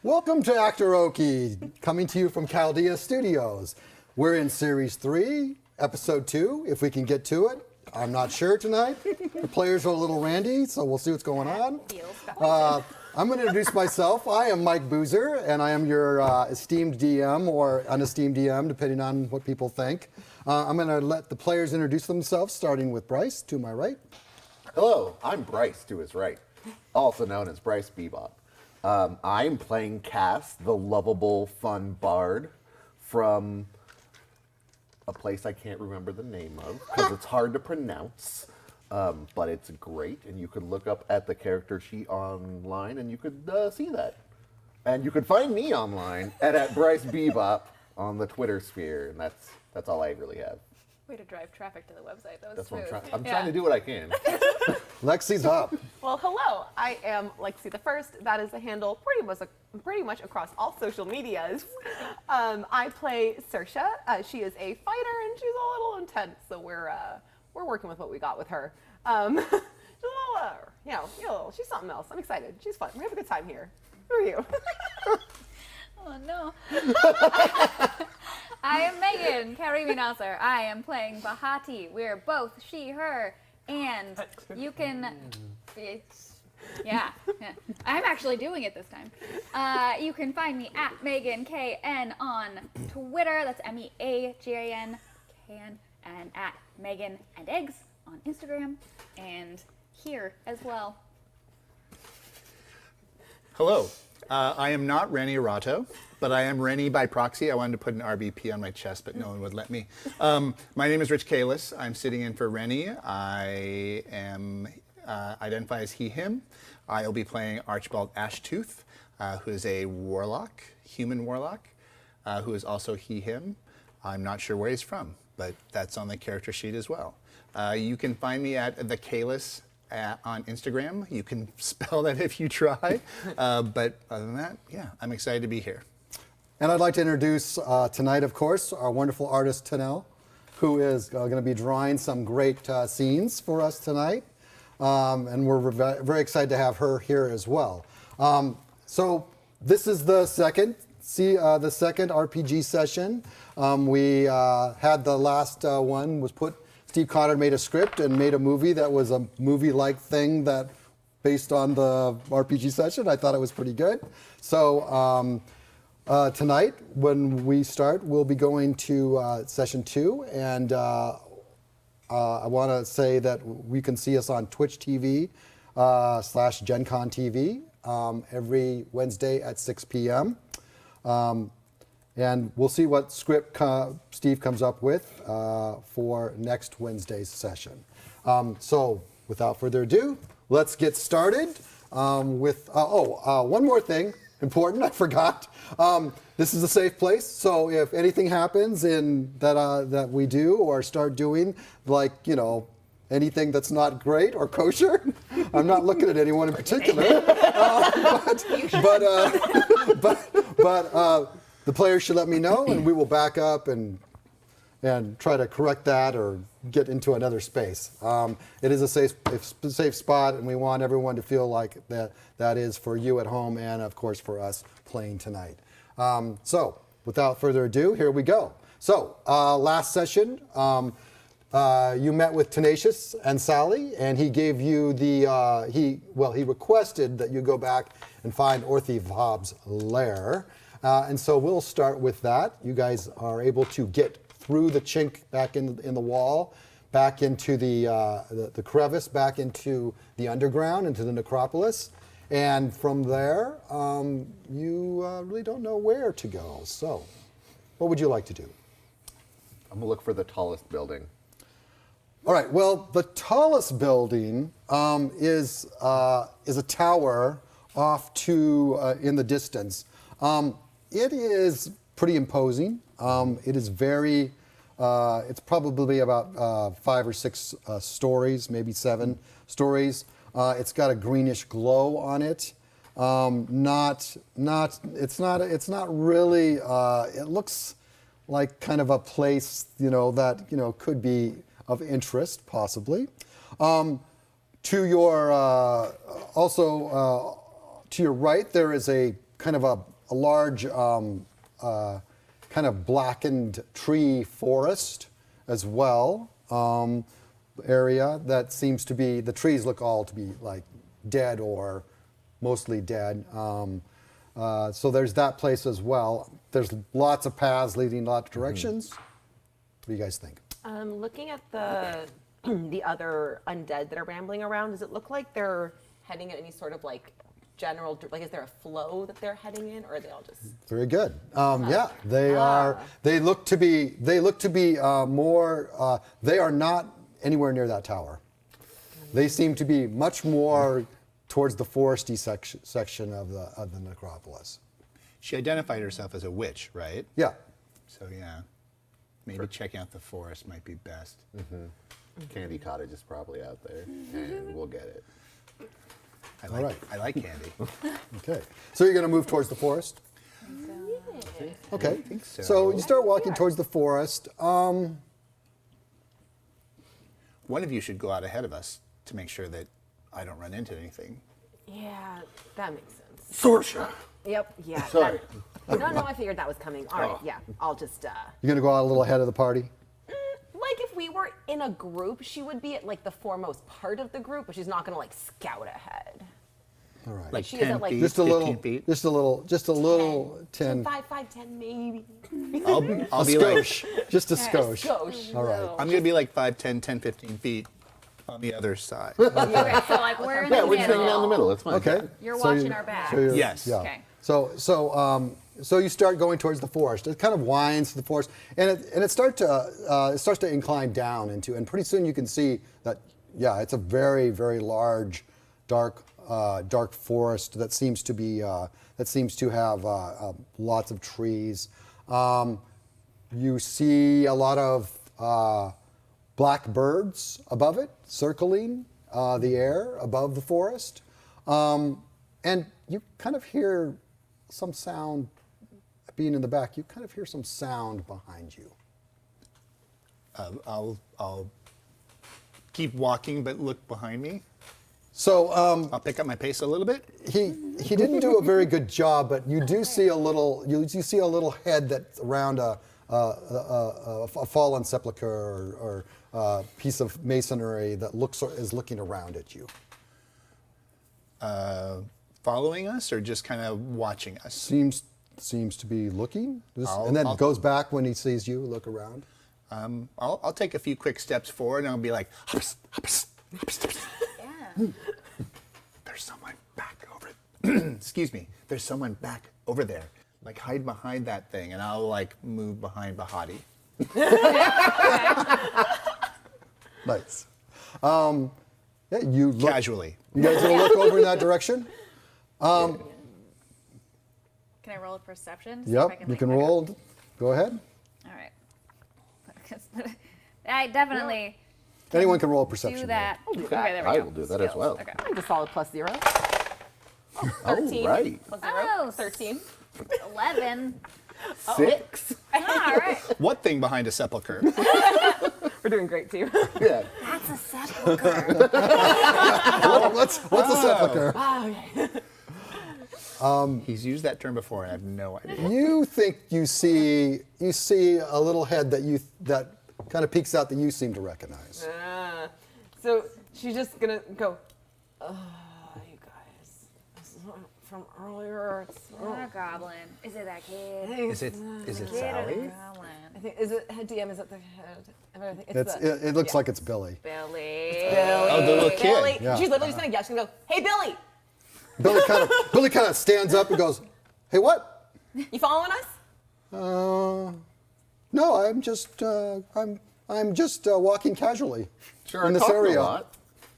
Welcome to Actoroke, coming to you from Chaldea Studios. We're in Series 3, Episode 2, if we can get to it. I'm not sure tonight. The players are a little randy, so we'll see what's going on. I'm going to introduce myself. I am Mike Boozer, and I am your esteemed DM or unesteemed DM, depending on what people think. I'm going to let the players introduce themselves, starting with Bryce, to my right. Hello, I'm Bryce, to his right, also known as Bryce Bebop. I'm playing Cass, the lovable, fun bard from a place I can't remember the name of because it's hard to pronounce, but it's great, and you could look up at the character sheet online and you could see that. And you could find me online at Bryce Bebop on the Twitter sphere, and that's all I really have. Way to drive traffic to the website. That was That's smooth. what I'm trying to do what I can. Lexi's up. Well, hello. I am Lexi the First. That is the handle pretty much across all social medias. I play Saoirse. She is a fighter and she's a little intense, so we're working with what we got with her. She's a little, she's something else. I'm excited. She's fun. We have a good time here. Who are you? Oh no. I am Megan Karimi Nasser. I am playing Bahati. We're both she, her, and you can. Yeah. I'm actually doing it this time. You can find me at Megan KN on Twitter. That's MEAGANKN, and at Megan and Eggs on Instagram, and here as well. Hello. I am not Rennie Arato, but I am Rennie by proxy. I wanted to put an RBP on my chest, but no one would let me. My name is Rich Kalis. I'm sitting in for Rennie. I am identify as he, him. I'll be playing Archibald Ashtooth, who is a warlock, human warlock, who is also he, him. I'm not sure where he's from, but that's on the character sheet as well. You can find me at the Kalis on Instagram. You can spell that if you try. But other than that, yeah, I'm excited to be here. And I'd like to introduce tonight, of course, our wonderful artist, Tanel, who is going to be drawing some great scenes for us tonight. And we're very excited to have her here as well. So this is the second RPG session. We had the last one was Steve Conrad made a script and made a movie that was a movie-like thing that based on the RPG session. I thought it was pretty good. So tonight, when we start, we'll be going to session 2. And I want to say that we can see us on Twitch TV /GenCon TV every Wednesday at 6 p.m. And we'll see what script Steve comes up with for next Wednesday's session. So without further ado, let's get started with, one more thing, important, I forgot. This is a safe place, so if anything happens that we do or start doing, like, anything that's not great or kosher, I'm not looking at anyone in particular, but the players should let me know, and we will back up and try to correct that or get into another space. It is a safe spot, and we want everyone to feel like that is for you at home and, of course, for us playing tonight. So, without further ado, here we go. So, last session, you met with Tenacious and Sally, and he gave you he requested that you go back and find Orthy Hobbs' lair. And so we'll start with that. You guys are able to get through the chink back in the wall, back into the crevice, back into the underground, into the necropolis. And from there, you really don't know where to go. So what would you like to do? I'm going to look for the tallest building. All right, well, the tallest building is a tower off to in the distance. It is pretty imposing. It is very, it's probably about 5 or 6 stories, maybe 7 stories. It's got a greenish glow on it. It's not really, it looks like kind of a place, that, could be of interest, possibly. To your, to your right, there is a kind of a large kind of blackened tree forest as well. Area that seems to be, the trees look all to be like dead or mostly dead. So there's that place as well. There's lots of paths leading in lots of directions. What do you guys think? Looking at the the other undead that are rambling around, does it look like they're heading in any sort of like general, like is there a flow that they're heading in, or are they all just? Very good. Yeah, they are. They look to be. They look to be more. They are not anywhere near that tower. They seem to be much more towards the foresty section of the necropolis. She identified herself as a witch, right? Yeah. So yeah, maybe checking out the forest might be best. Candy Cottage is probably out there, and we'll get it. All right. I like candy. Okay. So you're going to move towards the forest? Okay. I think so. So you start walking towards the forest. One of you should go out ahead of us to make sure that I don't run into anything. Yeah, that makes sense. Sorsha. Yep. Yeah. Sorry. No, I figured that was coming. All right. Yeah. I'll just. You're going to go out a little ahead of the party? Like if we were in a group, she would be at like the foremost part of the group, but she's not gonna like scout ahead. All right. Like She 10 isn't like- feet, just a 15 little, feet. just a little 10. 5, 10 maybe. I'll A be like, skosh. Just a skosh. Skosh. All right. I'm gonna be like 5, 10, 10, 15 feet on the other side. Okay, so like we're in Yeah, the we're just hanging out in the middle. It's fine. Okay. You're So watching our back. you're- Yes. Yeah. Okay. So you start going towards the forest. It kind of winds to the forest, and it starts to incline down into, and pretty soon you can see that. Yeah, it's a very, very large, dark forest that seems to have lots of trees. You see a lot of black birds above it, circling the air above the forest, and you kind of hear some sound. Being in the back, you kind of hear some sound behind you. I'll keep walking, but look behind me. So I'll pick up my pace a little bit. he didn't do a very good job, but you do see a little head that's around a fallen sepulcher or piece of masonry that is looking around at you. Following us, or just kind of watching us? Seems to be looking, I'll- and then I'll- goes back when he sees you. Look around. I'll take a few quick steps forward, and I'll be like, "Hops, hops, hops, hops." Yeah. There's someone back over. Excuse me. There's someone back over there. Like hide behind that thing, and I'll like move behind Bahati. Nice. Yeah, you look. Casually. You guys gonna look over in that direction? Can I roll a perception? to see if I Yep, you like, can pick up- roll. Go ahead. All right. I definitely Anyone can roll a perception. do that. do Okay, that. there we I go. will do that as well. Okay. I'm just solid +0. Oh, 13. right. +0. Oh, 13. 11. 6. All right. What thing behind a sepulcher? We're doing great too. Yeah. That's a sepulcher. What's a sepulcher? He's used that term before, and I have no idea. You think you see a little head that kind of peeks out that you seem to recognize. So she's just gonna go, you guys, this is from earlier. It's, Not a goblin. Is it that kid? Is it Kid or Sally? the goblin? I think, is it head DM? Is it the head? I think It the, looks yeah. like it's Billy. Billy. Oh, the little kid. Billy. Yeah. She's literally just gonna she's gonna go, hey Billy, Billy kind of stands up and goes, "Hey, what? you following us? No, I'm just walking casually Sure, in I this talked area. a lot.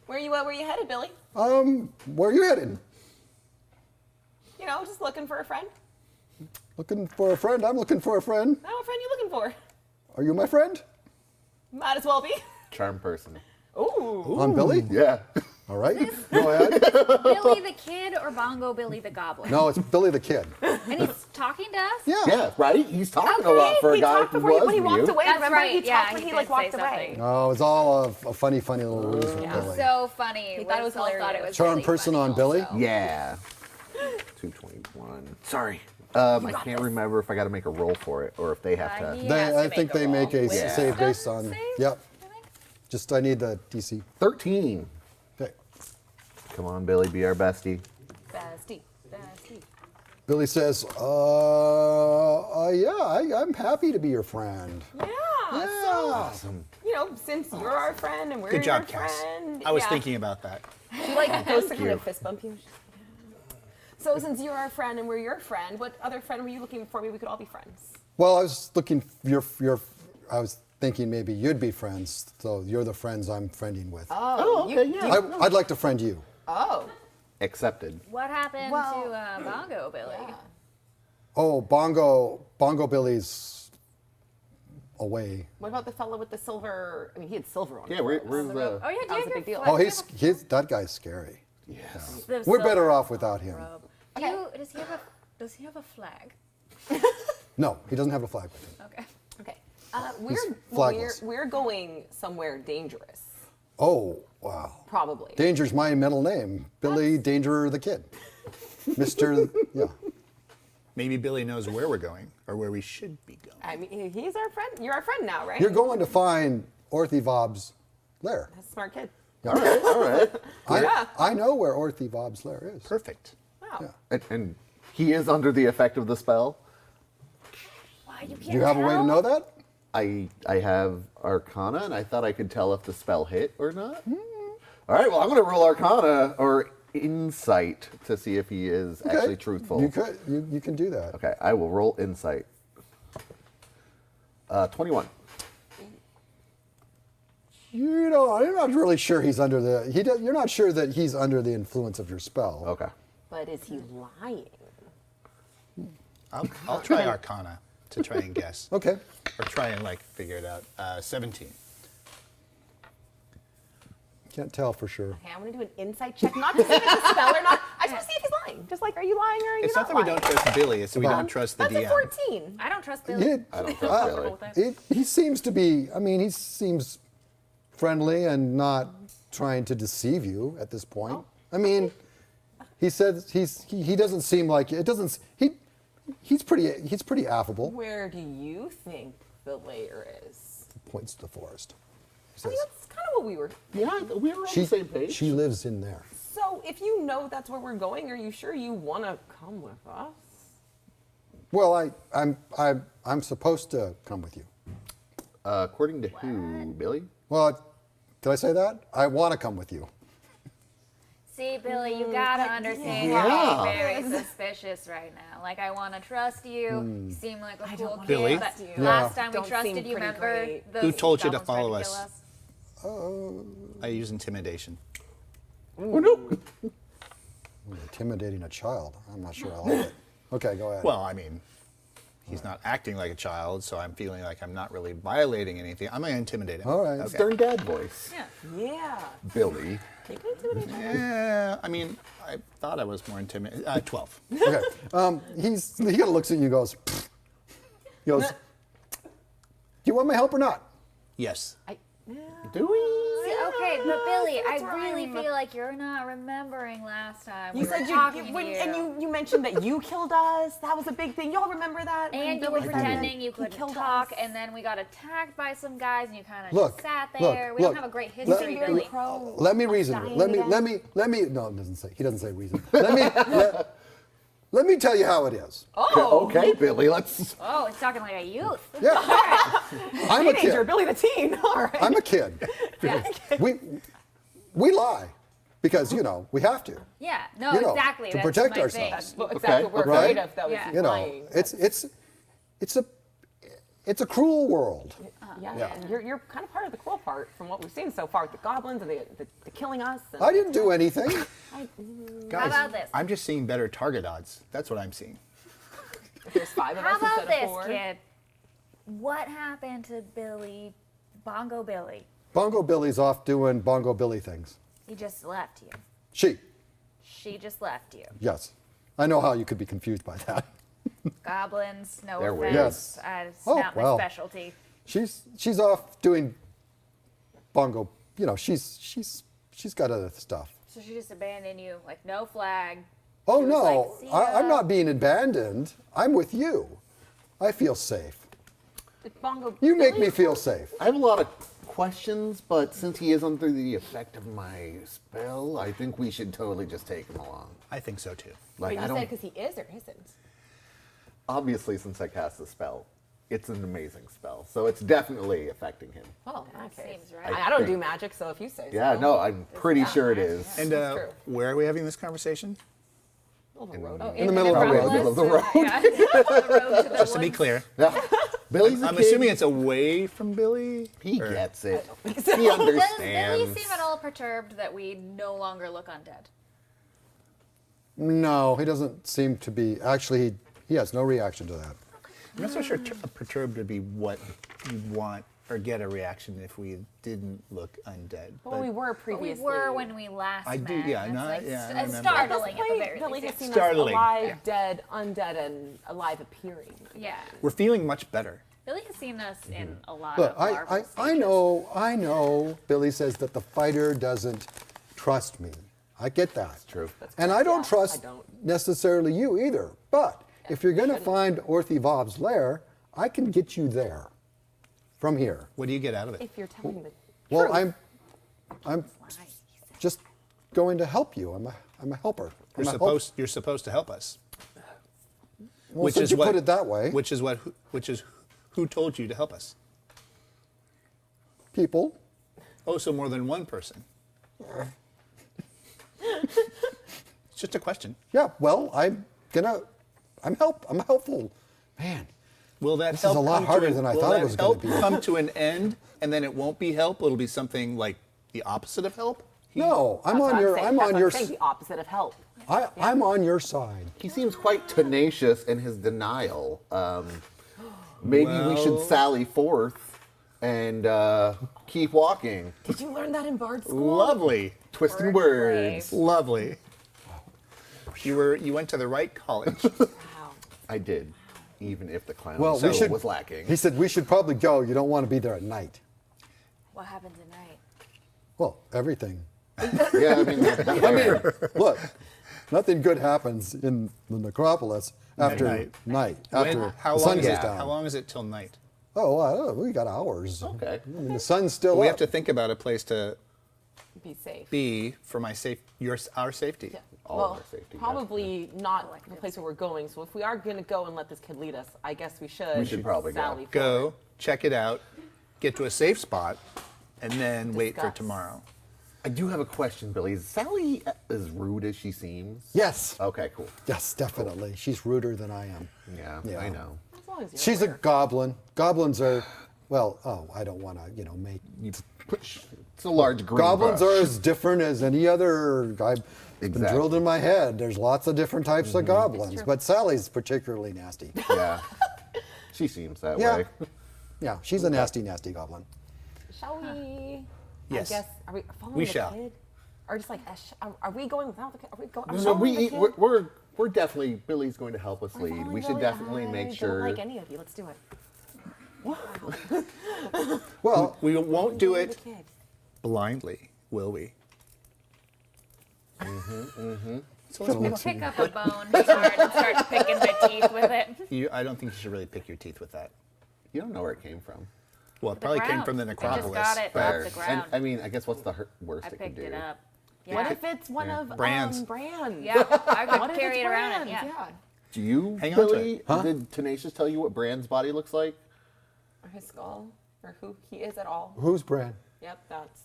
Where you headed, Billy? Where are you heading? You know, just looking for a friend. Looking for a friend? I'm looking for a friend. I don't know what friend you looking for. Are you my friend? Might as well be. Charm person. Ooh. I'm Billy. Yeah. All right. Go ahead. Billy the kid or Bongo Billy the goblin? No, it's Billy the kid. And he's talking to us? Yeah. Yeah, right? He's talking a lot for a he guy talked who before was when he walked mute. away. That's Remember, right, he yeah, talked when he he like did walked say away. something. Oh, it's all a funny little ruse with Yeah. Billy. So funny. He thought it was We all thought it hilarious. was Charm really person funny on Billy? also. Yeah. 221. 21. Sorry. I can't remember if I got to make a roll for it or if they have to. Yeah. I think they make a Yeah. save based on. Save, Yep. I think. Just I need the DC. 13. Okay. Come on, Billy, be our bestie. Bestie. Billy says, yeah, I'm happy to be your friend. Yeah. Awesome. You know, since you're our friend and we're Good job, your Cass. friend. I was yeah. thinking about that. She like goes to kind you. of fist bump you. So since you're our friend and we're your friend, what other friend were you looking for? Maybe we could all be friends. Well, I was looking I was thinking maybe you'd be friends, so you're the friends I'm friending with. Oh, okay, yeah. I'd like to friend you. Oh. Accepted. What happened Well, to Bongo Billy? Oh, Bongo Billy's away. What about the fellow with the silver? I mean, he had silver on. Yeah, his where's clothes. the? Oh yeah, do That was you a big deal. Oh, that guy's scary. Yes. We're better off without him. Does he have a flag? No, he doesn't have a flag with him. Okay. Okay. He's flagless. We're going somewhere dangerous. Oh, wow. Probably. Danger's my middle name. Billy Danger the Kid. Mr. Yeah. Maybe Billy knows where we're going or where we should be going. I mean, he's our friend. You're our friend now, right? You're going to find Orthivob's lair. That's a smart kid. All right. I know where Orthivob's lair is. Perfect. Wow. Yeah. And he is under the effect of the spell. Why you can't Do you have a way to know that? I have Arcana, and I thought I could tell if the spell hit or not. All right, well, I'm going to roll Arcana or Insight to see if he is actually truthful. You can do that. Okay, I will roll Insight. 21. You know, I'm not really sure he's under the. You're not sure that he's under the influence of your spell. Okay. But is he lying? I'll try Arcana to try and guess. Okay. Or try and figure it out. 17. Can't tell for sure. Okay, I'm gonna do an insight check, not to see if it's a spell or not. I just want to see if he's lying. Just like, are you lying or are you It's not that lying? we don't trust Billy, it's that we don't trust the That's DM. a 14. I don't trust Billy. I don't trust Billy. He seems to be. I mean, he seems friendly and not trying to deceive you at this point. I mean, he said he doesn't seem like it. Doesn't he's pretty affable. Where do you think the lair is? Points to the forest. He I mean, says, that's kind of what we were. Yeah, we were on the same page. She lives in there. So, if you know that's where we're going, are you sure you want to come with us? Well, I'm supposed to come with you. According to who, Billy? Well, did I say that? I want to come with you. See, Billy, you gotta understand yeah. you're being very suspicious right now. Like, I want to trust you. You seem like a cool wanna kid. Billy? But trust you. last time we Don't trusted seem you, pretty remember? great. Those Who told you to goblins tried follow kill us? I use intimidation. Oh, no. Intimidating a child. I'm not sure I like it. Okay, go ahead. Well, I mean, he's not acting like a child, so I'm feeling like I'm not really violating anything. I'm going to intimidate him. All right. Okay. Stern dad voice. Yeah. Yeah. Billy. You can intimidate him. Yeah, I mean, I thought I was more intimidated. 12. Okay. He kind of looks at you and goes, "Pfft." He goes, do you want my help or not? Yes. Do we? See, okay, but Billy, I that's really right. feel like you're not remembering last time. You we said were you, talking you to when, you. and you mentioned that you killed us. That was a big thing. Y'all remember that? When And you Billy were said pretending he you couldn't killed talk, us? and then we got attacked by some guys, and you kind of Look, just sat look, there. We look. don't have a great You history, seem very Billy. pro. Let me reason. dying Let me. again. No, it doesn't say. He doesn't say reason. Let me tell you how it is. Oh, Okay, Billy, let's. Oh, it's talking like a youth. Yeah. I'm a teenager, kid. Billy the teen. All right. I'm a kid. We lie because we have to. Yeah, no, You know, exactly. to That's protect my ourselves. thing. That's exactly Okay, what we're right. afraid of, though. Yeah. Is You know, lying. it's a cruel world. Yeah, Yeah. and you're kind of part of the cool part from what we've seen so far with the goblins and the killing us. And I didn't do anything. Guys, about this? I'm just seeing better target odds. That's what I'm seeing. There's 5 of How us about instead this, of 4. kid? What happened to Billy, Bongo Billy? Bongo Billy's off doing Bongo Billy things. He just left you. She just left you. Yes. I know how you could be confused by that. Goblins, no They're weird. offense. Yes. It's Oh, not well. my specialty. She's off doing Bongo. She's got other stuff. So she just abandoned you, like no flag, Oh It was no, like, see I'm ya. not being abandoned. I'm with you. I feel safe. Did Bongo You make Billy me feel safe. I have a lot of questions, but since he is under the effect of my spell, I think we should totally just take him along. I think so too. Like, Wait, I you don't. said because he is or isn't? Obviously, since I cast the spell, it's an amazing spell, so it's definitely affecting him. Well, in that case. seems right. I don't do think- magic, so if you say Yeah, so. no, I'm pretty sure it magic, is. And That's true. where are we having this conversation? Middle of the road. Oh, In the middle of the road. Necropolis? Middle of the road. Yeah. The road to the Just to be woods. clear, Yeah. Billy's a I'm kid. assuming it's away from Billy. He Or- gets it. He Does Billy understands. seem at all perturbed that we no longer look undead? No, he doesn't seem to be. Actually, he has no reaction to that. I'm not so sure perturbed would be what you'd want or get a reaction if we didn't look undead. Well, we were But we previously. were when we last I met. do- yeah, It's no, like yeah, I st- remember. startling at the Billy very has least. seen Startling. us alive, Yeah. dead, undead, and alive appearing. Yeah. We're feeling much better. Billy has seen us in a lot Look, of Marvel I stages. know. Billy says that the fighter doesn't trust me. I get that. That's true. And I don't Yeah, trust I don't. necessarily you either. But if you're going to find Orthivob's lair, I can get you there from here. What do you get out of it? If you're telling the Well, truth. I'm just going to help you. I'm a helper. You're I'm a help- supposed to help us. Well, since you put it that way, Which is who told you to help us? people. Oh, so more than one person. It's just a question. Yeah. Well, I'm helpful. Man. Will that This is help a lot come to harder an- than I will thought it that was gonna help be. come to an end, and then it won't be help? It'll be something like the opposite of help? No, I'm That's on what your. saying. I'm That's on what your. saying, the opposite of help. I'm on your side. He seems quite tenacious in his denial. Maybe we should Well- sally forth and keep walking. Did you learn that in Bard school? Lovely. Twisting words. Lovely. You went to the right college. Wow. I did, even if the clown Well, so we should. was lacking. He said we should probably go. You don't want to be there at night. What happens at night? Well, everything. Yeah, I mean, that's fair. Look, nothing good happens in the necropolis after night. night. After When- how the long sun is goes it? down. How long is it till night? Oh, I don't know, we got hours. Okay. I mean, the sun's still We up. have to think about a place to Be safe. be for our safety. Yeah. All well, of our safety, probably not the place where we're going. So if we are going to go and let this kid lead us, I guess we should. We should probably go. sally Go, forward. check it out, get to a safe spot, and then wait for Discuss. tomorrow. I do have a question, Billy. Is Sally as rude as she seems? Yes. Okay, cool. Yes, definitely. She's ruder than I am. Yeah, Yeah. I know. As long as you're She's a aware. goblin. Goblins are, well, I don't want to, make. It's a large green Goblins brush. are as different as any other. I've been Exactly. drilled in my head. There's lots of different types of goblins, but Sally's particularly nasty. Yeah. She seems that Yeah. way. Yeah, she's a nasty, nasty goblin. Shall we? Yes. I guess. Are we following We the shall. kid? Or just like, are we going without the kid? Are we going? No, we're definitely, Billy's going to help us lead. We should definitely I make sure. don't like any of you. Let's do it. Well, We won't do The it kid. blindly, will we? So let's Pick up a bone hard and start picking my teeth with it. I don't think you should really pick your teeth with that. You don't know where it came from. Well, it probably came ground. from the I just necropolis. got it but- off Fair. the ground. And I mean, I guess what's the worst I it picked can do? it up. Yeah. What if it's one of Brands. brands? Yeah, I What could if carry it's it around. brands? Yeah. Do you, Hang on to Billy, it. Huh? did Tenacious tell you what Brand's body looks like? Or his skull, or who he is at all. who's Bran? Yep, that's.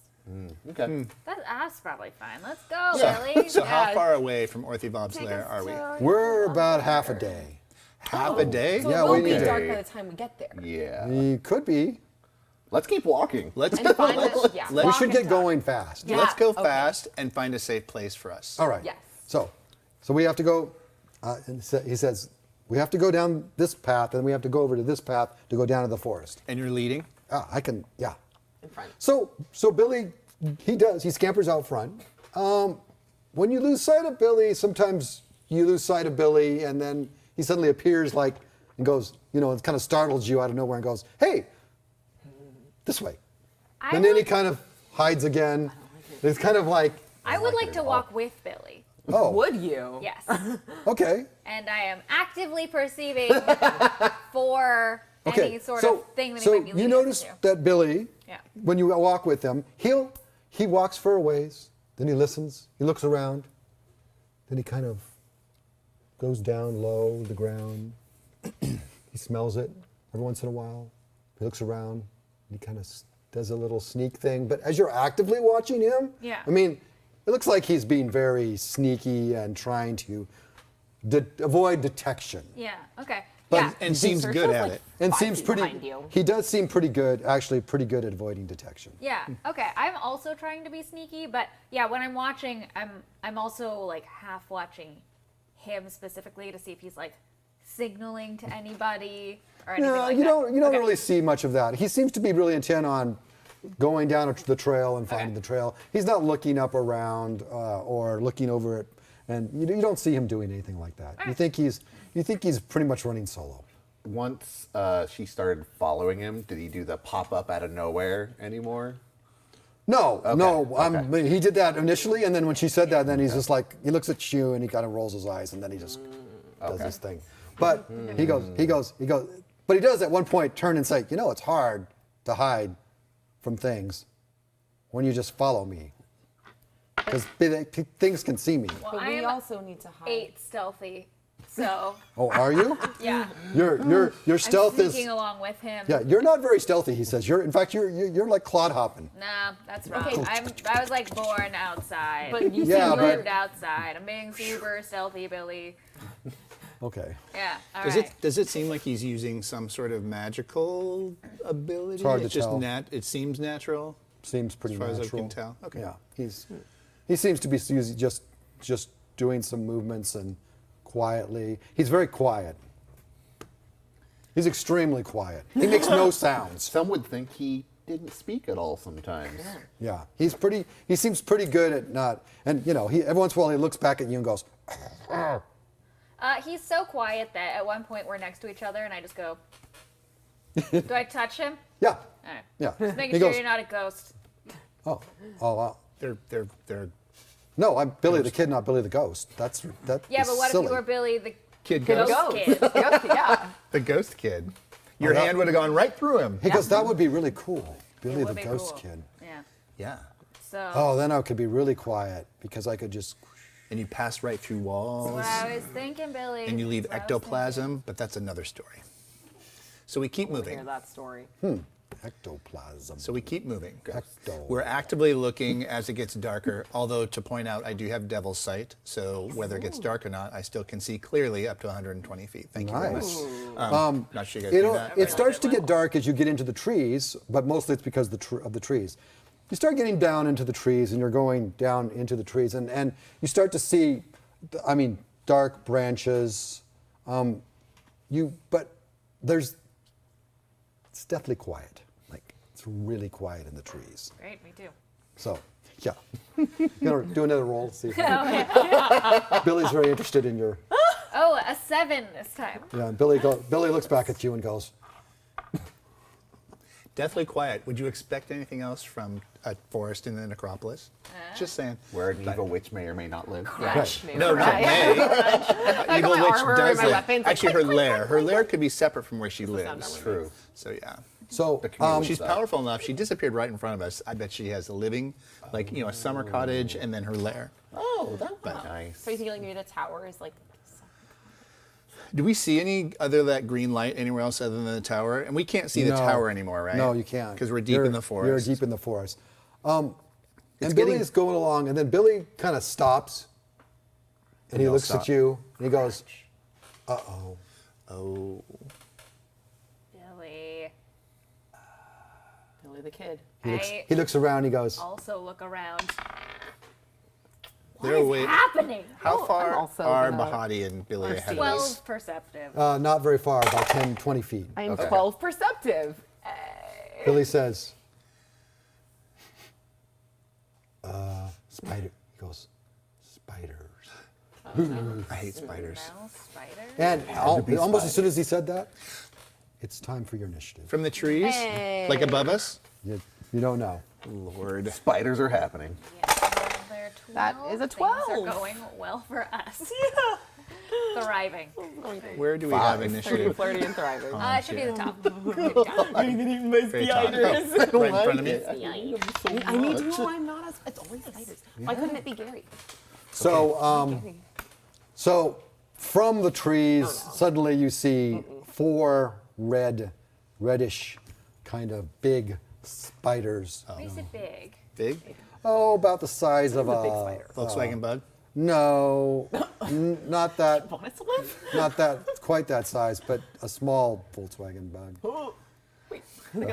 Okay. That's probably fine. Let's go, So, Billy. so how Yeah. far away from Orthivob's Take lair us are we? to- We're about half a day. Half a day? So Yeah, it we won't be need to- dark by the time we get there. Yeah. We could be. Let's keep walking. Let's And find us, yeah. We let's- walk should and get talk. going fast. Yeah. let's go okay. fast and find a safe place for us. All right. Yes. So we have to go. And he says we have to go down this path, and we have to go over to this path to go down to the forest. And you're leading? I can. Yeah. In front. So Billy, he scampers out front. When you lose sight of Billy, sometimes you lose sight of Billy, and then he suddenly appears and goes, it kind of startles you out of nowhere and goes, "Hey, this way." And then he kind of hides again. It's kind of like, I would like to walk with Billy. Oh, Would you? Yes. okay. And I am actively perceiving for Okay. any sort so of thing that so he might be leading you us notice into. that Billy, Yeah. when you walk with him, he walks for a ways, then he listens, he looks around, then he kind of goes down low to the ground. He smells it every once in a while. He looks around, and he kind of does a little sneak thing. But as you're actively watching him, Yeah. I mean, it looks like he's being very sneaky and trying to avoid detection. Yeah. Okay. But- yeah. And seems Saoirse's, good at like, it. And 5 seems feet pretty. behind you. He does seem pretty good, actually, pretty good at avoiding detection. Yeah. Okay. I'm also trying to be sneaky, but yeah, when I'm watching, I'm also like half watching him specifically to see if he's like signaling to anybody or anything No, like you that. don't really see much of that. He seems to be really intent on going down the trail and finding Okay. the trail. He's not looking up around or looking over it, and you don't see him doing anything like that. You think he's pretty much running solo. Once she started following him, did he do the pop up out of nowhere anymore? No, no. okay. He did that initially, and then when she said that, then he's just like, he looks at you and he kind of rolls his eyes, and then he just does Okay. his thing. But he goes. But he does at one point turn and say, it's hard to hide from things when you just follow me. Because things can see me. Well, But I we am also need to hide. 8 stealthy, so Oh, are you? yeah. Your stealth I'm is. sneaking along with him. Yeah, you're not very stealthy. He says. You're like clod hopping. Nah, that's wrong. I was like born outside. But you Yeah, see, but- Moved outside. I'm being super stealthy, Billy. Okay. Yeah. All Does right. does it seem like he's using some sort of magical ability? It's hard to just tell. It seems natural. Seems pretty As far as I natural. can tell. Okay. Yeah, he seems to be just doing some movements and quietly. He's very quiet. He's extremely quiet. He makes no sounds. Some would think he didn't speak at all sometimes. Yeah, he seems pretty good at not. And he every once in a while he looks back at you and goes, He's so quiet that at one point we're next to each other and I just go, do I touch him? yeah, All right. yeah. Just making He sure goes, you're not a ghost. oh, wow. They're No, I'm Billy the Kid, not Billy the Ghost. That Yeah, is but what silly. if you were Billy the kid ghost ghost. kid? Ghost, yeah. The ghost kid. Your that- hand would have gone right through him. He goes, that would be really cool. Billy would the be Ghost cool. Kid. Yeah. Yeah. So Oh, then I could be really quiet because I could just. And you pass right through walls. what I was thinking, Billy. And you leave What I was ectoplasm, but that's another story. So we keep Hear moving. that story. Ectoplasm. So we keep moving. Ecto. We're actively looking as it gets darker, although to point out, I do have devil's sight, so whether it gets dark or not, I still can see clearly up to 120 feet. Thank you very much. Nice. Not sure you guys do that. It starts to get dark as you get into the trees, but mostly it's because of the trees. You start getting down into the trees, and you're going down into the trees, and you start to see, dark branches. But it's deathly quiet. Like it's really quiet in the trees. Great, me too. So, yeah. You gonna do another roll? See. Billy's very interested in your. Oh, a 7 this time. Yeah. And Billy looks back at you and goes, Deathly quiet. Would you expect anything else from a forest in the necropolis? Just saying. Where an evil witch may or may not live. Crash, maybe. No, not Right. May. Evil my witch armor does and my live. weapons, like, Actually, her lair. Her lair could be separate from where she not lives. that True. So yeah. so. community She's stuff. powerful enough. She disappeared right in front of us. I bet she has a living, a summer cottage and then her lair. Oh, that would be nice. So you think like maybe the tower is like. Do we see any other that green light anywhere else other than the tower? And we can't see the No. tower anymore, right? No, you can't. Because we're deep in the forest. You're deep in the forest. And It's Billy getting- is going along, and then Billy kind of stops, and he all looks stop. at you, and he goes, "Uh-oh." Oh. Billy. Billy the Kid. He looks around, he goes, Also look around. They're away. Happening. How I'm far also are gonna Bahati and Billy ahead of us? 12 perceptive. not very far, about 10, 20 feet. I am Okay. 12 perceptive. Billy says, spider. He goes, spiders. I hate spiders. Mouse, spider. And almost as soon as he said that, it's time for your initiative. From the trees? Hey. Like above us? You don't know. Lord. Spiders are happening. Yeah, they're That is a 12. Things are going well for us. Thriving. Where do we Five. have Flirty, initiative? flirty, and thriving. It should be the top. Very top. Right in front of me. I need to. I'm not as. It's always spiders. Why couldn't it be Gary? So, so from the trees, suddenly you see 4 reddish, kind of big spiders. Makes it big. Big? Oh, about the size of a big a spider. Volkswagen Bug? no, not that, Want us to live? not that quite that size, but a small Volkswagen Bug. Wait.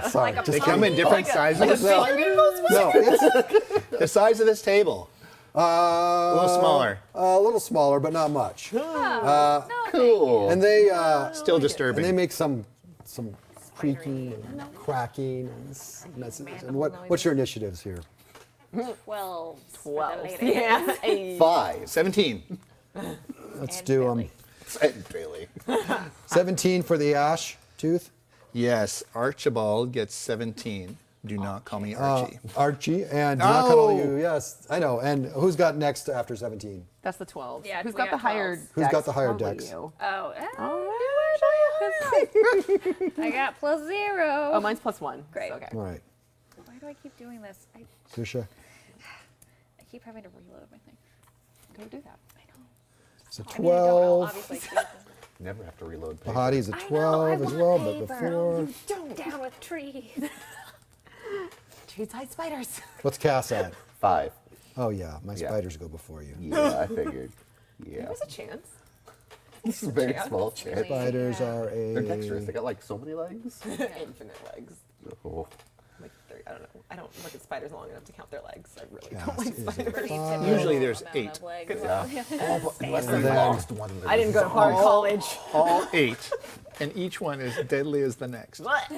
Sorry, like a They just come in different sizes? no, it's The size of this table. A little smaller. a little smaller, but not much. No, Cool. And they Still and they disturbing. make some creaking and cracking and what's your initiatives here? 12. 12. For the lady. Yeah. 5. 17. Let's And do Billy. And Bailey. 17 for the ash tooth. Yes, Archibald gets 17. Do not call me Archie. Archie, and do not call Oh. you. Yes, I know. And who's got next after 17? That's the 12. Yeah, Who's we got the got higher 12s. Who's got dex? the higher Probably dex? you. I got +0. Oh, mine's +1. Great. Okay. All right, Why do I keep doing this? I Saoirse. keep having to reload my thing. Don't do that. I know. It's a I mean, I don't, I'll 12. obviously do Never have to reload paper. Bahati's a I know, 12 I as well, want but paper. before. Down with trees. Tree-side spiders. What's Cass at? 5. Oh yeah, my Yeah. spiders go before you. Yeah, I figured. Yeah. There's a chance. It's a very small chance. Spiders are They're dexterous. They a. got like so many legs. Infinite legs. Oh. Like 30, I don't know. I don't look at spiders long enough to count their legs. I really Cass don't like is a spiders. 5. Usually there's Amount 8. of legs. Yeah. Oh, but unless they And then- lost one. I didn't go to Bard College. All 8. And each one is deadly as the next. What?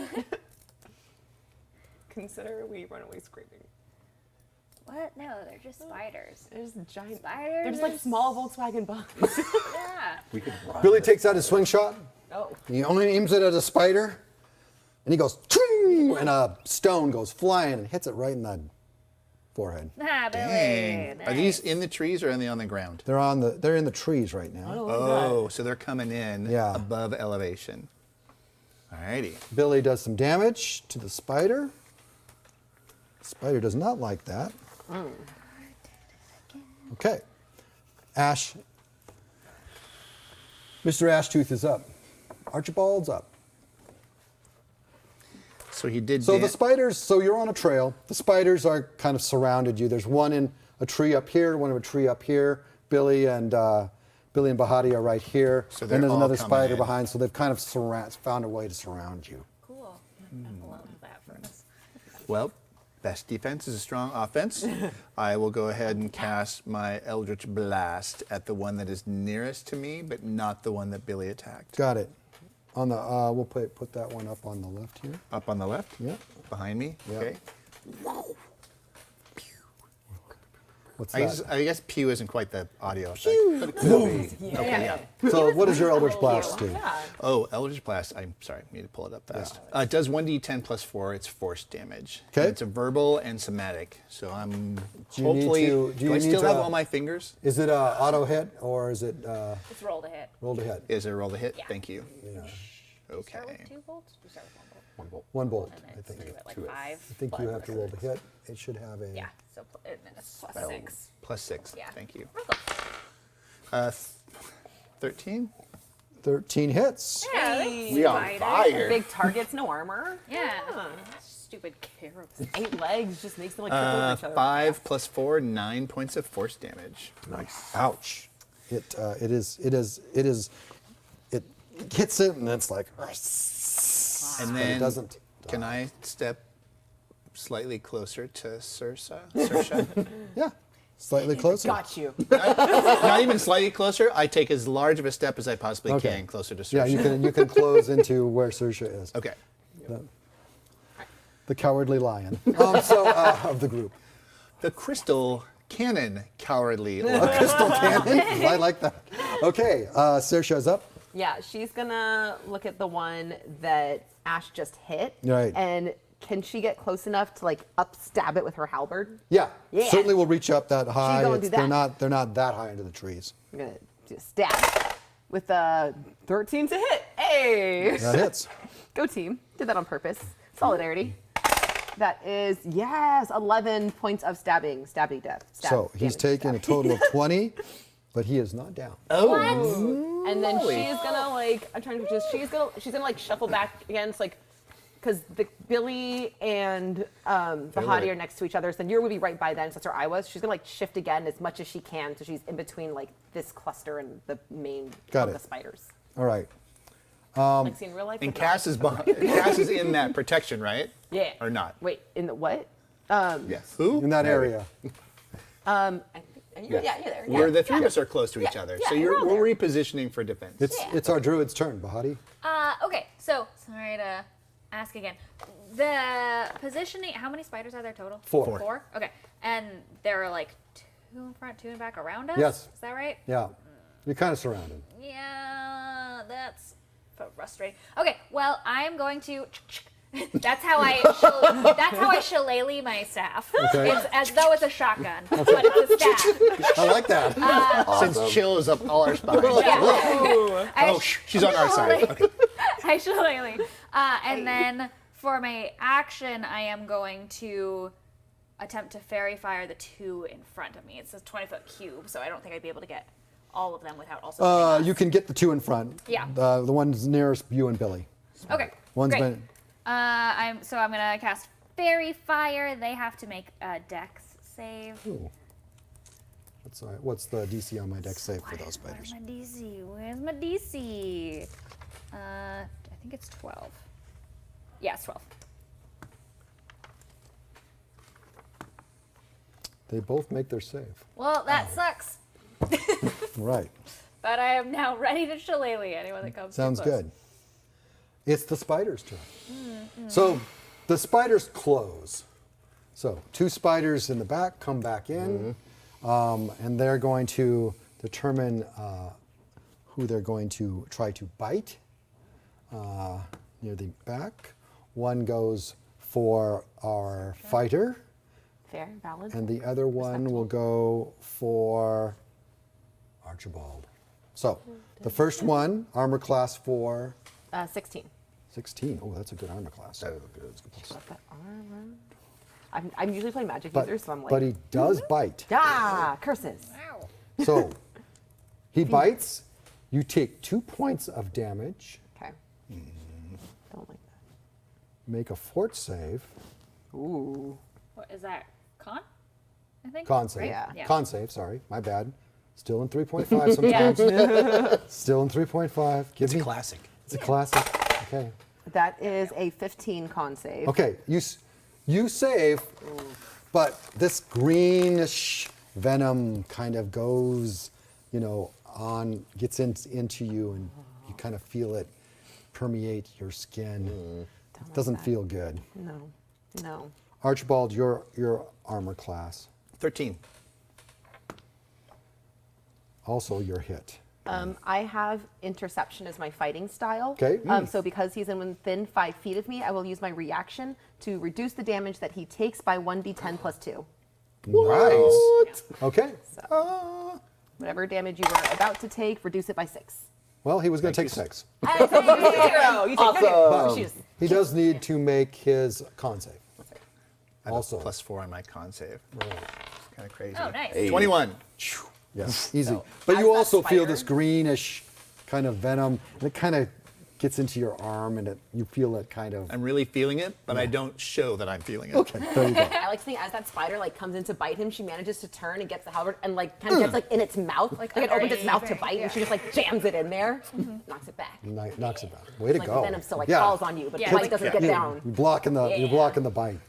Consider we run away screaming. What? No, they're just spiders. There's giant. Spiders They're just like are small Volkswagen bugs. Yeah. We could run. Billy takes out his swing shot. Oh. He only aims it at a spider, and he goes, "Ching!" and a stone goes flying and hits it right in the forehead. Ah, Billy. Dang. Are these Nice. in the trees or are they on the ground? They're in the trees right now. Oh, so they're coming in Yeah. above elevation. Alrighty. Billy does some damage to the spider. Spider does not like that. Okay. Ash. Mr. Ashtooth is up. Archibald's up. So he did. So the spiders, so you're on a trail. The spiders are kind of surrounded you. There's one in a tree up here, one in a tree up here. Billy and Bahati are right here. So they're and there's all another coming spider in. behind, so they've kind of found a way to surround you. Cool. I love that for us. Well, best defense is a strong offense. I will go ahead and cast my Eldritch Blast at the one that is nearest to me, but not the one that Billy attacked. Got it. On the we'll put that one up on the left here. Up on the left? Yeah. Behind me? Yeah. Okay. What's I that? guess pew isn't quite the audio effect. But it could be. Okay, yeah. So what does your Eldritch Blast do? Oh, Eldritch Blast. I'm sorry, I need to pull it up fast. It does 1d10 plus 4. It's force damage. Okay. And it's a verbal and somatic. So I'm Do you need hopefully. to- do Do you I need still to- have all my fingers? Is it a auto hit or is it It's roll to hit. roll to hit? Is it a roll to hit? Yeah. Thank you. Yeah. Start Okay. with 2 bolts? You start with 1 bolt. 1 One bolt. bolt, And I then think. so you're at like Two is- 5. I think you have to roll to hit. It should have a. Yeah. So and then it's plus Spell. 6. Plus 6. Yeah. Thank you. We're close. 13? 13 hits. Yeah, We on fire. Big targets, no armor. Yeah. Stupid caribs. 8 legs just makes them like triple over each other. 5 plus 4, 9 points of force damage. Nice. Ouch. It hits it and it's like. And But it then doesn't can I step slightly closer to Saoirse? Yeah. Slightly closer. Got you. Not even slightly closer. I take as large of a step as I possibly Okay. can closer to Saoirse. Yeah, you can close into where Saoirse is. Okay. The cowardly lion. Of the group. The crystal cannon cowardly. Crystal cannon. I like that. Okay, Saoirse's up. Yeah, she's gonna look at the one that Ash just hit Right. and can she get close enough to like up stab it with her halberd? Yeah, Yeah. certainly we'll reach up that high. gonna do that. They're not that high into the trees. I'm gonna just stab with a 13 to hit. Hey, That hits. go team! Did that on purpose. Solidarity. That is 11 points of stabbing death. So he's taken a total of 20, but he is not down. And then she's gonna like, I'm trying to just, she's gonna like shuffle back against like, because Billy and Bahati are next to each other, so you would be right by then, so that's where I was. She's gonna like shift again as much as she can, so she's in between like this cluster and the main Got of it. the spiders. All right. Like seen in real life. And but Cass is Cass is in that protection, right? yeah. Or not? Wait, in the what? Yes. Who? In that area. I think, you're there. Where the three of us are close to each other, so we're all we're repositioning for defense. It's our druid's turn, Bahati. Okay, so sorry to ask again. The positioning, how many spiders are there total? Four. Four? Okay. And there are like 2 in front, 2 in back around us? Yes. Is that right? Yeah. You're kind of surrounded. Yeah, that's frustrating. Okay, well, I'm going to. That's how I shillelagh my staff. Okay. It's as though it's a shotgun, but it's a staff. I like that. Since chill is up all our spines. Yeah. She's on our side. Okay. I shillelagh. And then for my action, I am going to attempt to fairy fire the 2 in front of me. It's a 20-foot cube, so I don't think I'd be able to get all of them without also. hitting us. You can get the 2 in front. Yeah. The ones nearest you and Billy. Okay. One's great. been. I'm gonna cast fairy fire. They have to make a dex save. Ooh. What's the DC on my deck save for those spiders? Where's my DC? Where's my DC? I think it's 12. Yeah, it's 12. They both make their save. Well, that sucks. Right. But I am now ready to shillelagh anyone that comes. too Sounds close. good. It's the spider's turn. So the spiders close. So 2 spiders in the back come back in, and they're going to determine who they're going to try to bite near the back. One goes for our fighter, Fair, valid. and the other one will go for Archibald. So the first one, armor class 4. 16. 16. Oh, that's a good armor class. That is good. What the armor? I'm usually playing magic But, user, so I'm like. but he does bite. Ah, curses. Wow. So he bites. You take 2 points of damage. Okay. Don't like that. Make a fort save. Ooh. What is that? Con? I think. Con save. Yeah. Yeah. Con save. Sorry, my bad. Still in 3.5 sometimes. Still in 3.5. Give It's a me. classic. It's a classic. Okay. That is a 15 con save. Okay. You save, but this greenish venom kind of goes, gets into you, and you kind of feel it permeate your skin. It doesn't feel good. No. Archibald, your armor class. 13. Also your hit. I have interception as my fighting style. Okay. So because he's within 5 feet of me, I will use my reaction to reduce the damage that he takes by 1d10 plus 2. Nice. Okay. Whatever damage you were about to take, reduce it by 6. Well, he was going to take 6. I take 0. You take Awesome. She's- He does need to make his con save. I have Also. a +4 on my con save. It's kind of crazy. Oh, nice. Hey. 21. Yes, easy. So, But as you that also feel spider- this greenish kind of venom, and it kind of gets into your arm, and you feel it kind of. I'm really feeling it, but I don't show that I'm feeling it. Okay, there you go. I like to think as that spider comes in to bite him, she manages to turn and gets the halberd and kind of gets in its mouth, like it opens its mouth to bite, and she just jams it in there, knocks it back. Knocks it back. Way to Like go. the venom still Yeah. falls on you, but Yeah, the it's bite doesn't like- get Yeah, down. You're blocking the bite.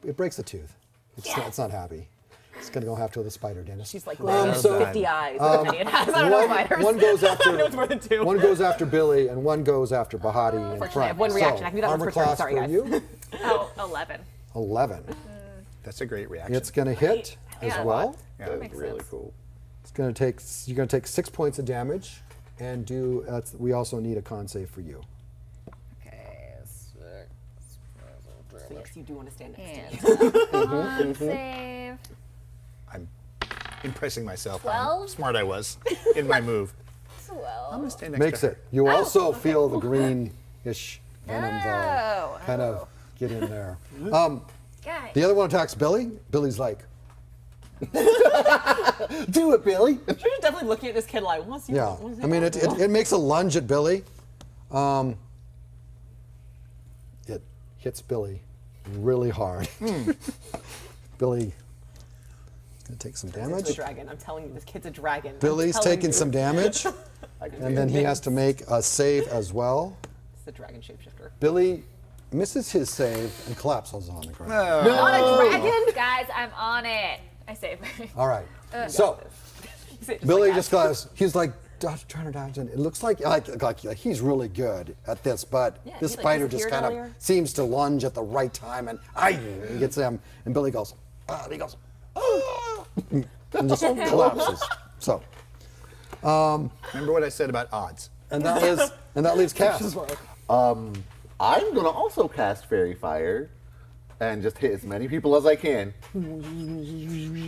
It breaks a tooth. It's not happy. It's gonna go after the spider, Dennis. She's like glaring so- 50 eyes. It has. I don't know spiders. One goes after. It's more than 2. One goes after Billy, and one goes after Bahati in Unfortunately, front. I have one reaction. I can do that armor once per turn. class Sorry, for guys. you, Oh, 11. 11. That's a great reaction. It's gonna hit as Yeah. well. Yeah. That is Makes really sense. cool. You're gonna take 6 points of damage, and we also need a con save for you. Okay. So yes, you do want to stand next And to me. con save. I'm impressing myself 12? how smart I was in my move. I'm 12. gonna stand next Makes to her. it. You also feel the greenish venom Oh, kind of get in there. Guys. The other one attacks Billy. Billy's like, Do it, Billy. You're definitely looking at this kid like, what's he? yeah. what's he I mean, doing? it makes a lunge at Billy. It hits Billy really hard. Billy is going to take some It's a damage. dragon. I'm telling you, this kid's a dragon. I'm Billy's telling taking you. some damage, and then he has to make a save as well. It's the dragon shapeshifter. Billy misses his save and collapses on the ground. Not a dragon. Guys, I'm on it. I save. All right. So Billy just goes. He's like trying to dodge, and it looks like he's really good at this, but Yeah, this he, like, spider just disappeared kind of earlier. seems to lunge at the right time, and he gets him, and Billy goes, and he goes, and just collapses. So, Remember what I said about odds? and that leaves Cass. I'm gonna also cast Fairy Fire and just hit as many people as I can.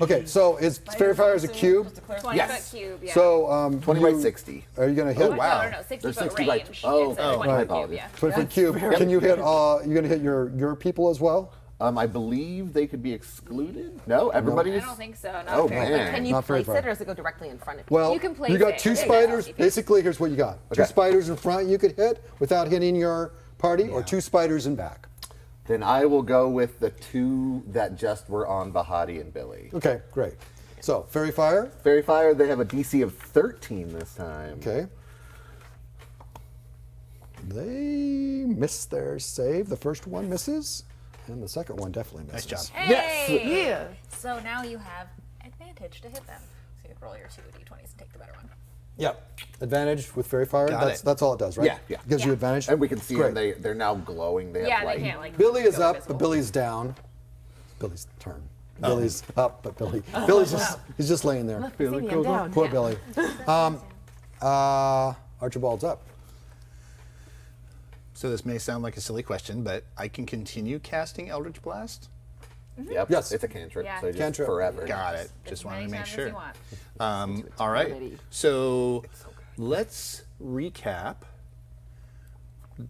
Okay, so is Fairy Fire is a cube? 20 Yes. foot cube, yeah. So 20 by 60. Are you gonna hit? Oh, wow. No, 60 There's foot 60 by range. oh, It's a oh, 20 my foot cube, apologies. yeah. 20 foot cube. Can you hit? You gonna hit your people as well? I believe they could be excluded. No, everybody's. I don't think so. Not Oh, very man. much. Can you Not very place far. it, or does it go directly in front of you? Well, You can place got it. two There you go. spiders. Basically, here's what you got: two Okay. spiders in front you could hit without hitting your party, or two spiders in back. Then I will go with the two that just were on Bahati and Billy. Okay, great. So Fairy Fire. Fairy Fire, they have a DC of 13 this time. Okay. They miss their save. The first one misses, and the second one definitely misses. Nice job. Hey! Yeah. So now you have advantage to hit them. So you roll your 2 d20s and take the better one. Yep. Advantage with Fairy Fire. Got that's it. that's all it does, right? Yeah, yeah. Gives you Yeah. advantage. And we can see Great. them, they're now glowing. They Yeah, have light. they can't like. Billy is go up, invisible. but Billy's down. Billy's turn. Billy's up, but Billy's just he's just laying there. Billy, I'm down. Poor Billy. Archibald's up. So this may sound like a silly question, but I can continue casting Eldritch Blast? Yep. Yes. It's a cantrip, Yeah. so just Cantrip. forever. Got it. As Just wanted many to make times as sure. you want. All right. eternity. So let's recap.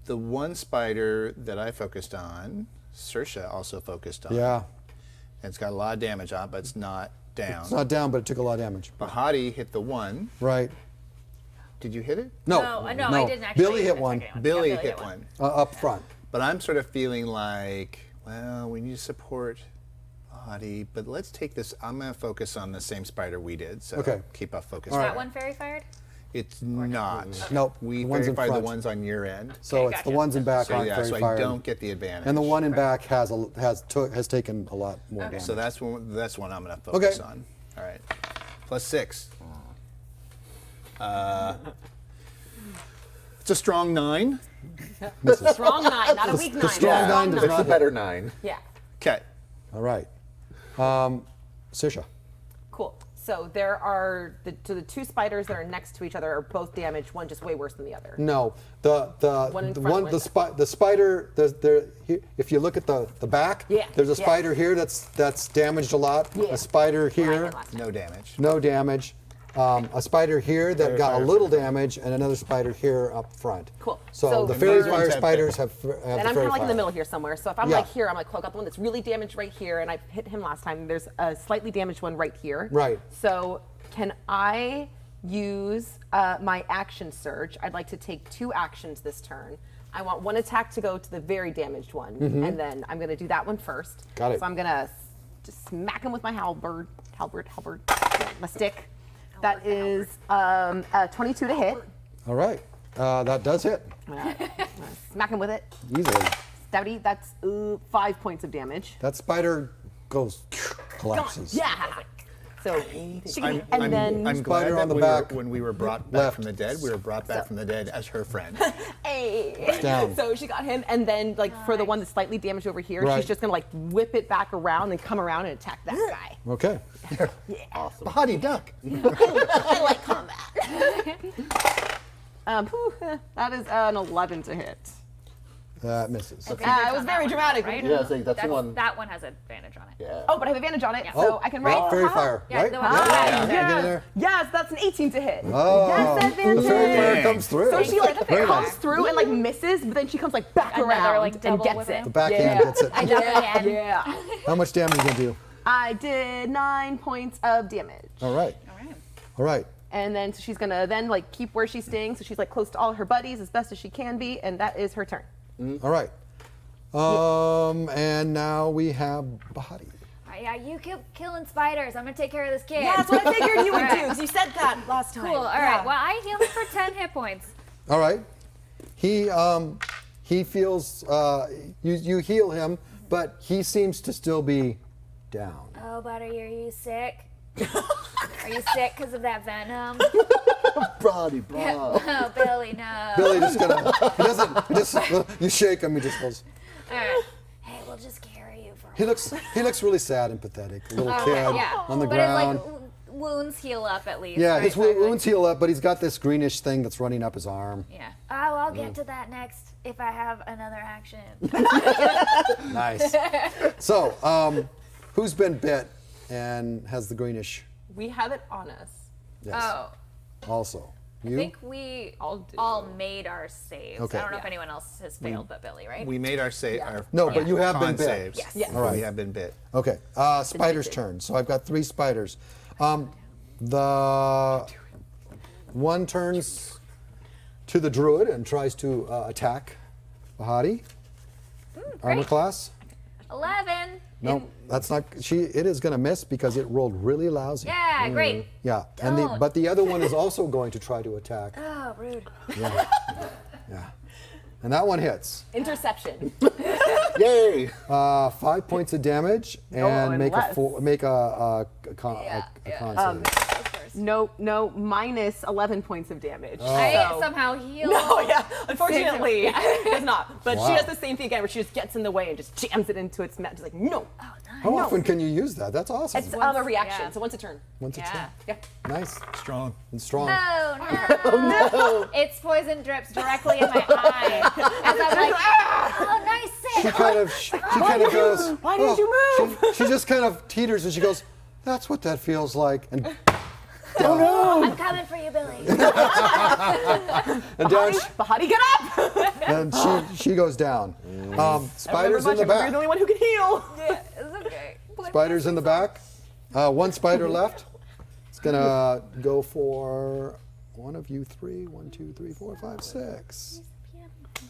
The one spider that I focused on, Saoirse also focused on. Yeah. And it's got a lot of damage on it, but it's not down. It's not down, but it took a lot of damage. Bahati hit the one. Right. Did you hit it? No. No, I didn't actually. Billy hit hit the one. second Billy Yeah, hit one. Up front. But I'm sort of feeling like, well, we need to support Bahati, but let's take this. I'm going to focus on the same spider we did. So Okay. keep us focused. All Is right. that one fairy fired? It's not. Nope. We The ones in verified the front. ones on your end. So Okay, it's the gotcha. ones in back So aren't yeah, Fairy so Fire. I don't get the advantage. And the one in back has taken a lot more damage. So that's one I'm going to focus Okay. on. All right. Plus 6. It's a strong 9. Strong 9, not a weak 9. strong 9 does It's not a better 9. Yeah. Okay. All right. Sisha. Cool. So there are the two spiders that are next to each other are both damaged. One just way worse than the other. No, the One in the front, one one the spider. If you look at the back, Yeah, there's a yeah. spider here that's damaged a lot. Yeah. A spider What I here, hit last time. No damage. no damage. A spider here that got a little damage, and another spider here up front. Cool. So, So- the And fairy these ones fire have spiders have And the I'm fairy kind of like in the fire. middle here somewhere. So if I'm Yeah. like here, I'm like, cool, I got the one that's really damaged right here, and I hit him last time. There's a slightly damaged one right here. Right. So can I use my action surge? I'd like to take 2 actions this turn. I want one attack to go to the very damaged one, and then I'm going to do that one first. Mm-hmm. Got it. So I'm going to just smack him with my halberd, my stick. That is 22 to hit. All right, that does hit Smack him with it. easily. Stouty, that's 5 points of damage. That spider goes collapses. Yeah. So, I'm then glad Spider that on the back. when we were brought back Left. from the dead, we were brought back from the dead as her friend. hey. Down. So she got him, and then like for the one that's slightly damaged over here, Right. she's just gonna like whip it back around and come around and attack that guy. Okay. Awesome. Bahati, duck. I like combat. That is an 11 to hit. That misses. Advantage it was on very that dramatic. right? Yeah, I think that's the one. That one has advantage on it. Yeah. Oh, but I have advantage on it, Yeah. so I can roll. Oh, fairy fire, Yeah, right? the one- Yeah, Yes. get in there. Yes, that's an 18 to hit. Oh, Yes, the fairy fire advantage. comes through. So she like Very comes nice. through and like misses, but then she comes like back Another, around like, and double gets with it. it. The backhand Yeah. gets it. I definitely Yeah. How much damage are you gonna do? I did 9 points of damage. All right, All right. all right. And then so she's gonna then like keep where she's staying, so she's like close to all her buddies as best as she can be, and that is her turn. All right. And now we have Bahati. Yeah, you keep killing spiders. I'm gonna take care of this kid. Yeah, that's what I figured you would do, Alright. because you said that last time. Cool. All right. Well, I healed him for 10 hit points. All right. He feels you heal him, but he seems to still be down. Oh, buddy, are you sick? Are you sick because of that venom? Brody, bro. Oh, Billy, no. Billy just gonna he just you shake him, he just goes. All right. Hey, we'll just carry you for a He looks really sad and pathetic. A little while. kid Yeah. on the but ground. his like wounds heal up at least. Yeah, right? his So I'm wounds heal up, but he's got this greenish thing that's running up his arm. Yeah. Oh, I'll get to that next if I have another action. Nice. So, who's been bit and has the greenish? We have it on us. Yes. Oh. Also, you. I think we I'll all do. made our saves. Okay. I don't know if anyone else has failed but Billy, right? We made our save. No, but you have been con bit. saves. Yes. Yes. All right. We have been bit. Okay, spider's turn. So I've got 3 spiders. The one turns to the druid and tries to attack Bahati. Armor great. class? 11. No, that's not. It is going to miss because it rolled really lousy. Yeah, great. Yeah, Don't. but the other one is also going to try to attack. Oh, rude. Yeah, yeah, and that one hits. Interception. Yay! 5 points of damage and and make less. a con save. No, minus 11 points of damage. I So- somehow healed. No, yeah, unfortunately, does not. But Wow. she does the same thing again, where she just gets in the way and just jams it into its mat. Just like, no. How often can you use that? That's awesome. It's a reaction, yeah. so once a turn. Once it's Yeah. Yeah. nice Strong. and strong. Oh no! Its poison drips directly in my eye. As I'm like, oh, nice She save. kind of goes. Why didn't you move?" She just kind of teeters and she goes, "That's what that feels like." And I'm coming for you, Billy. and down Bahati, get up! and she goes down. Spiders in the You're the back. only one who can heal. Yeah, it's okay. Spiders in the back. One spider left. It's gonna go for one of you 3. 1, 2, 3, 4, 5, 6.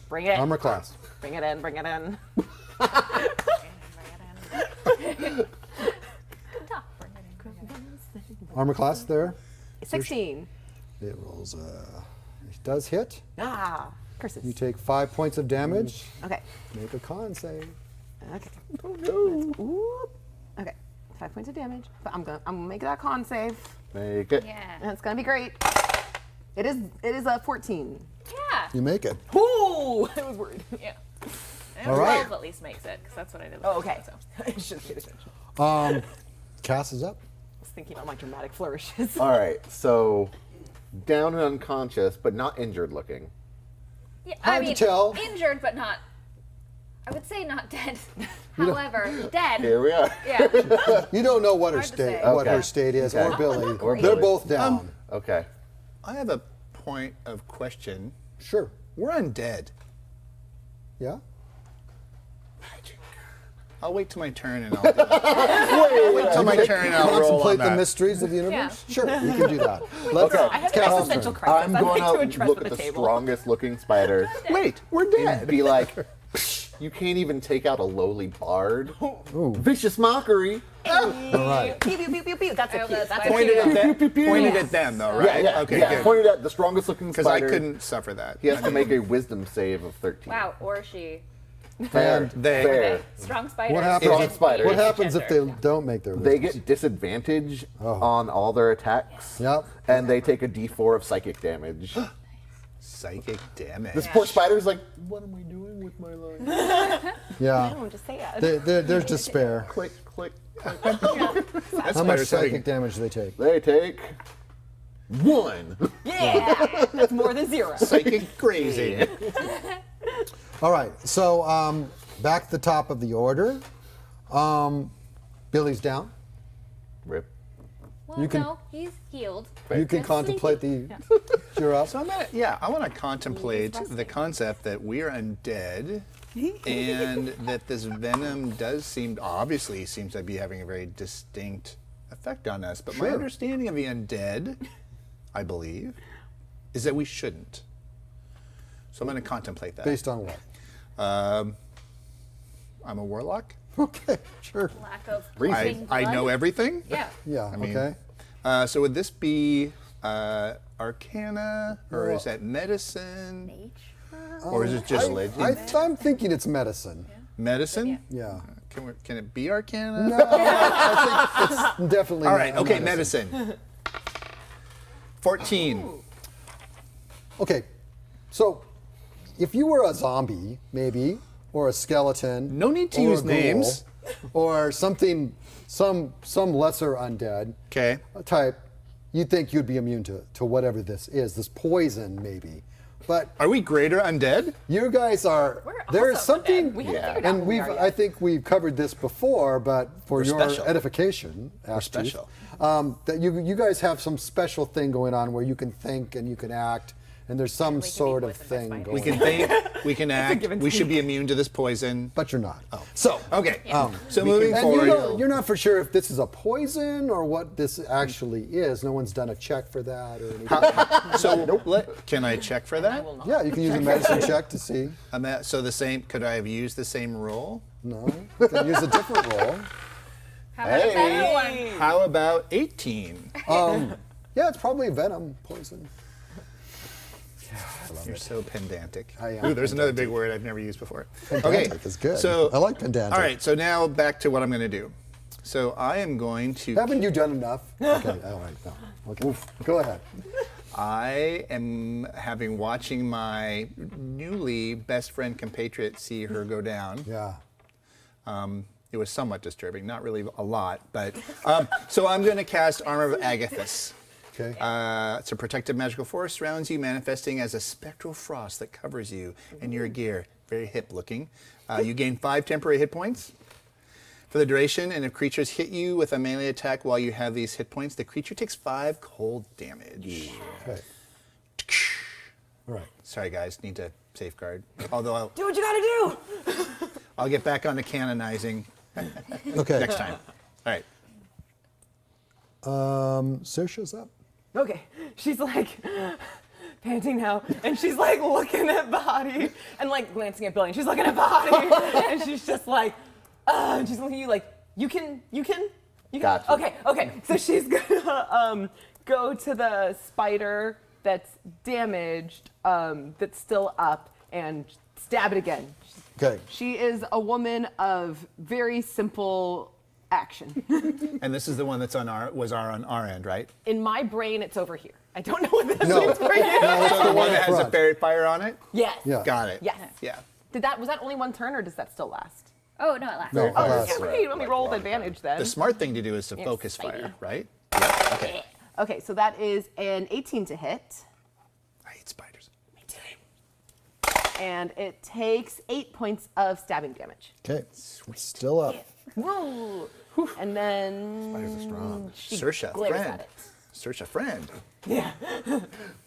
Bring it. Armor class. Bring it in. Bring it in. Armor class there. 16. It rolls. It does hit. Ah, curses. You take 5 points of damage. Okay. Make a con save. Okay. Oh no. Ooh. Okay. 5 points of damage. But I'm gonna make that con save, Make it. Yeah. and it's gonna be great. It is a 14. Yeah. You make it. Ooh, I was worried. Yeah. And All right. 12 at least makes it, because that's what I did. Oh, okay. So. I should have paid attention. Cass is up. I was thinking about my dramatic flourishes. All right, so down and unconscious, but not injured looking. Yeah, Hard to tell. Injured, but not. I would say not dead. However, dead. Here we are. Yeah. You don't know what her Hard to state, say. what Okay. her state is, Okay. or Billy. Or They're Billy. both down. Okay. I have a point of question. Sure. We're undead. Yeah. I'll wait till my turn and I'll do it. I'll wait till my turn and I'll roll on Contemplate the that. mysteries of the universe. Sure, you can do that. Let's. Okay. I have Cass's an existential turn. crisis. I'm I'd going like to to address look at at the the table. strongest looking spider Wait, we're and dead. be like, you can't even take out a lowly bard. Vicious mockery. All right. Pew, pew, pew, pew, pew. That's a Oh, cute. that's That's a Pointed cute. at them. Pointed at them though, right? Yeah, Okay, yeah. good. Pointed at the strongest looking Because I spider. couldn't suffer that. He has to make a wisdom save of 13. Wow, or she. Fair. And they- Fair. Okay. Strong spiders. What happens? Strong spider. What happens if they Gender. don't make their? They wisdoms? get disadvantage Oh. on all their attacks. Yep. And they take a d4 of psychic damage. Psychic damage. This poor spider's like, what am I doing with my life? Yeah. I'm just saying. There's despair. Click, click, click. That How much spider's psychic having- damage do they take? They take 1. Yeah, that's more than 0. Psychic crazy. All right, so back at the top of the order. Billy's down. Rip. Well, You can- no, he's healed. You can Just contemplate sleepy. you're up. So I want to contemplate the concept that we're undead, and that this venom obviously seems to be having a very distinct effect on us. But my Sure. understanding of the undead, I believe, is that we shouldn't. So I'm going to contemplate that. Based on what? I'm a warlock. Okay, sure. Lack of Reason. coughing I blood. know everything. Yeah. Yeah, mean, okay. So would this be Arcana, or Well- is that medicine, Nature. or is it just I'm thinking it's medicine. medicine? Yeah. Can it be Arcana? No, I think it's definitely All right. not Okay. Medicine. 14. Okay, so if you were a zombie, maybe, or a skeleton, No need to or use a ghoul, names. or something, some lesser undead Okay. type, you'd think you'd be immune to whatever this is, this poison maybe. But Are we greater undead? you guys are. We're There's also something, undead. We haven't Yeah. figured out and who we are yet. I think we've covered this before, but for We're your special. edification, Ash Chief, special. that you guys have some special thing going on where you can think and you can act, and there's some we can be sort of poisoned by thing spiders. going We can on. think. We can act. given We should speech. be immune to this poison. But you're not. So okay. So moving And forward. you're not for sure if this is a poison or what this actually is. No one's done a check for that or anything. So can I check for that? Yeah, you can use a medicine check to see. So the same. Could I have used the same roll? No, you can use a different roll. How about a better one? How about 18? Yeah, it's probably venom poison. You're so pedantic. I am Ooh, there's another big word I've never used before. Pedantic is good. So I like pedantic. All right. So now back to what I'm going to do. So I am going to. Haven't you done enough? Okay, all right, no. Okay, go ahead. I am watching my newly best friend compatriot see her go down. Yeah. It was somewhat disturbing, not really a lot, but so I'm going to cast Armor of Agathis. Okay. It's a protective magical force surrounds you, manifesting as a spectral frost that covers you and your gear. Very hip looking. You gain 5 temporary hit points for the duration, and if creatures hit you with a melee attack while you have these hit points, the creature takes 5 cold damage. Okay. All right. Sorry, guys, need to safeguard. Although Do what you gotta do. I'll get back onto canonizing Okay. next time. All right. Saoirse's up. Okay, she's like panting now, and she's like looking at Bahati and like glancing at Billy, and she's looking at Bahati, and she's just like, and she's looking at you like, you can. Gotcha. Okay. So she's gonna go to the spider that's damaged, that's still up, and stab it again. Okay. She is a woman of very simple action. And this is the one that's on our end, right? In my brain, it's over here. I don't know what that No. means for you. No, it's the one that up has a front. fairy fire on it? Yes. Yeah. Got it. Yes. Yeah. Was that only one turn, or does that still last? Oh, no, it lasts. No, Oh, last. yeah, okay, let me roll with advantage then. The smart thing to do is to Yes, focus Spidey. fire, right? Okay, so that is an 18 to hit, I hate spiders. and it takes 8 points of stabbing damage. Okay. Still up. Whoa! And then Spiders are strong. she Saoirse, glares friend. at it. Saoirse, friend.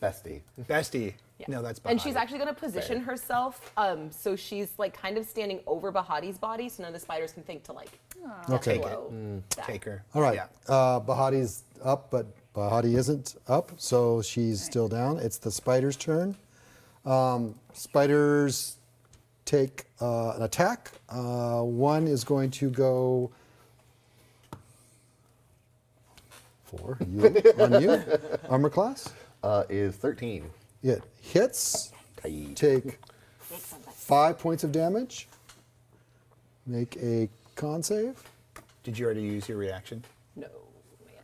Bestie. Bestie. Yeah. No, that's And Bahati. she's actually going to position herself, so she's like kind of standing over Bahati's body, so none of the spiders can think to like Okay. blow that. Take her. All right. Yeah. Bahati's up, but Bahati isn't up, so she's still down. It's the spider's turn. Spiders take an attack. One is going to go for you, on you. Armor class. Is 13. It hits. Kai. Take 5 points of damage. Make a con save. Did you already use your reaction? No. Man.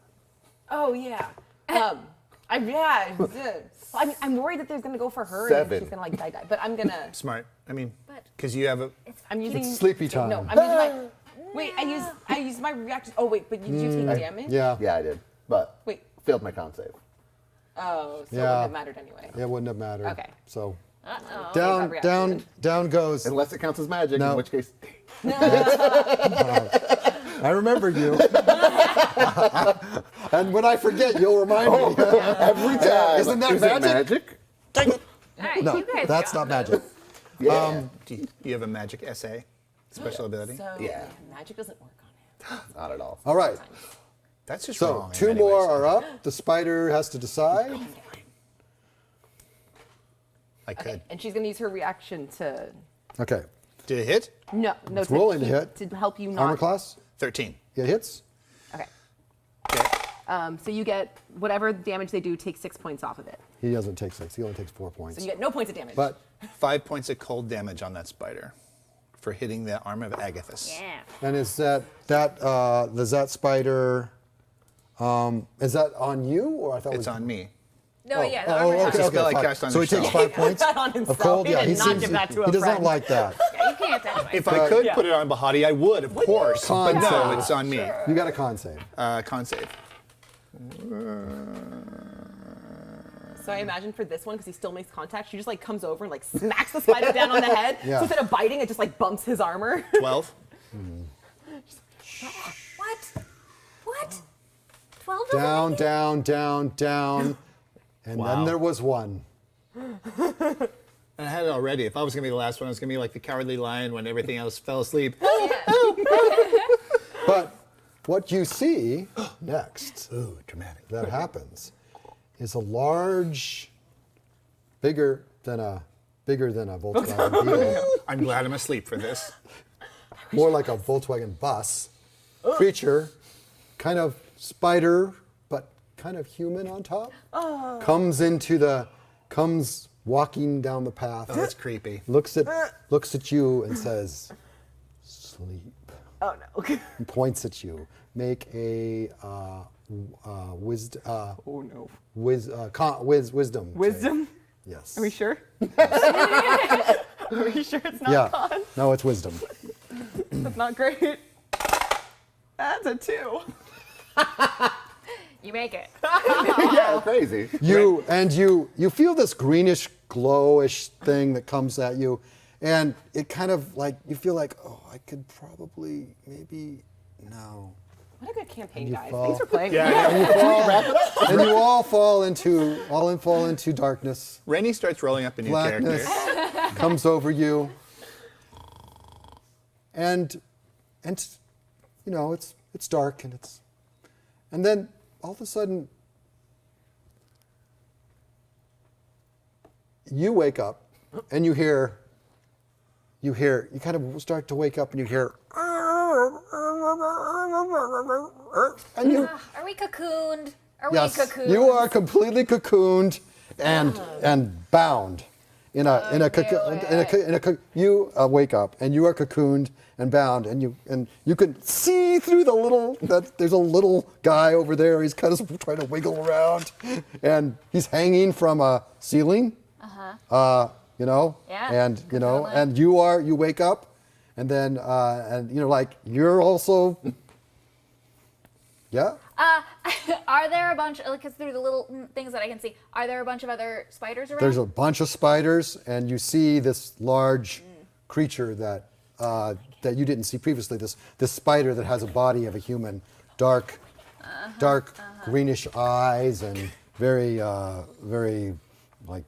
Oh yeah. I'm worried that there's gonna go for her and 7. she's gonna like die. But I'm gonna. Smart. I mean, But- because you have a. I'm using sleepy time. No, I'm using my. Wait, I used my reaction. Oh wait, but did you take damage? Yeah. Yeah, I did. But Wait. failed my con save. Oh, so it Yeah. wouldn't have mattered anyway. It wouldn't have mattered. Okay. So Uh-oh. Down, that down, reaction. down goes. Unless it counts as magic, No. in which case. I remember you. And when I forget, you'll remind me. Every time. Isn't that Is it magic? magic? All right, No, you guys that's got not this. magic. Yeah. Do you have a magic essay? Special ability? So Yeah. magic doesn't work on him. Not at all. All right. That's just So wrong. in 2 many more ways. are up. The spider has to decide. I could. Okay, and she's gonna use her reaction to Okay. Did it hit? no It's rolling to hit. to help you not. Armor class. 13. It hits. Okay. Okay. So you get whatever damage they do. Take 6 points off of it. He doesn't take 6. He only takes 4 points. So you get no points of damage. But 5 points of cold damage on that spider for hitting the arm of Agathis. Yeah. and is that does that spider? Is that on you or I thought it It's was on me. No, yeah. the Oh, armor okay, It's a okay, spell I fine. cast on So he takes himself. 5 points That on of himself. cold. He Yeah, did he not seems give that to a he does not friend. like that. Yeah, you can't anyway. If I could Yeah. put it on Bahati, I would, of course. But Con no, save. it's on me. You got a con save. Con save. So I imagine for this one, because he still makes contact, she just like comes over and like smacks the spider down on the head. Yeah. So instead of biting, it just like bumps his armor. 12. What? What? 12 of Down, them? down, down, down, and Wow. then there was one. And I had it already. If I was going to be the last one, I was going to be like the cowardly lion when everything else fell asleep. But what you see next Ooh, dramatic. that happens is a large, bigger than a Volkswagen Beetle, I'm glad I'm asleep for this. more like a Volkswagen bus creature, kind of spider, but kind of human on top. Comes walking down the path, Oh, that's creepy. looks at you and says, "Sleep." Oh no. And points at you. Make a wisdom. Oh no. Wisdom. save. Wisdom? Yes. Are we sure? Are we sure it's not Yeah. con? No, it's wisdom. That's not great. That's a 2. You make it. Yeah, crazy. You feel this greenish glowish thing that comes at you, and it kind of like you feel like, oh, I could probably maybe no. What a good campaign, you guys. fall. Thanks for playing. Yeah, And you all fall into darkness. Rennie starts rolling up a new Blackness character. comes over you, and you know it's dark and then all of a sudden you wake up and you kind of start to wake up and you hear and you Are we cocooned? Are yes we cocooned? you are completely cocooned and bound in a cocoon. You wake up and you are cocooned and bound, and you can see through there's a little guy over there. He's kind of trying to wiggle around, and he's hanging from a ceiling. You know, Yeah, and you know, definitely. and you wake up, and then like you're also, yeah. Are there a bunch, because through the little things that I can see, are there a bunch of other spiders around? There's a bunch of spiders, and you see this large creature that you didn't see previously. This spider that has a body of a human, dark greenish eyes, and very like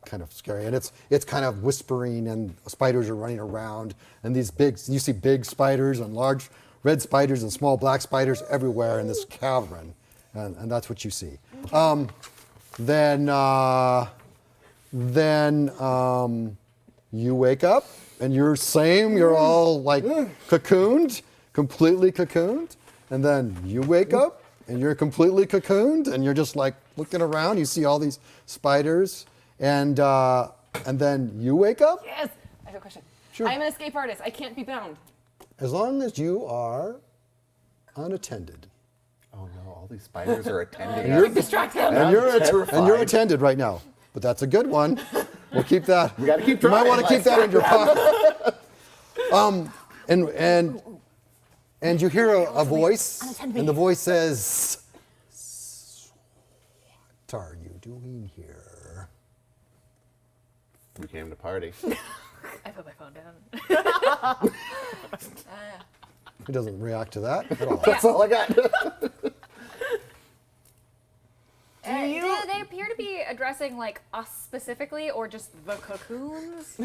kind of scary. And it's kind of whispering, and spiders are running around, and you see big spiders and large red spiders and small black spiders everywhere in this cavern, and that's what you see. Then you wake up and you're all like cocooned, completely cocooned, and then you wake up and you're completely cocooned and you're just like looking around. You see all these spiders, and then you wake up. Yes. I have a question. Sure. I'm an escape artist. I can't be bound. As long as you are unattended. Oh no, all these spiders are attending You're- us. Distract them. And you're terrified. attended right now, but that's a good one. We'll keep that. We gotta keep You might trying, want to keep that in your pocket. And you hear a voice, and the voice says, "What are you doing here?" We came to party. I put my phone down. He doesn't react to that at all. That's all I got. Do they appear to be addressing like us specifically, or just the cocoons?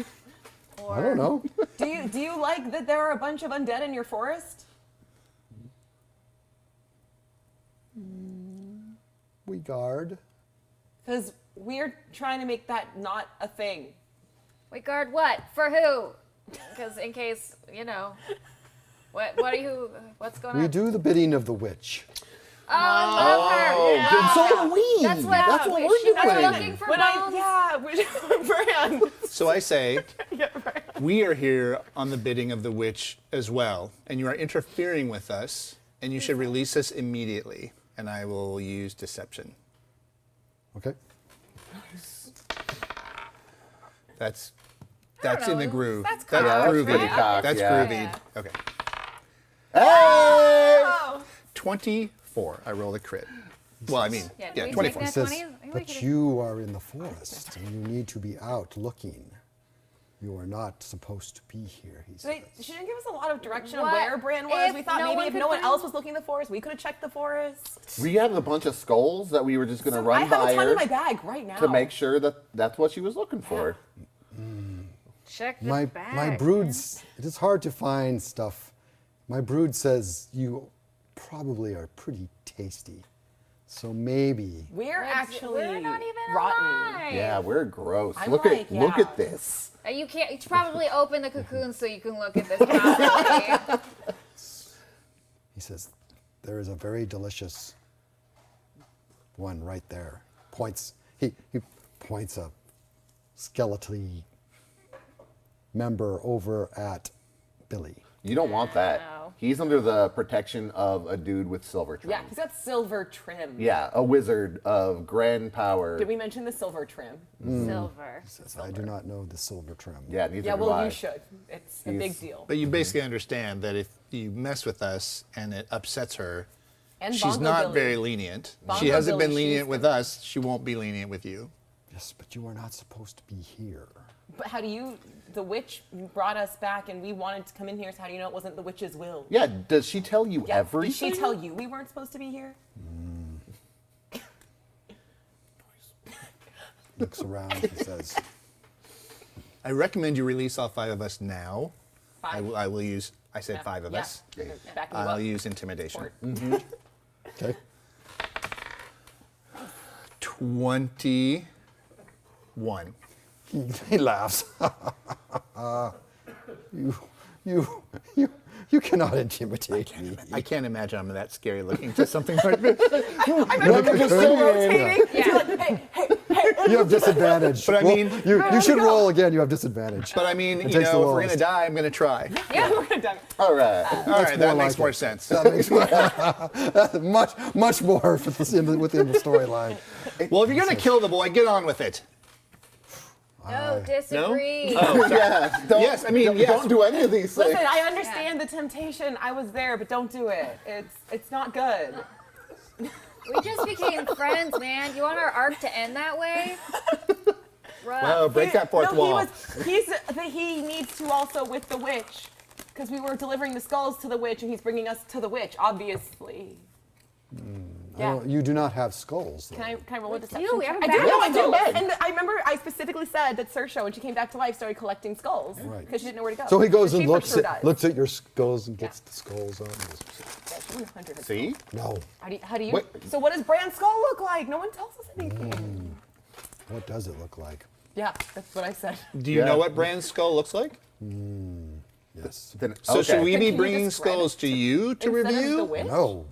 Or... I don't know. Do you like that there are a bunch of undead in your forest? We guard. Because we're trying to make that not a thing. Wait, guard what? For who? Because in case, what are you? What's going on? We do the bidding of the witch. Oh, I love her. Yeah. So are we. That's what we're I was doing. looking for. When Brand. So I say, Yeah, Brand. we are here on the bidding of the witch as well, and you are interfering with us, and you should release us immediately. And I will use deception. Okay. That's know. in the groove. That's That's cocked, groovy. right? Cocked, That's yeah. groovy. Yeah. Okay. Hey! 24. I rolled a crit. Well, I mean, Yeah, yeah, do we 24. take It says, 20? but you are in the forest and you need to be out looking. You are not supposed to be here, he says. She didn't give us a lot of direction on What where Brand was. if We thought no maybe one if could no one find- else was looking in the forest, we could have checked the forest. We have a bunch of skulls that we were just going to I run have by a ton her in my bag right now. to make sure that that's what she was looking for. Check the My bag. broods, it is hard to find stuff. My brood says you probably are pretty tasty. So maybe. We're actually We're not even rotten. alive. Yeah, we're gross. I'm Look like, at yeah. this. You can't. You should probably open the cocoon so you can look at this properly. He says, there is a very delicious one right there. He points a skeletal member over at Billy. You don't want that. No. He's under the protection of a dude with silver trim. Yeah, he's got silver trim. Yeah, a wizard of grand power. Did we mention the silver trim? Silver. He says, I do not know the silver trim. Yeah, neither Yeah, do well, I. you should. It's a big deal. But you basically understand that if you mess with us and it upsets her, And she's Bongo not Billy. very lenient. Bongo She hasn't Billy, been lenient she's with the- us. She won't be lenient with you. Yes, but you are not supposed to be here. But how do you? The witch brought us back, and we wanted to come in here. So how do you know it wasn't the witch's will? Yeah, does she tell you Yeah, everything? Did she tell you we weren't supposed to be here? Looks around, he says, I recommend you release all 5 of us now. I Five. will use, I said Yeah. 5 of Yeah. us. Backing you I'll up. use intimidation. Support. okay. 21. He laughs. You cannot intimidate me. I can't imagine I'm that scary looking to something like this. Rotating. You have disadvantage. But I Roll- mean- you should roll again. You have disadvantage. But I mean, It you takes the know, if we're lowest. going to die, I'm going to try. Yeah. All right. All right, that more makes like more it. sense. That makes much more within the storyline. Well, if you're going to kill the boy, get on with it. No, disagree. Yeah. Don't, Yes, I mean, don't, yes. don't do any of these things. Listen, I understand the temptation. I was there, but don't do it. It's not good. We just became friends, man. You want our arc to end that way? Rough. Well, break that fourth wall. He needs to also with the witch, because we were delivering the skulls to the witch, and he's bringing us to the witch, obviously. Yeah. You do not have skulls. Though. Can I roll a deception? do. We have check? a I do. bag No, of I do. skulls. And I remember I specifically said that Saoirse, when she came back to life, started collecting skulls Right. because she didn't know where to go. So he goes She and for looks sure does. looks at your skulls and gets the skulls out. Yeah, she 100 has See? No. How do you? Wait. So what does Bran's skull look like? No one tells us anything. What does it look like? Yeah, that's what I said. Do you Yeah. know what Bran's skull looks like? Yes. Then, So should okay. we Then be can you bringing describe skulls it to you to Instead of the review? witch? No.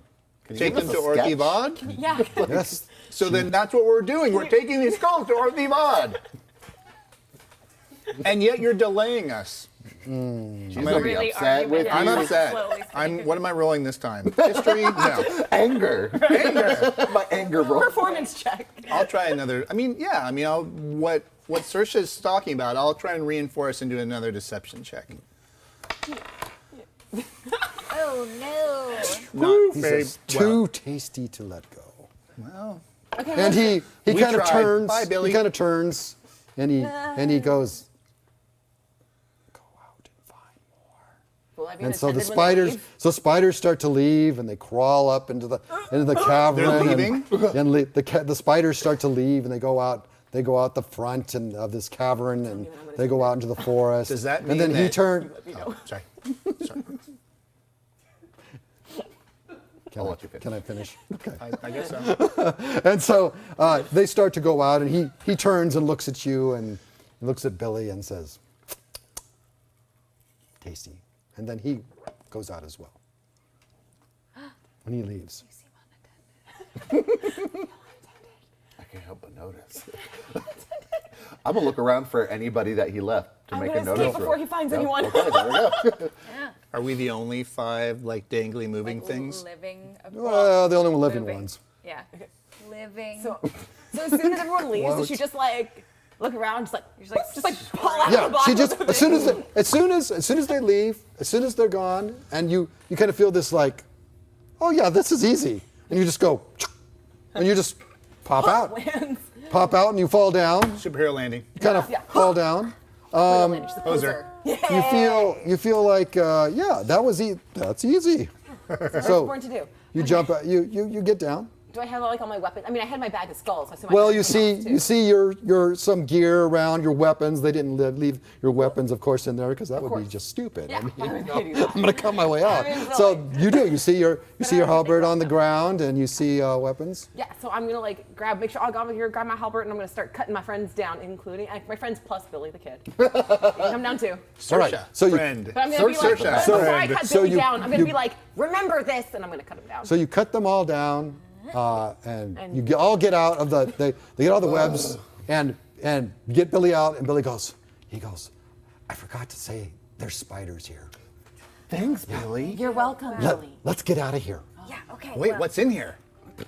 Can you Take give them us to a sketch? Orthivod? Yeah. Yes. So then that's what we're doing. We're taking these skulls to Orthivod. And yet you're delaying us. She's I'm gonna be really upset with I'm you. upset. Slowly What am I rolling this time? History? No. Anger. My anger roll. Performance check. I'll try another. What Saoirse's talking about, I'll try and reinforce and do another deception check. Oh no. Not He very says, well. too tasty to let go. Well, Okay. And he We kind of tried. turns. Bye, Billy. He kind of turns and he goes, go out and find more. Will I be And so the unattended when they leave? spiders start to leave, and they crawl up into the cavern. They're leaving? And the spiders start to leave, and they go out. They go out the front of this cavern, and they go out into the forest. Does that mean And then he that- turned. Oh, sorry. Sorry. I'll let you finish. Can I finish? Okay. I guess so. And so they start to go out, and he turns and looks at you, and looks at Billy, and says, "Tasty." And then he goes out as well. When he leaves. I can't help but notice. I'm gonna look around for anybody that he left to I'm make gonna a note escape of. before he finds anyone. Okay, there we go. Yeah. Are we the only 5 like dangly moving things? Living. Well, the only living moving. ones. Yeah. Living. So as soon as everyone leaves, does she just like look around, just like pull out the Yeah, bottom she just of the as soon as they leave, as soon as they're gone, and you kind of feel this like, oh yeah, this is easy, and you just go, and you just pop out, lands. pop out, and you fall down. Superhero landing. You kind of fall down. Poser. You feel like yeah, that's easy. What's So important to do? you jump out, you get down. Do I have like all my weapons? I mean, I had my bag of skulls. So I assume I Well, had you everything else, too. see your some gear around, your weapons. They didn't leave your weapons, of course, in there because that would be just stupid. Yeah, I mean, why would you know, they do that? I'm gonna cut my way out. I mean, So really. you do. You see your halberd on the that. ground, and you see weapons. Yeah, so I'm gonna like make sure I'll go over here, grab my halberd, and I'm gonna start cutting my friends down, including my friends plus Billy the kid. You can come down too. All right. Saoirse, So you friend. But I'm gonna be like, Saoirse, before I friend. cut So Billy you- down, I'm gonna you- be like, remember this, and I'm gonna cut him down. so you cut them all down, and you all get out of they get all the webs, and get Billy out, and Billy goes, I forgot to say there's spiders here. Thanks, Billy. You're welcome, Billy. Let's get out of here. Yeah. Okay. Wait, well, what's in here? Do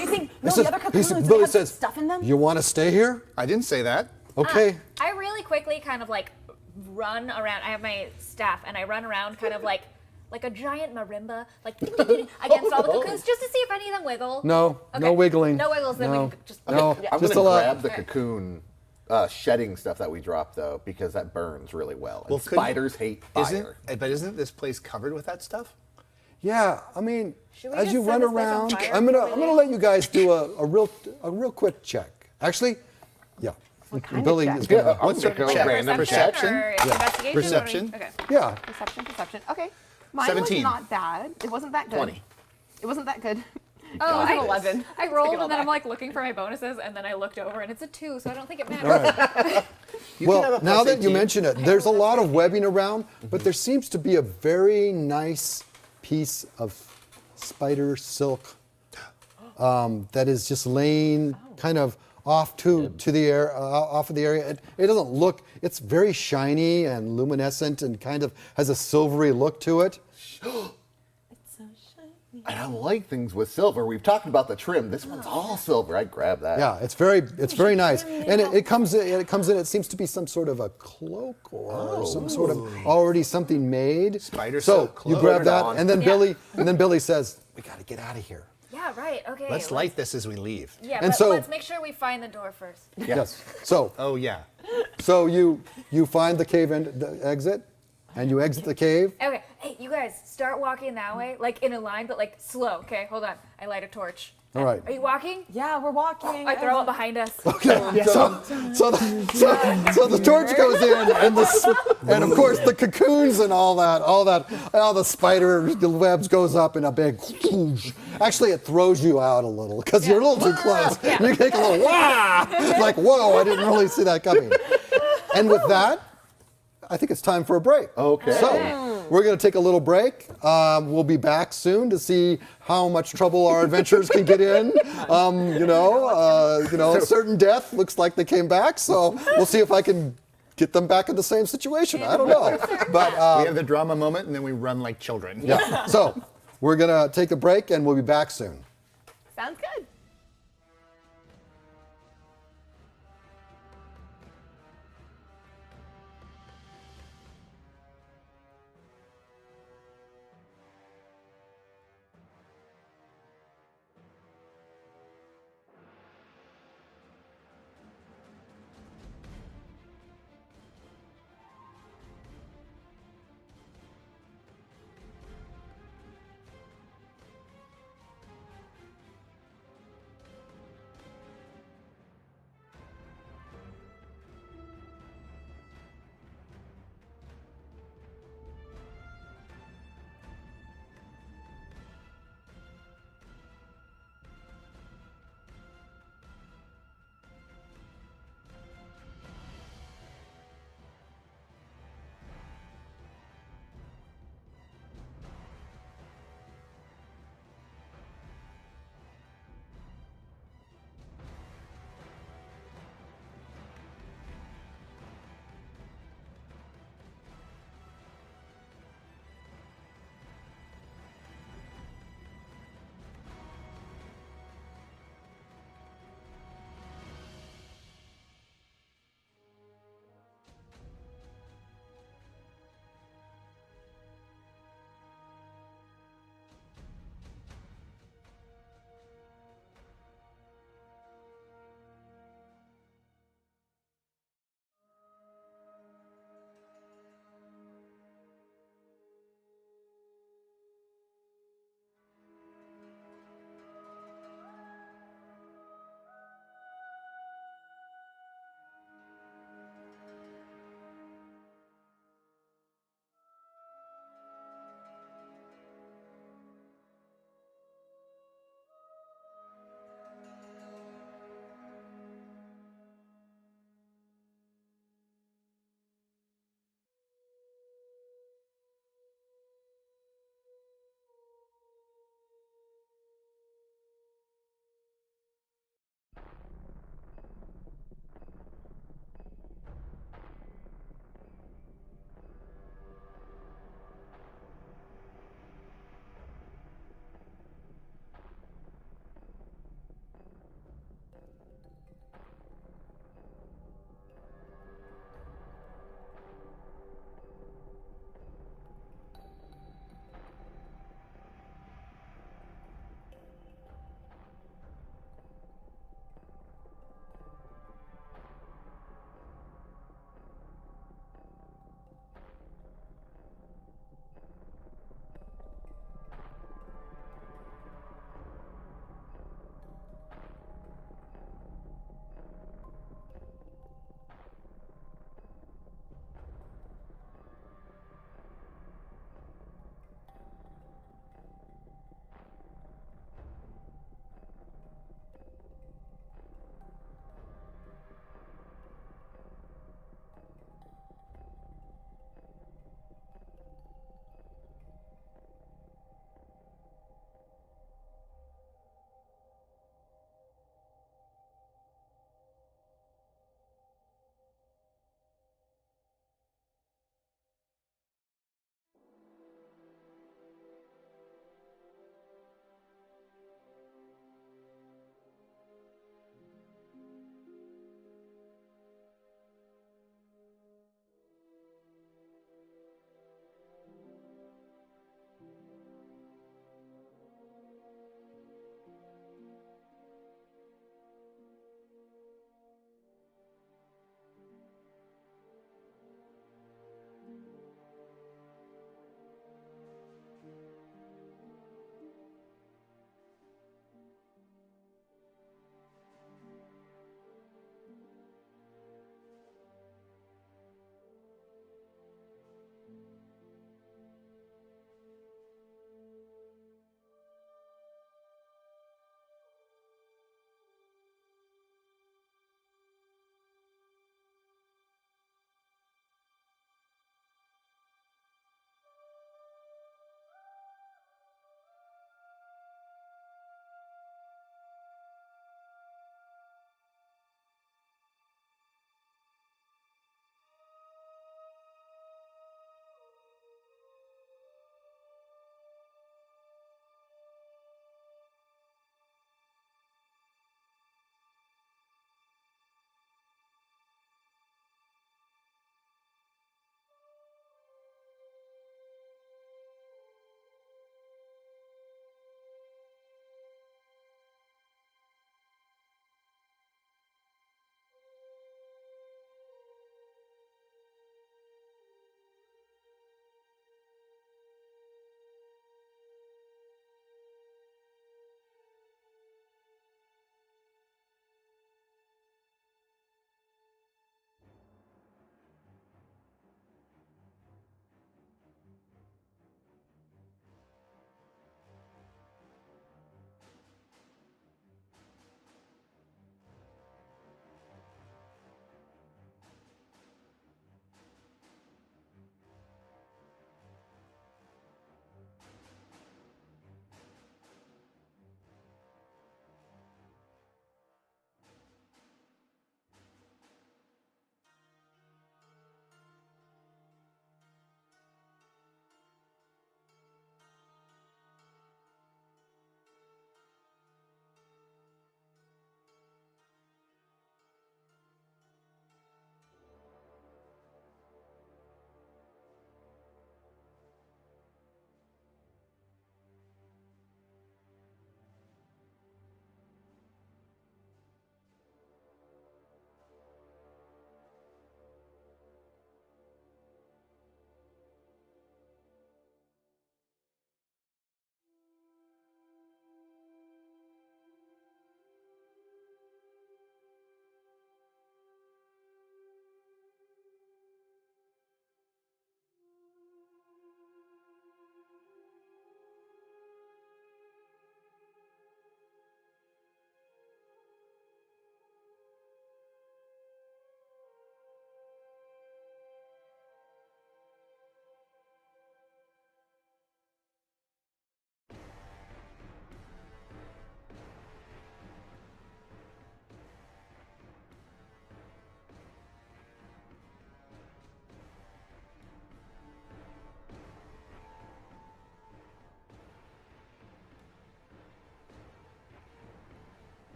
you think no, He the says- other he cocoons says- they Billy have says, stuff in them? You want to stay here? I didn't say that. Okay. I really quickly kind of like run around. I have my staff and I run around kind of like a giant marimba, like against all the cocoons just to see if any of them wiggle. No, Okay. no wiggling. No wiggles. Then No. we can just No. Yeah. I'm Just gonna a lot. grab the cocoon shedding stuff that we dropped though, because that burns really well. And Well, couldn't- spiders hate fire. Isn't this place covered with that stuff? Yeah, I mean, Should we as just you set run this place on around, fire I'm before gonna we leave? let you guys do a real quick check. Actually, yeah. kind of Billy check? is gonna. What's your Check. random perception check? or Yeah. investigation. Perception. Okay. Yeah. Perception. Okay. Mine 17. was not bad. It wasn't that good. 20. It wasn't that good. Oh, It's an I, 11. I rolled Take it all and then I'm back. like looking for my bonuses and then I looked over and it's a 2, so I don't think it matters. All right. You can Well, have a now plus that you 18. mention it, there's a lot of webbing around, but there seems to be a very nice piece of spider silk that is just laying kind of off to the air, off of the area. It doesn't look. It's very shiny and luminescent and kind of has a silvery look to it. It's so shiny. And I like things with silver. We've talked about the trim. This one's all silver. I'd grab that. Yeah, it's very nice, and it comes in. It seems to be some sort of a cloak or some sort of already something made. Spider So silk you cloak. grab Put it that, on. and then Billy says, "We got to get out of here." Yeah, right. Okay. Let's light this as we leave. Yeah, And but so- let's make sure we find the door first. Yes. So Oh yeah. you find the cave the exit, and you exit the cave. Okay. Hey, you guys, start walking that way, like in a line, but like slow. Okay, hold on. I light a torch. All right. Are you walking? Yeah, we're walking. I throw it behind us. So the torch goes in, and of course the cocoons and all the spider webs goes up in a big. Actually, it throws you out a little because you're a little too close. You take a little wah, like whoa! I didn't really see that coming. And with that, I think it's time for a break. Okay. So we're going to take a little break. We'll be back soon to see how much trouble our adventurers can get in. Certain death looks like they came back, so we'll see if I can get them back in the same situation. I don't know, but We have the drama moment and then we run like children. yeah. So we're going to take a break, and we'll be back soon. Sounds good.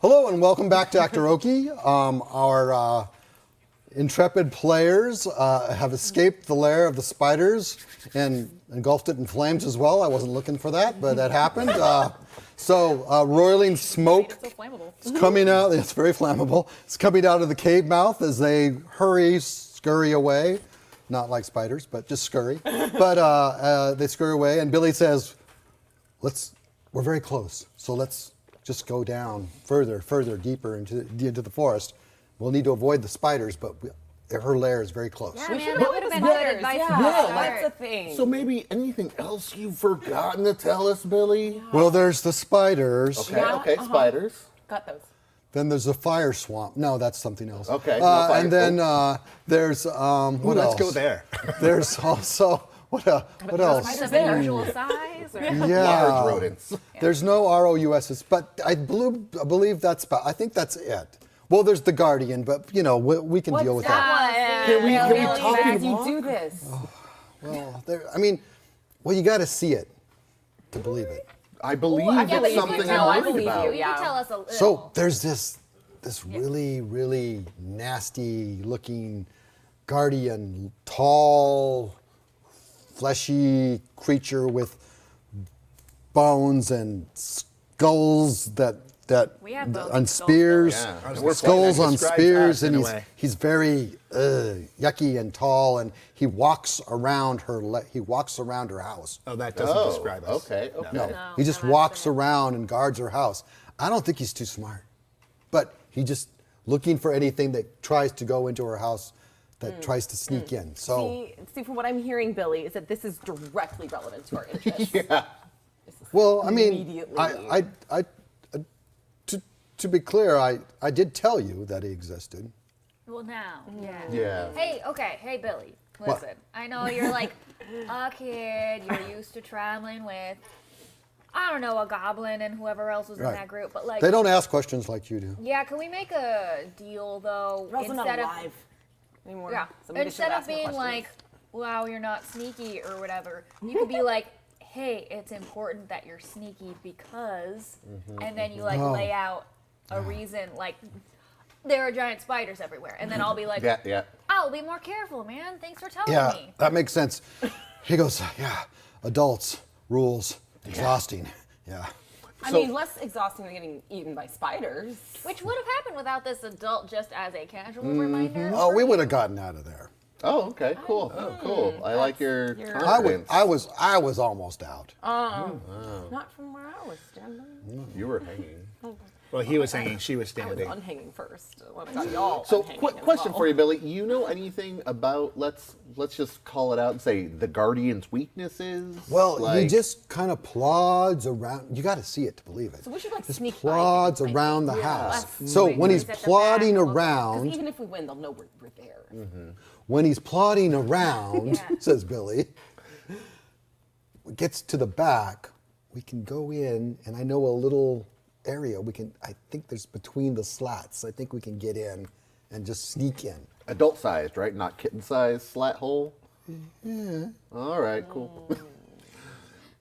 Hello and welcome back to Actoroke. Our intrepid players have escaped the lair of the spiders and engulfed it in flames as well. I wasn't looking for that, but that happened. Roiling smoke It's so flammable. is coming out. It's very flammable. It's coming out of the cave mouth as they scurry away. Not like spiders, but just scurry. But they scurry away, and Billy says, we're very close, so let's just go down further, deeper into the forest. We'll need to avoid the spiders, but her lair is very close. Yeah, We man, should that go would have with been good spiders, advice yeah. from the start. That's the thing. So maybe anything else you've forgotten to tell us, Billy? Well, there's the spiders. Okay, okay, spiders. Got those. Then there's the fire swamp. No, that's something else. Okay, no fire and then there's what else? Let's go there. There's also what else? Is it unusual size? Or? Large Yeah. rodents. There's no ROUSs, but I believe that's about. I think that's it. Well, there's the Guardian, but we can deal with that. Can we Really, talk Max, in you law? do this. Well, you got to see it to believe it. I believe I it's believe you. something No, I I'm worried believe about. you, You yeah. can tell us a little. So there's this really, really nasty looking Guardian, tall, fleshy creature with bones and skulls that We have bones on and skulls, spears, Yeah. I was We're skulls that on describes spears, us in and a way. he's very yucky and tall, and he walks around her. He walks around her house. Oh, that doesn't Oh, describe us. okay, No. okay. No, No, he just no walks accident. around and guards her house. I don't think he's too smart, but he just looking for anything that tries to go into her house, that tries to sneak in. So, See, from what I'm hearing, Billy, is that this is directly relevant to our interests. Yeah. well, I mean, Immediately. to be clear, I did tell you that he existed. Well, now. Yeah. Yeah. Hey, Billy. Listen, I know you're like a kid. You're used to traveling with, I don't know, a goblin and whoever else was in Right. that group. But like, They don't ask questions like you do. yeah, can we make a deal though? We're also not instead of alive anymore. yeah, Somebody instead should of ask more being questions. like, wow, you're not sneaky or whatever, you could be like, hey, it's important that you're sneaky because, and then you like Oh. lay out a reason, like there are giant spiders everywhere, and then I'll be like, Yeah, yeah. I'll be more careful, man. Thanks for telling Yeah, me. that makes sense. He goes, yeah, adults, rules, exhausting. Yeah. I So- mean, less exhausting than getting eaten by spiders. Which would have happened without this adult just as a casual reminder. Oh, we would have gotten out of there. Oh, okay, cool. Cool. I like your your- confidence. I was almost out. Not from where I was standing. You were hanging. Well, he was hanging, she was I was standing. unhanging first. What about y'all? So, unhanging quick as question well? for you, Billy. You know anything about? Let's just call it out and say the Guardian's weaknesses. Well, he Like- just kind of plods around. You got to see it to believe it. So we should, like, just sneak by him, plods like, around the yeah. house. Let's So wait when till he's he's at the plodding back and look. around, Because even if we win, they'll know we're there. when he's plodding around, Yeah. says Billy, gets to the back, we can go in, and I know a little area I think there's between the slats. I think we can get in and just sneak in. adult sized, right? Not kitten sized slat hole. Yeah. All right. Cool.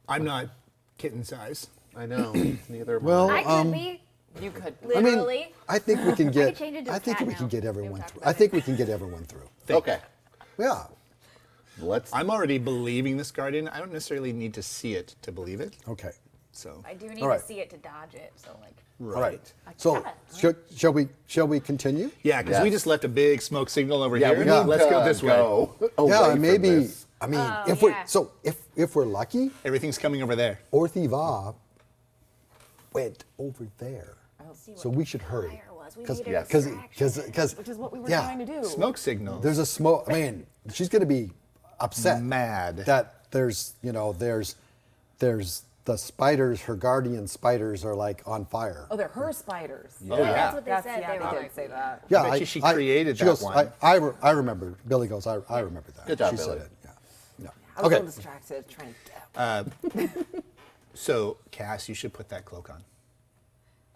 I'm not kitten size. I know. Neither. am Well, I. I could be You could. literally. I think we can get. change it to I think cat we can now. get We everyone talked through. about I think we can get everyone through. Okay. Yeah. Let's. I'm already believing this Guardian. I don't necessarily need to see it to believe it. Okay. So, I do need All right. to see it to dodge it. So like, All right. So cat. shall we continue? yeah, because we Yes. just left a big smoke signal over Yeah. here. We Yeah. need Let's to go this way. go away Yeah, from maybe. this. I mean, Oh, if yeah. if we're lucky, Everything's coming over there. Orthiva went over there. see So what we should hurry. fire was. We Because needed yes. a distraction. Which is what we were yeah, trying to do. Smoke signals. there's a smoke. I mean, she's going to be upset. Mad. That there's the spiders. Her guardian spiders are like on fire. Oh, they're her spiders. Oh, yeah. That's what they That's, said. yeah, they they were did like, say that. Yeah, I bet she created she that goes, one. I remember. Billy goes, I remember that. Good job, she Billy. said it. Yeah. Yeah. I was Okay. so distracted trying to. So, Cass, you should put that cloak on.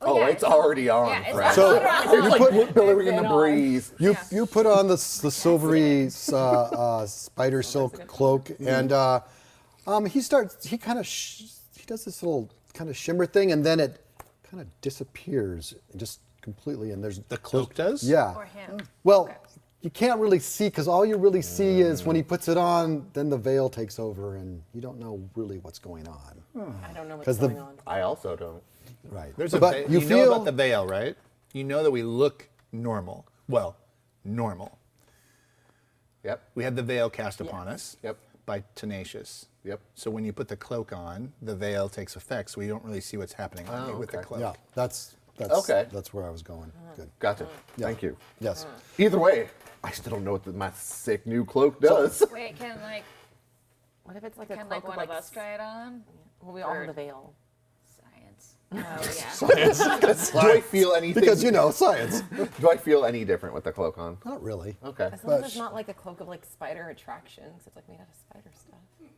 Oh, yeah, it's already on. Yeah, it's Fred. So It's like billowing in the breeze. you put on the silvery spider silk cloak, and he does this little kind of shimmer thing, and then it kind of disappears just completely, and there's The cloak does? Yeah. Or him. Well, Okay. you can't really see because all you really see is when he puts it on, then the veil takes over, and you don't know really what's going on. I don't know what's 'Cause the- going on. I also don't. Right. There's a but you know about the veil, right? You know that we look normal. Well, normal. Yep. We had the veil cast upon us Yep. by Tenacious. Yep. So when you put the cloak on, the veil takes effect, so we don't really see what's happening on you with the okay. cloak. Yeah, that's Okay. That's where I was going. Good. Gotcha. Thank you. Yes. Either way, I still don't know what my sick new cloak does. Wait, can What if it's like a can cloak like one of us try it on? Well, we all have the veil. Science. Oh yeah. Do I feel anything? Because science. Do I feel any different with the cloak on? Not really. Okay. As long as But it's not like a cloak of like spider attraction, because it's like made out of spider stuff.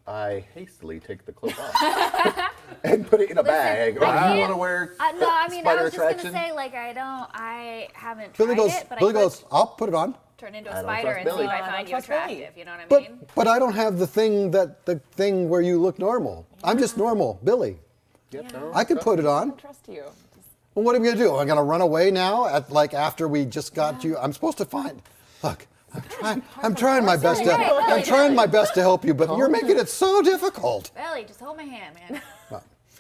I hastily take the cloak off and put it in a bag. Or I do you can't- want to wear No, I mean, I spider was just attraction? gonna say, like, I haven't Billy tried goes. it, but Billy I could goes. I'll put it on. turn into I a don't spider trust and see Billy. if I I don't find you trust Billy. attractive. You know what I But mean? but I don't have the thing where you look normal. I'm just normal, Billy. Yep, no, I could put it I on. don't trust you. Well, what are we gonna do? Am I gonna run away now? After we just got you, I'm supposed to find. Look, I'm trying my best to. I'm trying my best to help you, but you're making it so difficult. Billy, just hold my hand, man.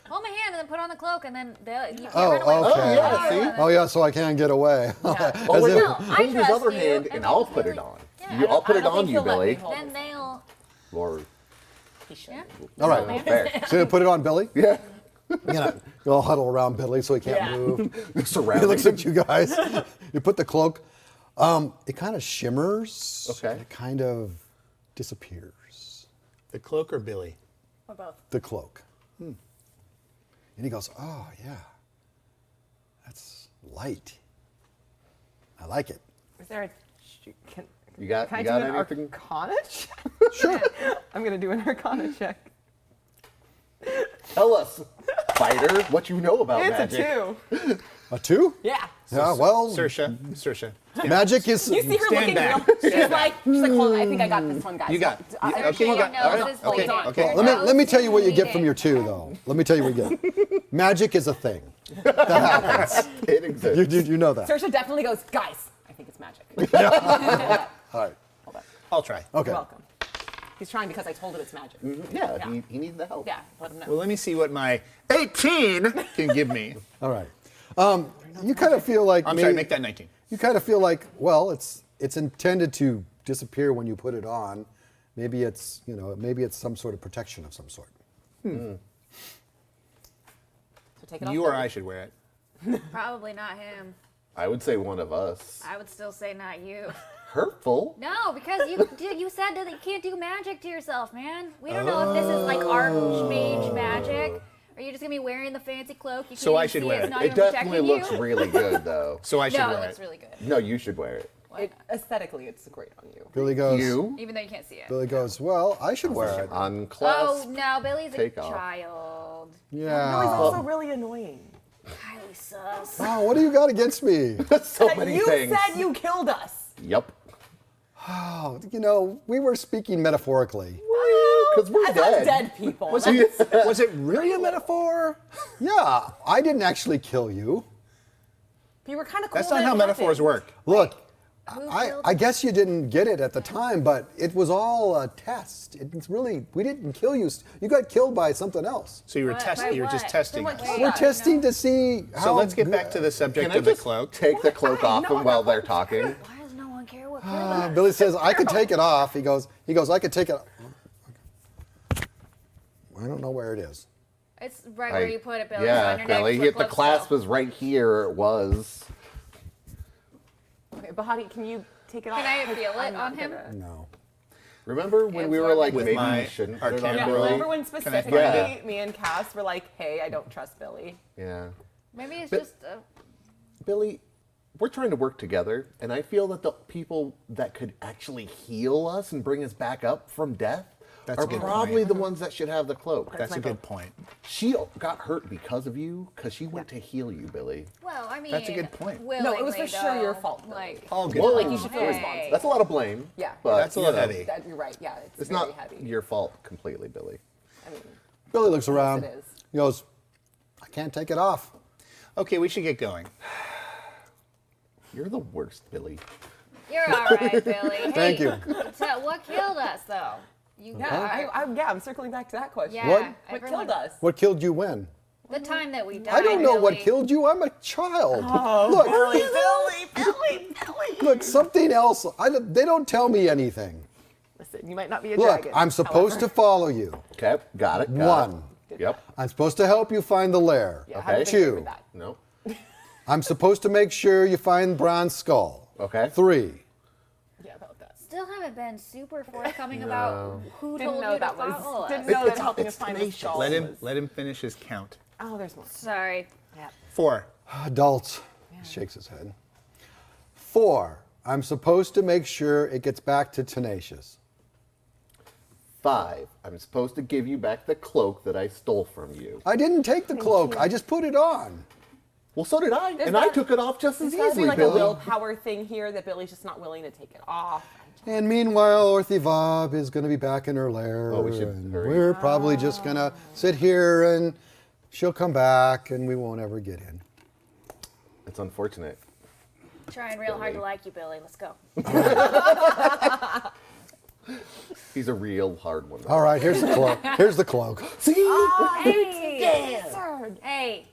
Hold my hand and then put on the cloak, and then you can't Oh, run away. okay. Oh, yeah, see? Oh yeah, so I can't get away. Oh, As wait, if- No, I hold his trust other you, hand and and I'll then put it Billy- on. Yeah, I'll put I it don't on think you, he'll let me Billy. hold Then it. they'll. Or He should. Yeah. All right. fair. So you put it on Billy. Yeah. You all huddle around Billy so he can't Yeah. move. He Surrounding. looks at you guys. You put the cloak. It kind of shimmers. Okay. And it kind of disappears. The cloak or Billy? Or both. The cloak. And he goes, "Oh yeah, that's light. I like it." Is there a? Can, You got can I you do got an anything? Arcana check? Sure. I'm gonna do an Arcana check. Tell us, fighter, what you know about It's magic. a 2. A 2? Yeah. Yeah. Well, Saoirse. magic is. You see her Stand looking back. real. She's like, hold on. I think I got this one, guys. You got. I- Okay, you got. Your All nose right. is Okay. bleeding. Okay. Your Let me nose tell you what you is get from your bleeding. 2, though. Let me tell you what you get. Magic is a thing. That happens. It exists. You know that. Saoirse definitely goes, guys, I think it's magic. All right. Hold on. I'll try. Okay. You're welcome. He's trying because I told him it's magic. Yeah, Yeah. He needs the help. Yeah, let him know. Well, let me see what my 18 can give me. All right. You kind of feel like I'm sorry, make that 19. You kind of feel like, well, it's intended to disappear when you put it on. Maybe it's some sort of protection of some sort. So take it off. You or Billy. I should wear it. Probably not him. I would say one of us. I would still say not you. Hurtful. No, because you said that you can't do magic to yourself, man. We don't know if this is like archmage magic. Are you just gonna be wearing the fancy cloak? You can't So I even should see wear it's it. not It even definitely protecting looks you. really good, though. So I should No, it wear looks it. really good. No, you should wear it. Aesthetically, it's great on you. Billy goes. You Even though you can't see it. Billy goes. Well, I should wear it. unclasp. Oh no, Billy's a Take off. child. Yeah. No, he's also really annoying. Highly sus. Wow, what do you got against me? So many You things. said you killed us. Yep. Oh, we were speaking metaphorically. Because we're As dead. dead people. Was it really a metaphor? Yeah, I didn't actually kill you. You were kind of cool. That's that not it how metaphors happened. work. Look, Who I killed guess you didn't get it at the time, but it was all a test. It's really, we didn't kill you. You got killed by something else. So you were What? testing. By You were just what? testing Then us. what Wait, We're Yeah, testing to see how. So let's get back good- to the subject Can I of the just cloak. take the cloak off No, while no. they're talking? Why does no one care what color? Billy says, I could take it off. He goes, I could take it. I don't know where it is. It's right where you put it, Billy. Yeah, on your Billy. neck. The clasp was right here. It was. Okay, Bahati, can you take it off? Can I feel I'm it not on him? gonna- No. Remember when we were Absorb like, it. With maybe my we shouldn't arcana put it on Yeah, Billy. remember when Can I specifically find me and Cass were like, hey, I don't trust Billy. Yeah. Maybe it's But- just. Billy, we're trying to work together, and I feel that the people that could actually heal us and bring us back up from death That's are a good probably point. the ones that should have the cloak. That's a good point. She got hurt because of you, because she went to heal you, Billy. Well, I mean. That's a good point. No, it was for willingly, sure your though. fault, Billy. Like. All good. Well, Like, you should feel Hey. responsible. That's a lot of blame. Yeah. But, That's a you little know, heavy. You're right. Yeah, it's It's very not heavy. your fault completely, Billy. I mean, Billy looks around. it is. He goes, I can't take it off. Okay, we should get going. You're the worst, Billy. You're all right, Billy. Thank Hey, you. So what killed us, though? You I'm circling back to that question. Yeah. What? What everyone- killed us? What killed you when? The time that we died. I don't know what Billy. killed you. I'm a child. Billy. Look, something else. They don't tell me anything. Listen, you might not be a Look, dragon. I'm supposed to follow you. Okay, got it. Got One. It. Yep. I'm supposed to help you find the lair. Yeah, Okay. have a picture Two. with that. No. I'm supposed to make sure you find Bronze Skull. Okay. 3. Yeah, about that. Still haven't been super forthcoming about who Didn't told know you that to was. follow us. Didn't know that It's- helping us it's find the tenacious. skull Let was- him finish his count. Oh, there's more. Sorry. Yeah. 4. Adults. He shakes his head. 4. I'm supposed to make sure it gets back to Tenacious. 5. I'm supposed to give you back the cloak that I stole from you. I didn't take the cloak. I just put it on. Well, so did I, and that- I took it off just as There's gotta be easily, like Billy. a willpower thing here that Billy's just not willing to take it off. And meanwhile, Orthivob is going to be back in her lair. Oh, we should and hurry. we're probably just going to sit here and she'll come back and we won't ever get in. It's unfortunate. Trying real hard to like you, Billy. Let's go. He's a real hard one. All right, here's the cloak. Here's the cloak. See? Hey. Hey.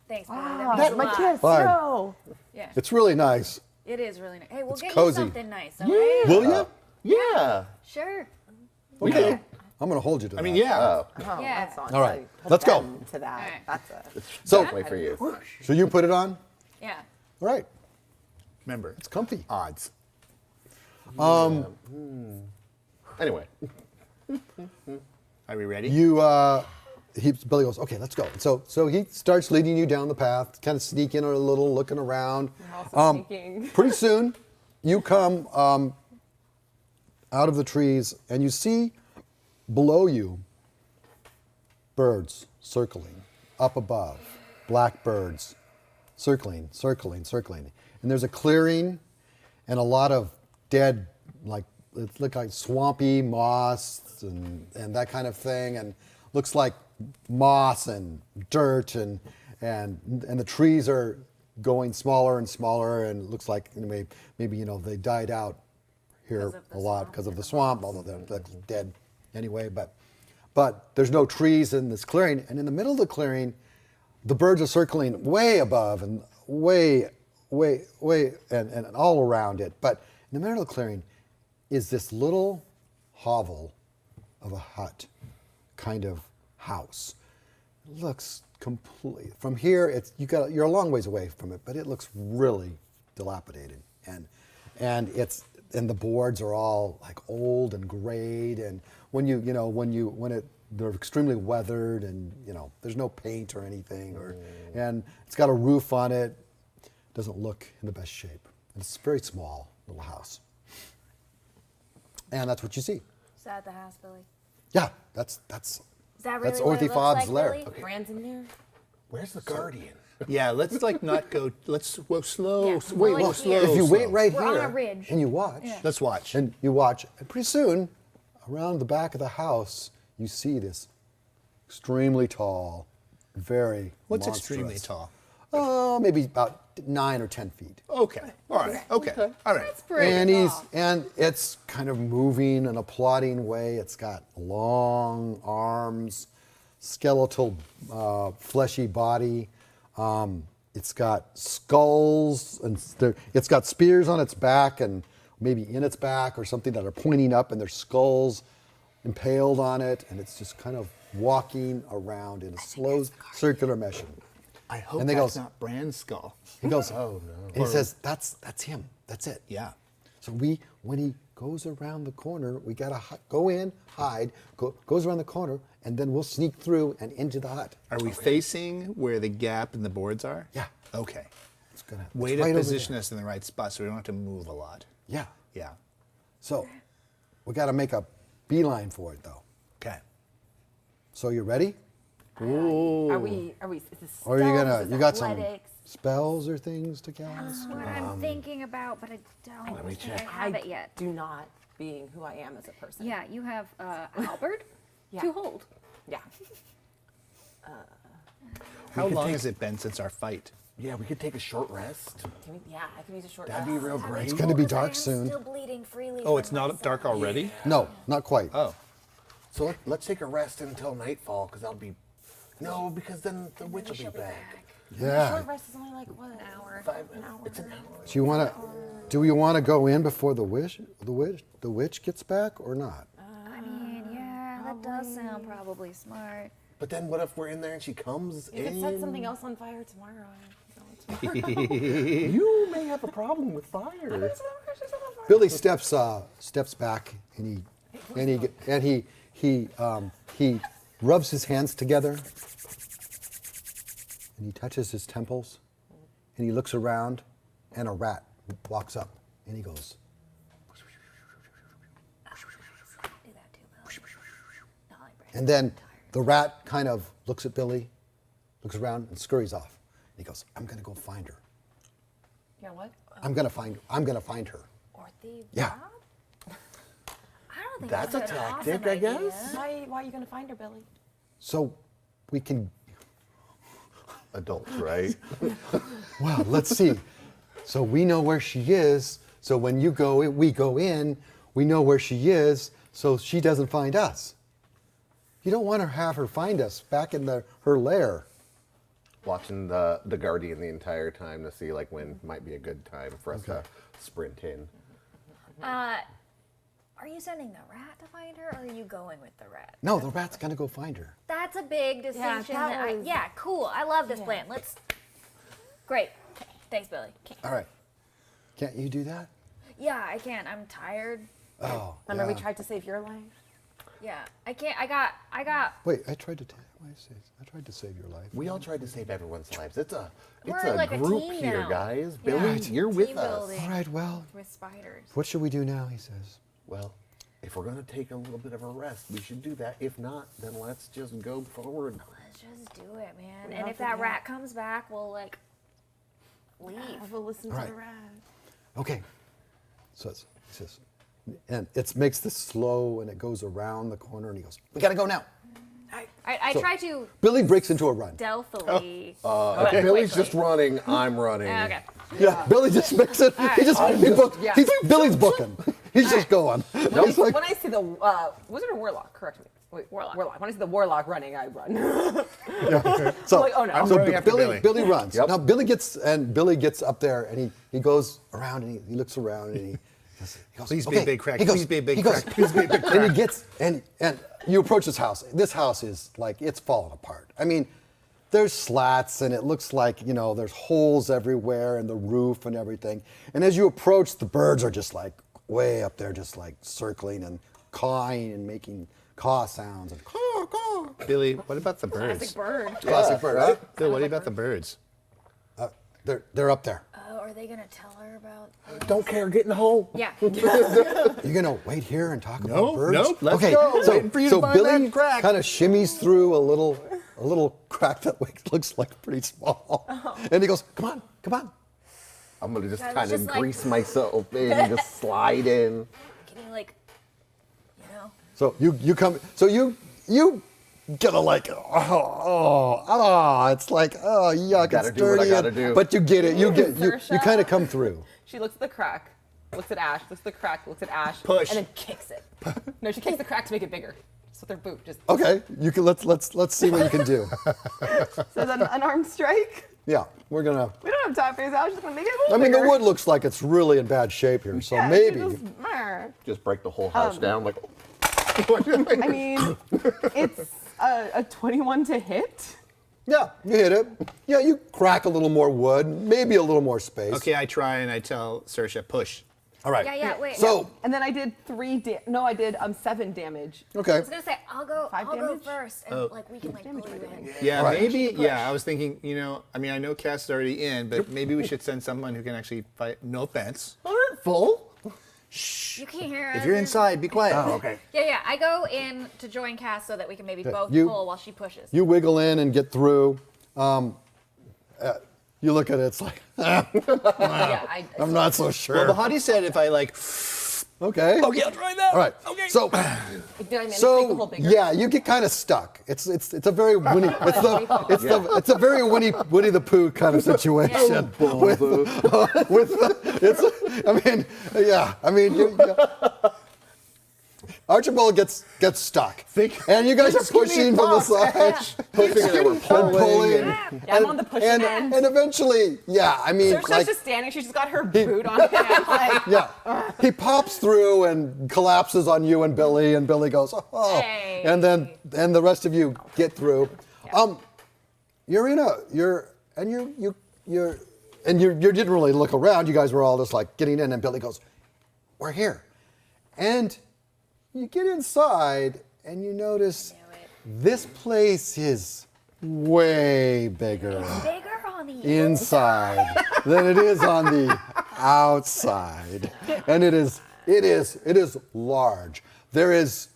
Thanks, Billy. That means a My lot. kiss. Fine. No. Yeah. It's really nice. It is really nice. Hey, we'll It's get cozy. you something nice, all right? Will you? Yeah. Sure. Okay. I'm going to hold you to that. I mean, yeah. Oh, Oh, Yeah. that's on. All right, Hold let's go. them To that. All right. That's a. it's So- definitely for you. So you put it on? Yeah. All right. Remember, It's comfy. odds. Anyway, Are we ready? Billy goes, okay, let's go. So he starts leading you down the path, kind of sneaking a little, looking around. Also sneaking. Pretty soon, you come out of the trees and you see below you birds circling up above, black birds circling. And there's a clearing and a lot of dead, like, it looked like swampy moss and that kind of thing, and looks like moss and dirt and the trees are going smaller and smaller, and it looks like maybe they died out here a lot because of the swamp, although they're dead anyway. But there's no trees in this clearing, and in the middle of the clearing, the birds are circling way above and way and all around it. But in the middle of the clearing is this little hovel of a hut, kind of house. It looks complete. From here, you're a long ways away from it, but it looks really dilapidated, and the boards are all like old and grayed, and they're extremely weathered, and there's no paint or anything, and it's got a roof on it. Doesn't look in the best shape. And it's a very small little house. And that's what you see. Is that the house, Billy? Yeah, that's Is that really that's what it looks Orthifob's like, lair. Billy? Brand's in there. where's the guardian? Yeah, let's not go. Let's slow. Yeah, Wait, like slow. here. If you wait slow. right We're on here a ridge. and you watch, Let's watch. and pretty soon, around the back of the house, you see this extremely tall, very What's monstrous- extremely tall? Maybe about 9 or 10 feet. Okay. All right. Okay. All right. That's pretty And it's kind of moving in a plodding way. It's got long arms, skeletal, fleshy body. It's got skulls, and it's got spears on its back, and maybe in its back or something that are pointing up, and there's skulls impaled on it, and it's just kind of walking around in a slow circular motion. I hope And they that's goes- not Brand's skull. He goes, oh no. And he says, that's him. That's it. Yeah. So when he goes around the corner, we gotta go in, hide, goes around the corner, and then we'll sneak through and into the hut. Are we facing where the gap in the boards are? Yeah. Okay. It's gonna Way it's to right over position there. us in the right spot so we don't have to move a lot. Yeah. Yeah. So we gotta make a beeline for it though. Okay. So you ready? Are we? Is this Or are you stealth? gonna? Is You got some athletics? spells or things to cast? That's what I'm thinking about, but I don't think I have it yet. Do not, being who I am as a person. Yeah, you have halberd Yeah. to hold. Yeah. How long has it been since our fight? Yeah, we could take a short rest. Yeah, I can use a short That'd rest. be real great. It's gonna be Because I dark am soon. Still bleeding freely. Oh, from it's my not dark side. already? No, not quite. Oh. So let's take a rest until nightfall, because that'll be... No, because then the witch will be She'll be back. back. Yeah. Short rest is only like what? An hour. 5 minutes. It's an hour. Do you want to? Do you want to go in before the witch gets back or not? I mean, yeah, that does sound probably smart. But then what if we're in there and she comes You in? could set something else on fire tomorrow. You may have a problem with fire. Billy steps back and he rubs his hands together and he touches his temples and he looks around and a rat walks up and he goes. Do that too, Bill. No, like, And then the rat kind of looks at Billy, looks around and scurries off. He goes, "I'm gonna go find her. Yeah, what? I'm gonna find her." Or the Yeah. Rob? I don't think That's a an tactic, awesome I idea. guess. Why are you gonna find her, Billy? So we can. Adults, right? Well, let's see. So we know where she is. So when we go in, we know where she is, so she doesn't find us. You don't want to have her find us back in her lair. Watching the Guardian the entire time to see like when might be a good time for us to sprint in. Are you sending the rat to find her, or are you going with the rat? No, the rat's gonna go find her. That's a big distinction. that was- Yeah, cool. I love this plan. Let's. Great. Thanks, Billy. All right. Can't you do that? Yeah, I can. I'm tired. Oh. Remember yeah. we tried to save your life? Yeah, I can't. I got. Wait, I tried to save your life. We all tried to save everyone's lives. It's a We're like a group team here, now. guys. Yeah. Billy, Right. you're with Team us. building. All right. Well, With spiders. what should we do now? He says. Well, if we're gonna take a little bit of a rest, we should do that. If not, then let's just go forward. Let's just do it, man. We And have if to that do rat comes back, we'll like leave. I will listen All to right. the rat. Okay. So it says, and it makes this slow, and it goes around the corner, and he goes, "We gotta go now." I So- try to Billy breaks into a run. stealthily. Billy's quickly. just running. I'm running. Okay. Yeah, Billy just makes it. He's booking. He's just going. He's like, When I see the wizard or warlock, correct me. Wait, Warlock. When I see the warlock running, I run. so, like, oh, no. I'm so running after Billy Billy. runs. Yep. Now Billy gets up there and he goes around and he looks around and he goes, Please be a "Okay." big crack. He goes- Please be a big he goes- crack. Please be a big And he gets and you approach this house. This house is like it's falling apart. I mean, there's slats and it looks like there's holes everywhere in the roof and everything. And as you approach, the birds are just like way up there, just like circling and cawing and making caw sounds and caw caw. Billy, what about the birds? Classic bird. Classic bird, right? Bill, what about the birds? They're up there. Oh, are they gonna tell her about? Don't care. Get in the hole. Yeah. You're gonna wait here and talk about birds? nope, let's okay, go. So, Waiting for you to so find Billy that crack. kind of shimmies through a little crack that looks like pretty small, and he goes, "Come on, come on." I'm gonna just I was kind of just like- grease myself in and just slide in. Can you like, So you come. So you get a like it's like yuck, Gotta it's do what I dirty, gotta and- do. but you get it. You Saoirse. kind of come through. She looks at the crack, looks at Ash, looks at the crack, looks at Ash, Push. and then kicks it. No, she kicks the crack to make it bigger. Just with her boot. Just Okay, you can let's see what you can do. So is that an unarmed strike? Yeah, we're gonna. We don't have time for this. I was just gonna make it a I little mean, the bigger. wood looks like it's really in bad shape here, so Yeah, maybe. you just- meh. Just break the whole house down. Like, I mean, it's a 21 to hit. Yeah, you hit it. Yeah, you crack a little more wood, maybe a little more space. Okay, I try and I tell Saoirse, push. All right. yeah, wait. So, And then I did 7 damage. okay. I was gonna say I'll go damage? first, and like we can like pull you in. Yeah, Right. maybe. Yeah, I was thinking. I mean, I know Cass is already in, but maybe we should send someone who can actually fight. No offense. full? You can't hear us. If you're inside, be quiet. Oh, okay. Yeah. I go in to join Cass so that we can maybe both you- pull while she pushes. You wiggle in and get through. You look at it, it's like, yeah, I'm not so sure. Well, Bahati said if I like Okay. Okay, I'll try that. All right. Okay. So, Did I manage to make the so hole bigger? yeah, you get kind of stuck. It's a very Winnie it's a very Winnie the Pooh kind of situation. Archibald gets stuck, and you guys are pushing from the side, Pushing and we're pulling. Yeah, I'm on the pushing end. and eventually, Saoirse's just standing. She's just got her boot on. Like, he pops through and collapses on you and Billy goes, oh, Hey. and then the rest of you get through. You didn't really look around. You guys were all just like getting in, and Billy goes, we're here, and you get inside and you notice this place is way bigger Bigger on the inside than it is on the outside, and it is large. There is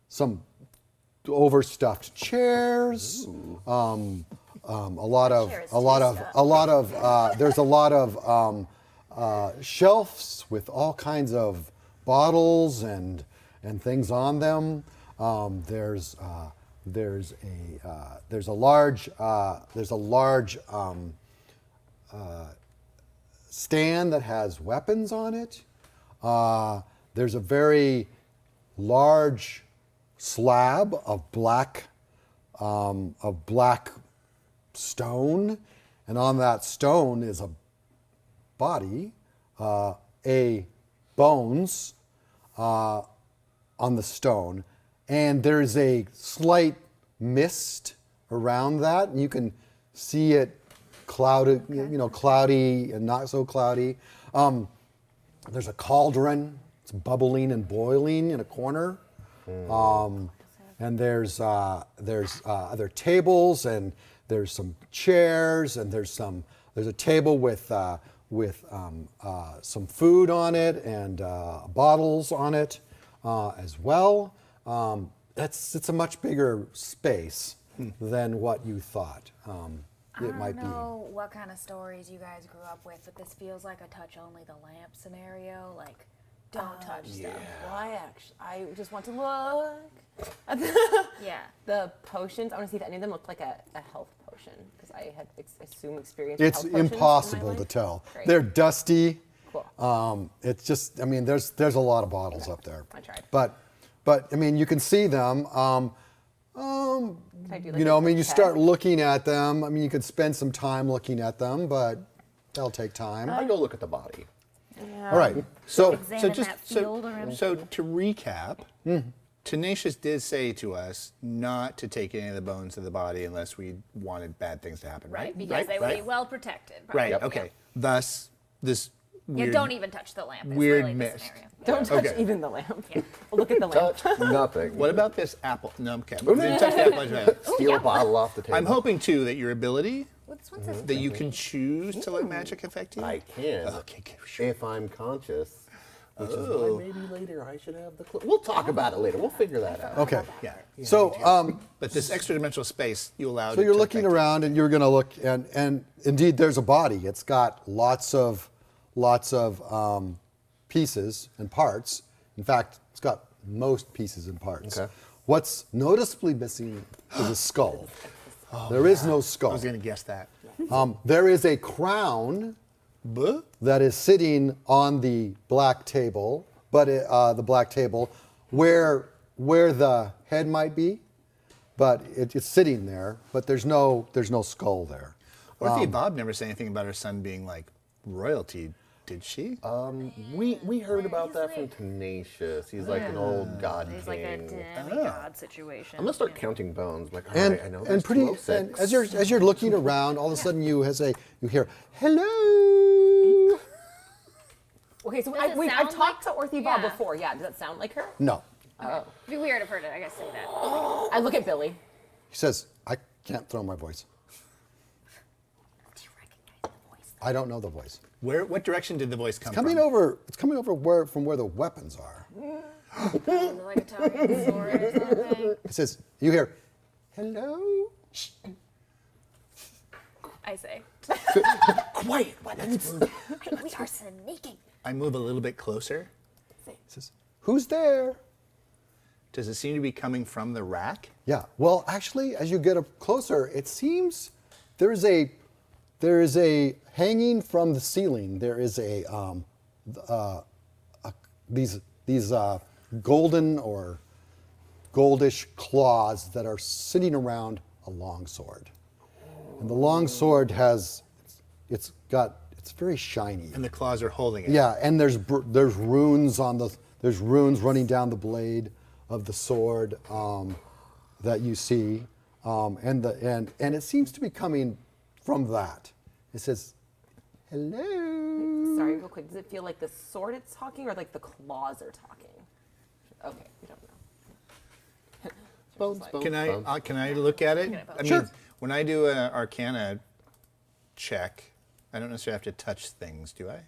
some overstuffed chairs. There's a lot of shelves with all kinds of bottles and things on them. There's a large stand that has weapons on it. There's a very large slab of black stone, and on that stone is a body, bones on the stone, and there's a slight mist around that, and you can see it cloudy and not so cloudy. There's a cauldron. It's bubbling and boiling in a corner. And there's other tables, and there's some chairs, and there's a table with some food on it and bottles on it as well. It's a much bigger space than what you thought it might be. I don't know what kind of stories you guys grew up with, but this feels like a touch only the lamp scenario. Like, don't touch stuff. well, I just want to look at Yeah. the potions. I want to see if any of them look like a health potion, because I had assumed experience with It's health potions in my impossible to life. tell. Great. They're dusty. Cool. It's just, there's a lot of bottles up there. I tried. But you can see them. Can I do, like, You a start check? looking at them. You could spend some time looking at them, but they'll take time. I go look at the body. All right. So Examine that field around. So to recap, Tenacious did say to us not to take any of the bones of the body unless we wanted bad things to happen, right? Because they would be well protected. Right. Yep. Okay. Thus, this weird, Don't even touch the lamp. Is weird really the mist. scenario. Don't touch Okay. even the lamp. Well, look at the lamp. Touch nothing. What about this apple? No, okay. We didn't touch that much. Steal a bottle off the table. I'm hoping too that your ability What's this? that you can choose to let magic affect you. I can. Okay, sure. If I'm conscious. Which is why maybe later I should have the clue. We'll talk about it later. We'll figure that out. okay. Yeah. So But this extra dimensional space you allowed. So you're looking around, and you're going to look, and indeed there's a body. It's got lots of pieces and parts. In fact, it's got most pieces and parts. Okay. What's noticeably missing is a skull. There is no I skull. was going to guess that. There is a crown that is sitting on the black table, but the black table where the head might be, but it's sitting there. But there's no skull there. Orthea Bob never said anything about her son being like royalty, did she? We heard about that from Tenacious. He's like an old god It's like a king. demigod situation. I'm gonna start counting bones. I'm like, all And right, I know and there's pretty 206. and as you're looking around, all of a sudden you hear hello. Okay, so Does it I've sound talked like- to Orthea Bob Yeah. before. Yeah, does that sound like her? No, Oh. It'd be weird if her to, I guess, say that. I look at Billy. he says I can't throw my voice. Do you recognize the voice? I don't know the voice. What direction did the voice come Coming from? over. It's coming over from where the weapons are. Is it like a talking sword or something? It says you hear hello. I say, Quiet, weapons. We are sneaking. I move a little bit closer. Says, "Who's there?" Does it seem to be coming from the rack? Yeah. Well, actually, as you get up closer, it seems there is a hanging from the ceiling. There is these golden or goldish claws that are sitting around a long sword, and the long sword it's very shiny. And the claws are holding it. Yeah, and there's runes running down the blade of the sword that you see, and it seems to be coming from that. It says, "Hello." Sorry, real quick. Does it feel like the sword is talking or like the claws are talking? Okay, we don't know. Bones, bones, bones. Can I look at it? I Sure. mean, when I do an Arcana check, I don't necessarily have to touch things, do I?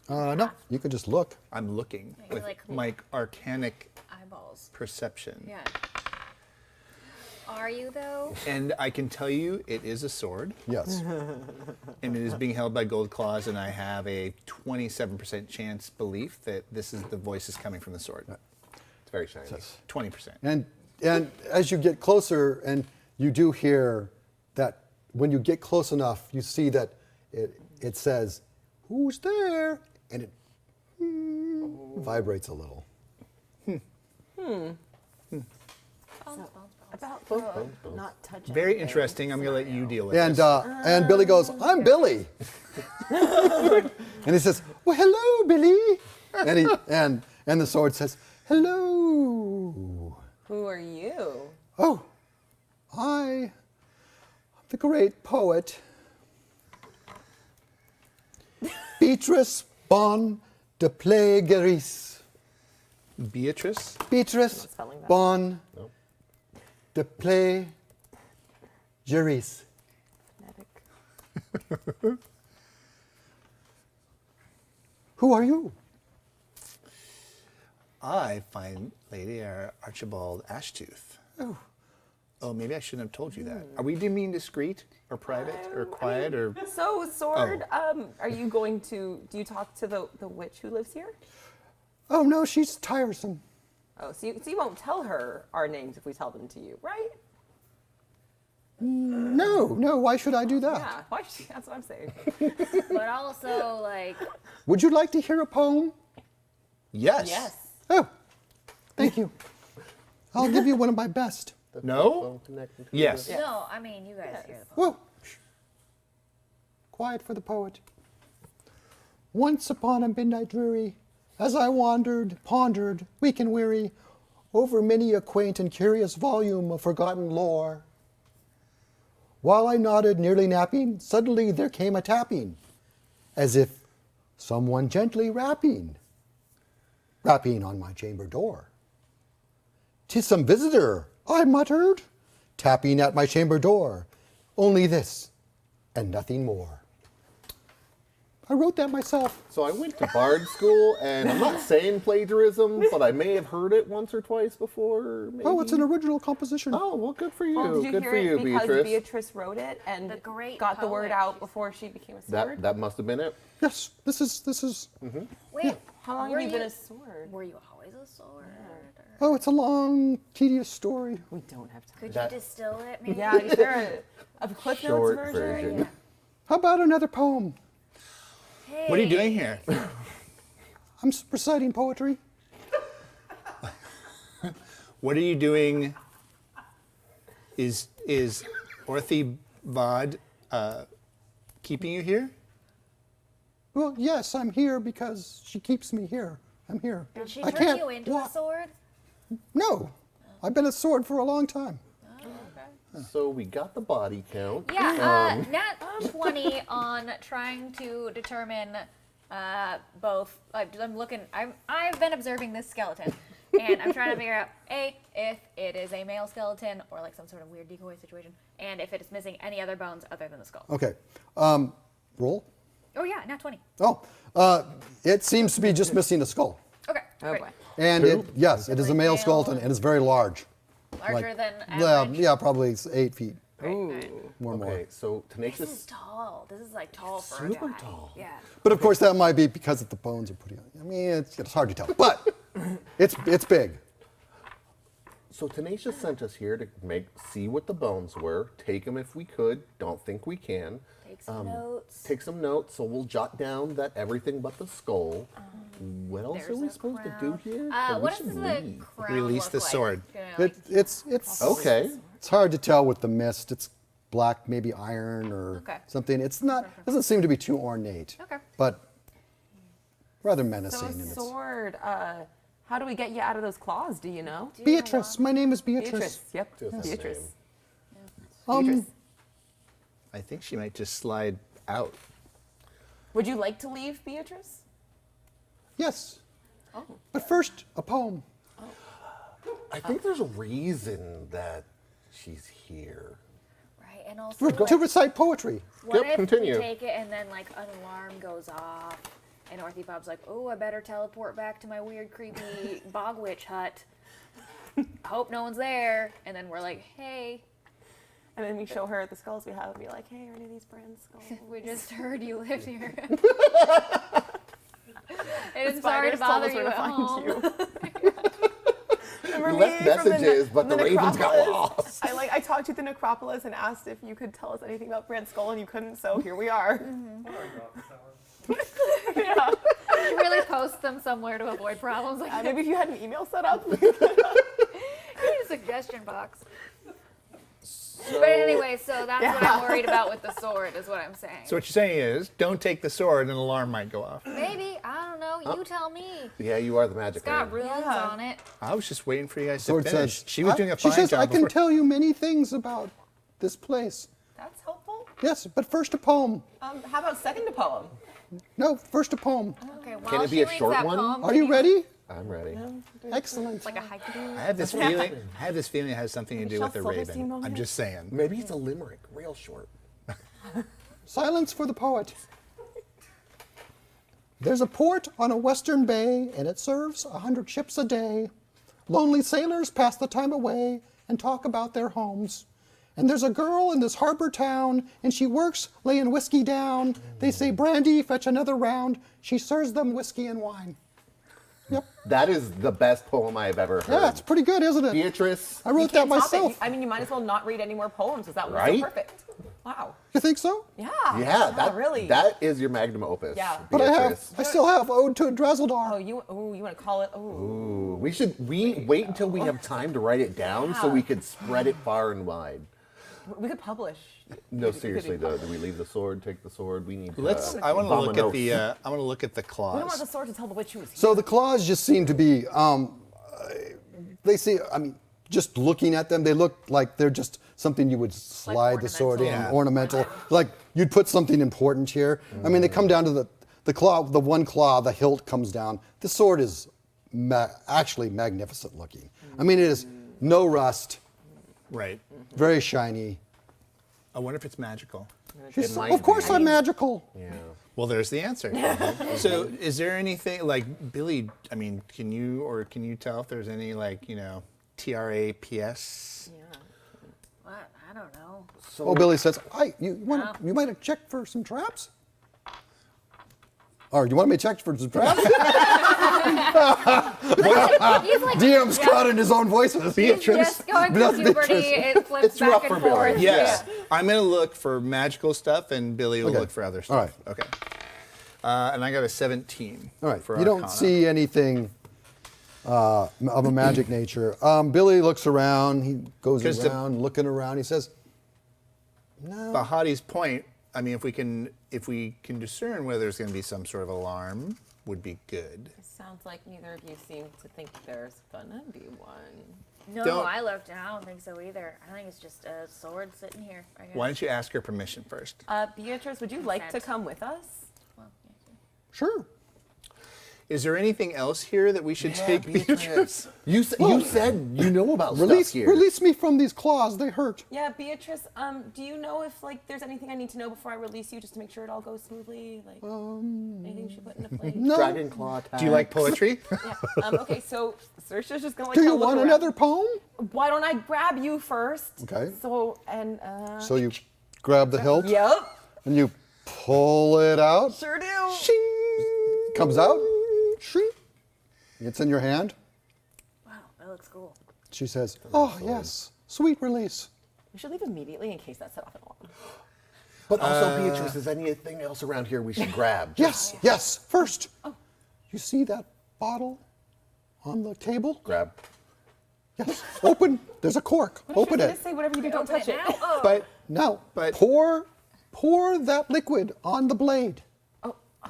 No, you could just look. I'm looking Maybe with like- my arcanic Eyeballs. perception. Yeah. Are you though? And I can tell you it is a sword, Yes. and it is being held by gold claws, and I have a 27% chance belief that the voice is coming from the sword. It's very shiny. 20%. And as you get closer, and you do hear that when you get close enough, you see that it says, "Who's there?" And it vibrates a little. About not touching. Very anything. interesting. I'm going to let you deal with And this. and Billy goes, "I'm Billy," and he says, "Well, hello, Billy," and the sword says, "Hello." Who are you? Oh, I'm the great poet, Beatrice Bon de Plageris. Beatrice? Beatrice spelling that. Bon de Plageris. Phonetic. Who are you? I find Lady Archibald Ashtooth. Oh, maybe I shouldn't have told you that. Are we being discreet or private or quiet or? So, sword. Are you going to? Do you talk to the witch who lives here? Oh no, she's tiresome. Oh, so you won't tell her our names if we tell them to you, right? No, why should I do that? Yeah. Why? That's what I'm saying. But also like Would you like to hear a poem? Yes. Yes. Oh, thank you. I'll give you one of my best. No? Yes. Yeah. no, I mean you guys hear the Whoa. Shh. Quiet for the poet. Once upon a midnight dreary, as I wandered, pondered, weak and weary, over many a quaint and curious volume of forgotten lore. While I nodded, nearly napping, suddenly there came a tapping, as if someone gently rapping on my chamber door. "'Tis some visitor," I muttered, tapping at my chamber door. Only this, and nothing more. I wrote that myself. So I went to bard school, and I'm not saying plagiarism, but I may have heard it once or twice before. Maybe. Oh, it's an original composition. Oh, well, good for you. Well, did you good hear for it you, because Beatrice. Beatrice wrote it and The great got the word poet. out before she became a sword? That must have been it. Yes, this is. Wait, How long were have you been a sword? Were you always a sword? Or Oh, it's a long, tedious story. We don't have time. could That- you distill it maybe? Yeah, is there a Cliff Notes Short version? version. How about another poem? Hey, What are you doing here? I'm reciting poetry. What are you doing? Is Orthy Vod keeping you here? Well, yes, I'm here because she keeps me here. I'm here. Did she I turn can't you into a walk. sword? No, I've been a sword for a long time. So we got the body count. Yeah, nat 20 on trying to determine both. I'm looking. I've been observing this skeleton, and I'm trying to figure out if it is a male skeleton or like some sort of weird decoy situation, and if it is missing any other bones other than the skull. Okay, roll. Oh yeah, nat 20. Oh, it seems to be just missing a skull. Okay, Oh great. boy. And Two? yes, it is a male Male. skeleton and it's very large. Larger Like, than yeah, average. yeah, probably 8 feet. Right. More. Okay, so This Tenacious. is tall. This is like tall for Super a guy. tall. Yeah. But of course, that might be because of the bones are pretty. I mean, it's hard to tell. But it's big. So Tenacious sent us here to see what the bones were, take them if we could. Don't think we can. Take some notes. Take some notes. So we'll jot down that everything but the skull. What else are There's we a supposed to crown. do here? We What should does the leave. crown Release look the like? sword. You know, It's Okay. It's hard to tell with the mist. It's black, maybe iron or Okay. something. It's not. Doesn't seem to be too ornate. Okay. But rather So menacing. and it's- sword. How do we get you out of those claws? Do you know? do you Beatrice. My name is Beatrice. Beatrice. Yep. Just the Beatrice. name. Beatrice. I think she might just slide out. Would you like to leave, Beatrice? Yes. Oh. But first, a poem. I think there's a reason that she's here. Right, and also To recite poetry. what Yep, if continue. we take it and then like an alarm goes off and Orthy Bob's like, oh, I better teleport back to my weird, creepy bog witch hut. Hope no one's there. And then we're like, hey, And then we show her the skulls we have and be like, hey, are any of these brand skulls? we just heard you lived here. It's Spiders sorry to told bother us where you to at find home. you. Remember We left me from messages, but the ravens got necropolis? lost. I talked to the necropolis and asked if you could tell us anything about Brand Skull, and you couldn't. So here we are. Yeah. You really post them somewhere to avoid problems. Like, Maybe if you had an email set up. you need a suggestion box. But anyway, so that's what I'm worried about with the sword, is what I'm saying. So what you're saying is, don't take the sword, an alarm might go off. Maybe, I don't know, you tell me. Yeah, you are the magic It's got man. runes Yeah. on it. I was just waiting for you guys Sword to finish. says, She was doing a fine She says, job I can before. tell you many things about this place. That's helpful. Yes, but first a poem. How about second a poem? No, first a poem. Okay, Can while it be she a reads short that one? poem, Are can you ready? I'm ready. Excellent. Like a haiku. I have this feeling. I have this feeling it has something to do with the Michelle Silverstein raven. moment? I'm just saying. Maybe it's a limerick, real short. Silence for the poet. There's a port on a western bay, and it serves 100 ships a day. Lonely sailors pass the time away and talk about their homes. And there's a girl in this harbor town, and she works laying whiskey down. They say, Brandy, fetch another round. She serves them whiskey and wine. Yep. That is the best poem I have ever heard. Yeah, it's pretty good, isn't it? Beatrice, I wrote that Can't top it. myself. I mean, you might as well not read any more poems, because that was Right? so perfect. Wow. You think so? Yeah. yeah, that really. that is your magnum opus. Yeah. But Beatrice. I still have Ode to Oh, Drazeldar. you want to call it? Oh. Ooh, we wait until we have time to write it down so we could spread it far and wide. We could publish. No, seriously though, do we leave the sword? Take the sword? We need. Let's. I want to look at the. Vamonos. I want to look at the We don't want the claws. sword to tell the witch who was here. So the claws just seem to be, they see, I mean, just looking at them, they look like they're just something you would slide the sword in, ornamental. ornamental. Like you'd put something important here. I mean, they come down to the claw, the one claw, the hilt comes down. The sword is actually magnificent looking. I mean, it is no rust, Right. very shiny. I wonder if it's magical. She's, might of course be. I'm magical. Yeah. Well, there's the answer. So, is there anything like Billy? I mean, can you tell if there's any like TRAPS? What? I don't know. So Oh, Billy says, you might have checked for some traps? Or you want me to check for some traps? He's like, DM's caught in his own voices. just going through That's puberty, Beatrice. it flips It's rough back and for Billy. forth. Yes. I'm gonna look for magical stuff, and Billy will Okay. look for other All stuff. Okay. And I got a 17. All right. For You don't Arcana. see anything of a magic nature. Billy looks around. He goes 'Cause the- around, looking around. He says, "No." Bahati's point. I mean, if we can discern whether there's going to be some sort of alarm, would be good. Sounds like neither of you seem to think there's gonna be one. No, Don't- I looked and I don't think so either. I think it's just a sword sitting here. I guess. Why don't you ask her permission first? Beatrice, would you like to Consent. come with us? Well, yeah. Sure. Is there anything else here that we should take, Beatrice? You said you know about Release, stuff here. release me from these claws. They hurt. Yeah, Beatrice. Do you know if like there's anything I need to know before I release you, just to make sure it all goes smoothly? Like anything she put into play? No. Dragon claw attack. Do you like poetry? Yeah. Okay, so Saoirse's just gonna like. Do you kinda look want around. another poem? Why don't I grab you first? Okay. So and. So you grab the hilt Yep. and you pull it out. Sure do. Comes out. Shing. It's in your hand. Wow, that looks cool. She says, "Oh yes, sweet release." We should leave immediately in case that set off an alarm. But also, Beatrice, is anything else around here we should grab? Yes, yes. First, you see that bottle on the table? Grab. Yes. Open. There's a cork. Open Should I it. say whatever you do, don't touch it. Now? Oh. But Now, But- pour that liquid on the blade.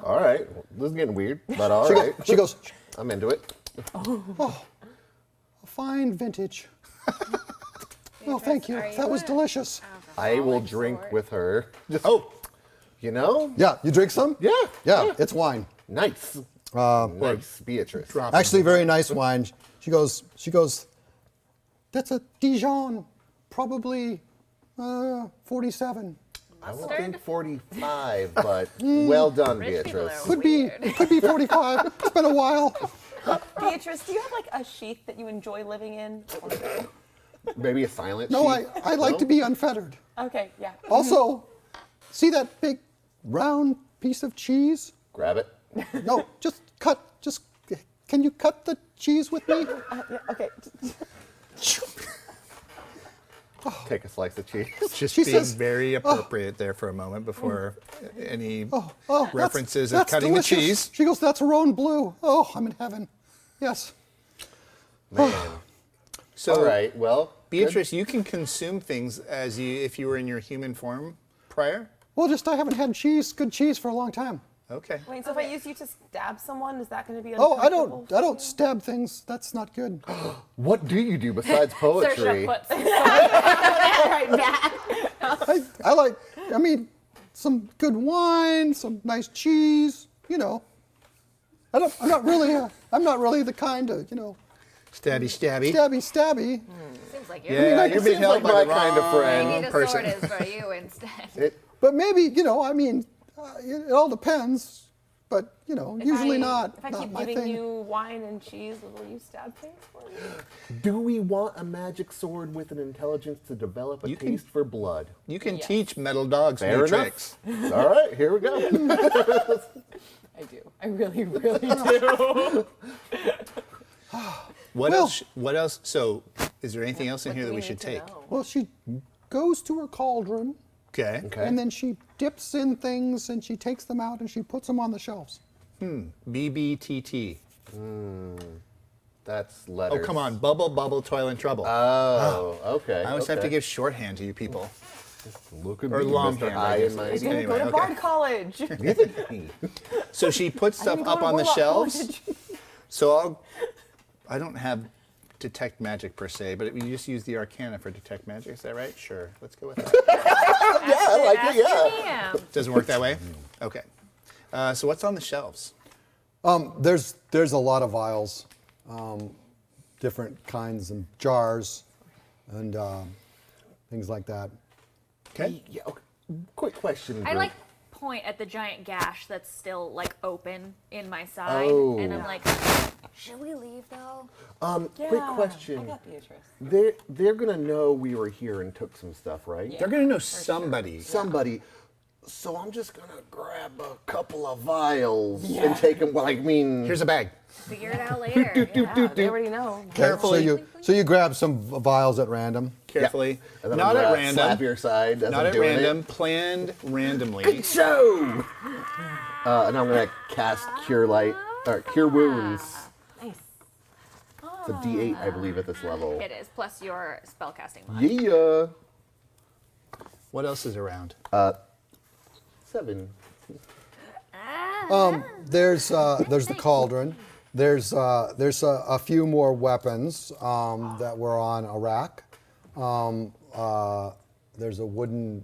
All right. This is getting weird, but all She right. goes, she goes, I'm into it. a fine vintage. Well, thank you. Are you That was a- delicious. I will Alcoholic drink sort? with her. Just, oh, you know? Yeah, you drink some? Yeah. Yeah, it's wine. Nice. Nice, Beatrice. drop. Actually, very nice wine. She goes, that's a Dijon, probably 47. I would think 45, but well done, Rich people Beatrice. are Could be 45. It's been a while. Beatrice, do you have like a sheath that you enjoy living in? Maybe a silent No, sheath? I like to be unfettered. Okay, yeah. Also, see that big round piece of cheese? Grab it. No, can you cut the cheese with me? Yeah, okay. Take a slice of cheese. Just She being says, very appropriate there for a moment before any Oh, references that's of cutting delicious. the cheese. She goes, that's Rhone Blue. Oh, I'm in heaven. Yes. Man. So, All right, well, Beatrice, you can consume things as if you were in your human form prior. Well, I haven't had good cheese for a long time. Okay. Wait, so if I use you to stab someone, is that going to be Oh, I uncomfortable don't for you? stab things. That's not good. what do you do besides Saoirse poetry? puts Right back. I like, some good wine, some nice cheese, I'm not really the kind of, Stabby, stabby. stabby. Seems like you're Yeah, I mean, you're it being seems held like by my the kind of wrong friend. maybe the person. sword is for you instead. It, But maybe, it all depends. But, usually not If I not keep my giving thing. you wine and cheese, will you stab things for me? do we want a magic sword with an intelligence to develop a You can- taste for blood? You can Yes. teach metal dogs Fair new enough. tricks. All right, here we go. I do. I really, really do. What Well- else? What else? So, is there anything else in What here do that we need should to take? know? Well, she goes to her cauldron, Okay. Okay. and then she dips in things, and she takes them out, and she puts them on the shelves. BBTT. That's Oh, letters. come on. Bubble, bubble, toil, and trouble. Oh, okay. I always have to okay. give shorthand to you people. Look at or me, longhand, Mr. I High guess and it is. Mighty. Go Anyway, to okay. Bard College. So she puts stuff didn't go up to on the Warlock shelves. College. So I don't have detect magic per se, but we just use the arcana for detect magic. Is that right? Sure. Let's go with that. Yeah, I like it, yeah. Doesn't work that way? Okay. So what's on the shelves? There's a lot of vials, different kinds and jars, and things like that. Okay. Yeah, okay. Quick question. I Brooke. like point at the giant gash that's still like open in my side, Oh. and I'm like, should we leave though? Quick question. I got Beatrice. They're gonna know we were here and took some stuff, right? They're going to know somebody. Somebody. So I'm just gonna grab a couple of vials and take them. Well, I mean, Here's a bag. Figure it out later. Yeah, they already know. Okay, Carefully. So you grab some vials at random. Carefully. and then Not I'm at gonna random. Slap your side. As Not I'm at doing random. It. Planned randomly. Show. And I'm gonna cast Cure Light or Cure Wounds. Nice. It's a D8, I believe, at this level. It is plus your spellcasting mod. Yeah. What else is around? 7. There's the cauldron. There's a few more weapons that were on a rack. There's a wooden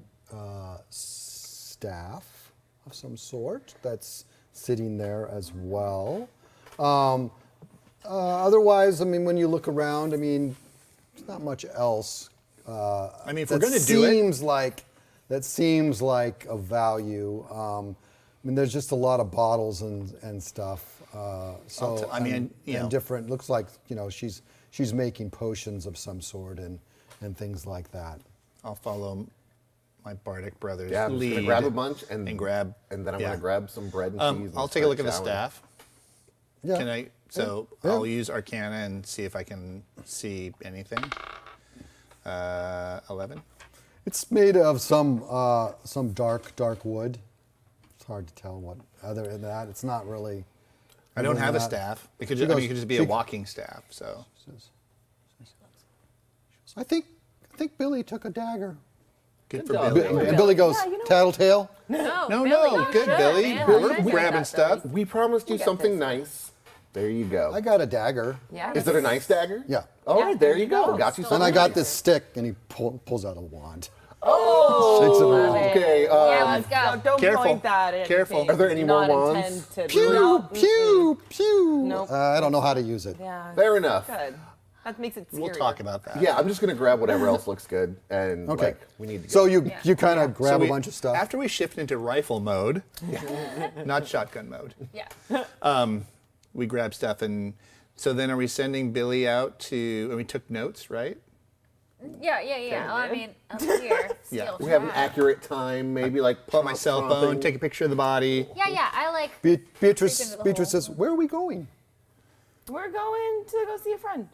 staff of some sort that's sitting there as well. Otherwise, I mean, when you look around, I mean, there's not much else. I mean, if we're going to do it, That seems like a value. I mean, there's just a lot of bottles and stuff. So I mean, you know. and different. Looks like she's making potions of some sort and things like that. I'll follow my Bardic brothers' Yeah, I'm just lead. gonna grab a bunch and and grab. and then I'm yeah. gonna grab some bread and cheese. And I'll take a look at the start chowing. staff. Yeah. Can I? So Yeah. I'll use Arcana and see if I can see anything. 11. It's made of some dark wood. It's hard to tell what. Other than that, it's not really. I don't other have than a that- staff. It could She just, goes- it could just be she- a walking staff. So I think Billy took a dagger. good for job, Billy. Billy. And Billy goes, Yeah, you know what? Tattletale. No, No, Billy, no, you good should, Billy. man. We're That's grabbing good. stuff. We promised you get something this. nice. There you go. I got a dagger. Yeah. Is it a nice dagger? Yeah. All right, there you go. go. Got you And something. I got nice. this stick, and he pulls out a wand. Oh, Shakes it around. okay. Yeah, let's go. Don't Careful. point that at Careful. anything. Are there any more Not wands? intend to- Pew, Nope. pew, pew. Nope. I don't know how to use it. Yeah. Fair enough. Good. That makes it scary. We'll talk about that. Yeah, I'm just gonna grab whatever else looks good, and Okay. like we need to. So go. you kind of grab So a bunch of stuff. After we shift into rifle mode, not shotgun mode, Yeah. we grab stuff. And so then are we sending Billy out to, and we took notes, right? Yeah. Well, I mean, up here. Yeah. Still we have an trapped. accurate time, maybe like Pull out my cell phone, take a picture of the body. Yeah. I like. Beatrice Creep into the hole. says, "Where are we going? We're going to go see a friend.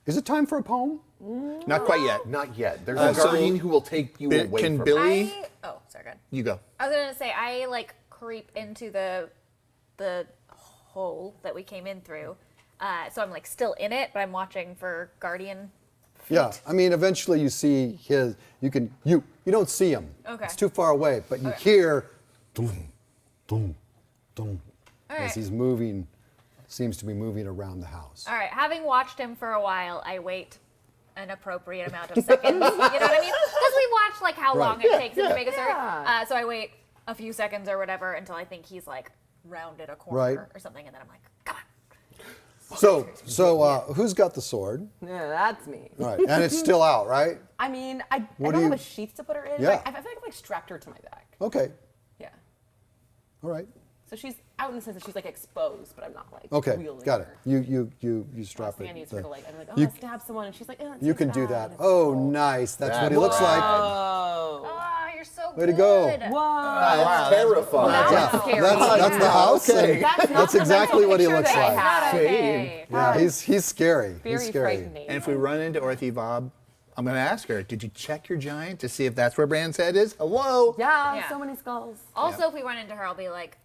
Is it time for a poem?" Not quite yet. Not yet. There's Uh, a so guardian who will take you away Can from Billy? Oh, sorry. Go ahead. You go. I was gonna say I like creep into the hole that we came in through. So I'm like still in it, but I'm watching for Guardian. Yeah, I mean, eventually you see his. You don't see him. Okay. It's too far away, but you hear, dum, dum, dum, All as right. he's moving. Seems to be moving around the house. All right. Having watched him for a while, I wait an appropriate amount of seconds. You know what I mean? Because we watch like how long it takes him to make a story. Yeah. So I wait a few seconds or whatever until I think he's like rounded a corner Right. or something, and then I'm like, come on. So who's got the sword? Yeah, that's me. All right, and it's still out, right? I mean, I What don't do have you- a sheath to put her in. Yeah. Like, I feel like I've like strapped her to my back. Okay, Yeah. all right. So she's out in the sense that she's like exposed, but I'm not like Okay, wielding got it. her. You strap Stan it. needs her to like, I'm like, oh, you- I stabbed someone, and she's like, You can do that. Oh, nice. That's what he looks like. Oh. Oh, you're so Way good. to go. Whoa. That's terrifying. That's scary. That's the house. Okay. and That's not That's the exactly mental what he picture looks that I like. had. Okay. Yeah, he's scary. Very He's scary. frightening. And if we run into Orthy Bob, I'm going to ask her, did you check your giant to see if that's where Brand's head is? Hello? Yeah, Yeah. so many skulls. Also, if we run into her, I'll be like,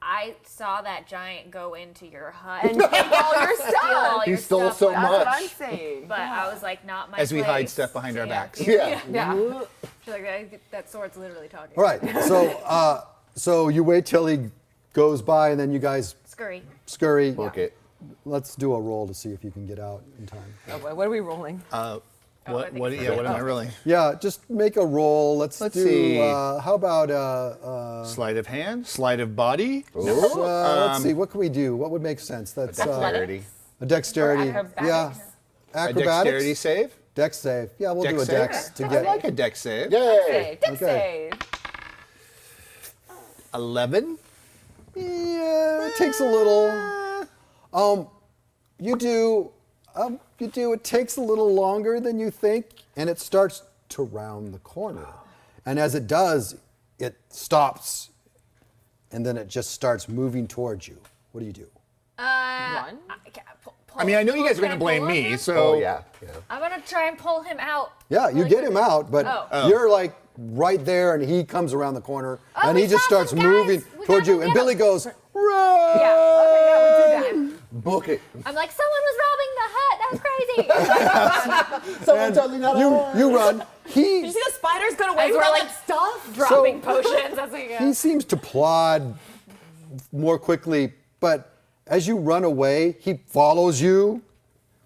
I saw that giant go into your hut And take all your steal all stuff. He your stole stuff, so That's what much. I'm saying. But I was like, not my As we hide place. stuff behind our Yeah. backs. Yeah. Yeah. She's like, that sword's literally talking. All right. So you wait till he goes by, and then you guys Scurry. scurry. Book it. Let's do a roll to see if you can get out in time. Oh, boy, what are we rolling? I What think am I rolling? Yeah, just make a roll. Let's do. see. How about? Sleight of hand? Sleight of body? Let's see. What can we do? What would make sense? That's Dexterity. a dexterity. Or acrobatics. Yeah. A Acrobatics. dexterity save? Dex save. Yeah, we'll do a Dex dex save? to I get. like a dex save. Yay. Dex Okay. save. 11? Yeah, it takes a little. You do. It takes a little longer than you think, and it starts to round the corner. And as it does, it stops, and then it just starts moving towards you. What do you do? Run. I mean, I know you guys are going to blame me, so. Oh, yeah. Yeah. I'm gonna try and pull him out. Yeah, you really get him quickly. out, but Oh. you're like right there, and he comes around the corner, Oh, and we he just got starts him, guys. moving We towards got you. him, And yeah. Billy goes, run! Yeah, okay, yeah, we'll do that. Book it. I'm like, someone was robbing the hut. That was crazy. Someone tell me not You run. Did you see the spiders go away As with we're all like that stuff? dropping potions as we go. He seems to plod more quickly, but as you run away, he follows you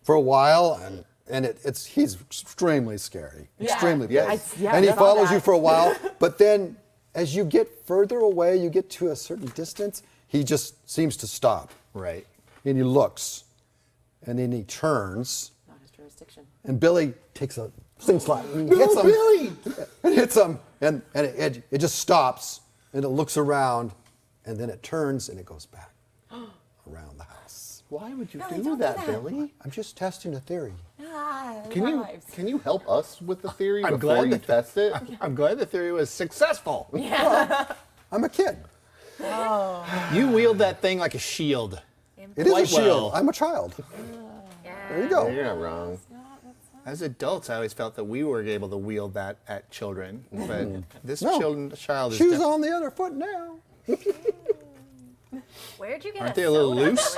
for a while, and he's extremely scary, extremely big. Yes. And he I saw follows that. you for a while, but then as you get further away, you get to a certain distance, he just seems to stop. Right. And he looks, and then he turns, Not his jurisdiction. and Billy takes a sling slide and hits him. Billy! It hits him, and it just stops, and it looks around, and then it turns, and it goes back around the house. Why would you Billy, do don't do that, that. Billy? I'm just testing a theory. Can you help us with the theory I'm before glad you that- test it? I'm glad the theory was successful. I'm a kid. You wield that thing like a shield. It is a Quite shield. well. I'm a child. There you go. You're not wrong. As adults, I always felt that we were able to wield that at children, but this No. child is Shoes def- on the other foot now. Where'd you get Aren't a they a little soda, loose?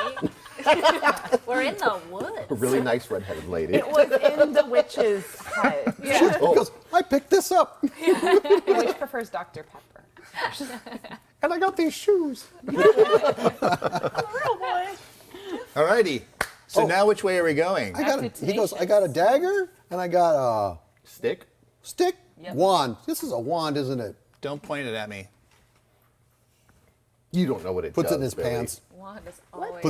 Billy? We're in the woods. A really nice redheaded lady. It was in the witch's hut. He goes, I picked this up, The witch prefers Dr. Pepper. and I got these shoes. Real boy. Alrighty. So now which way are we going? He goes, I got a dagger, and I got a Stick? stick, Yep. wand. This is a wand, isn't it? Don't point it at me. You don't know what it Puts does. it in his Billy. pants. Wand is always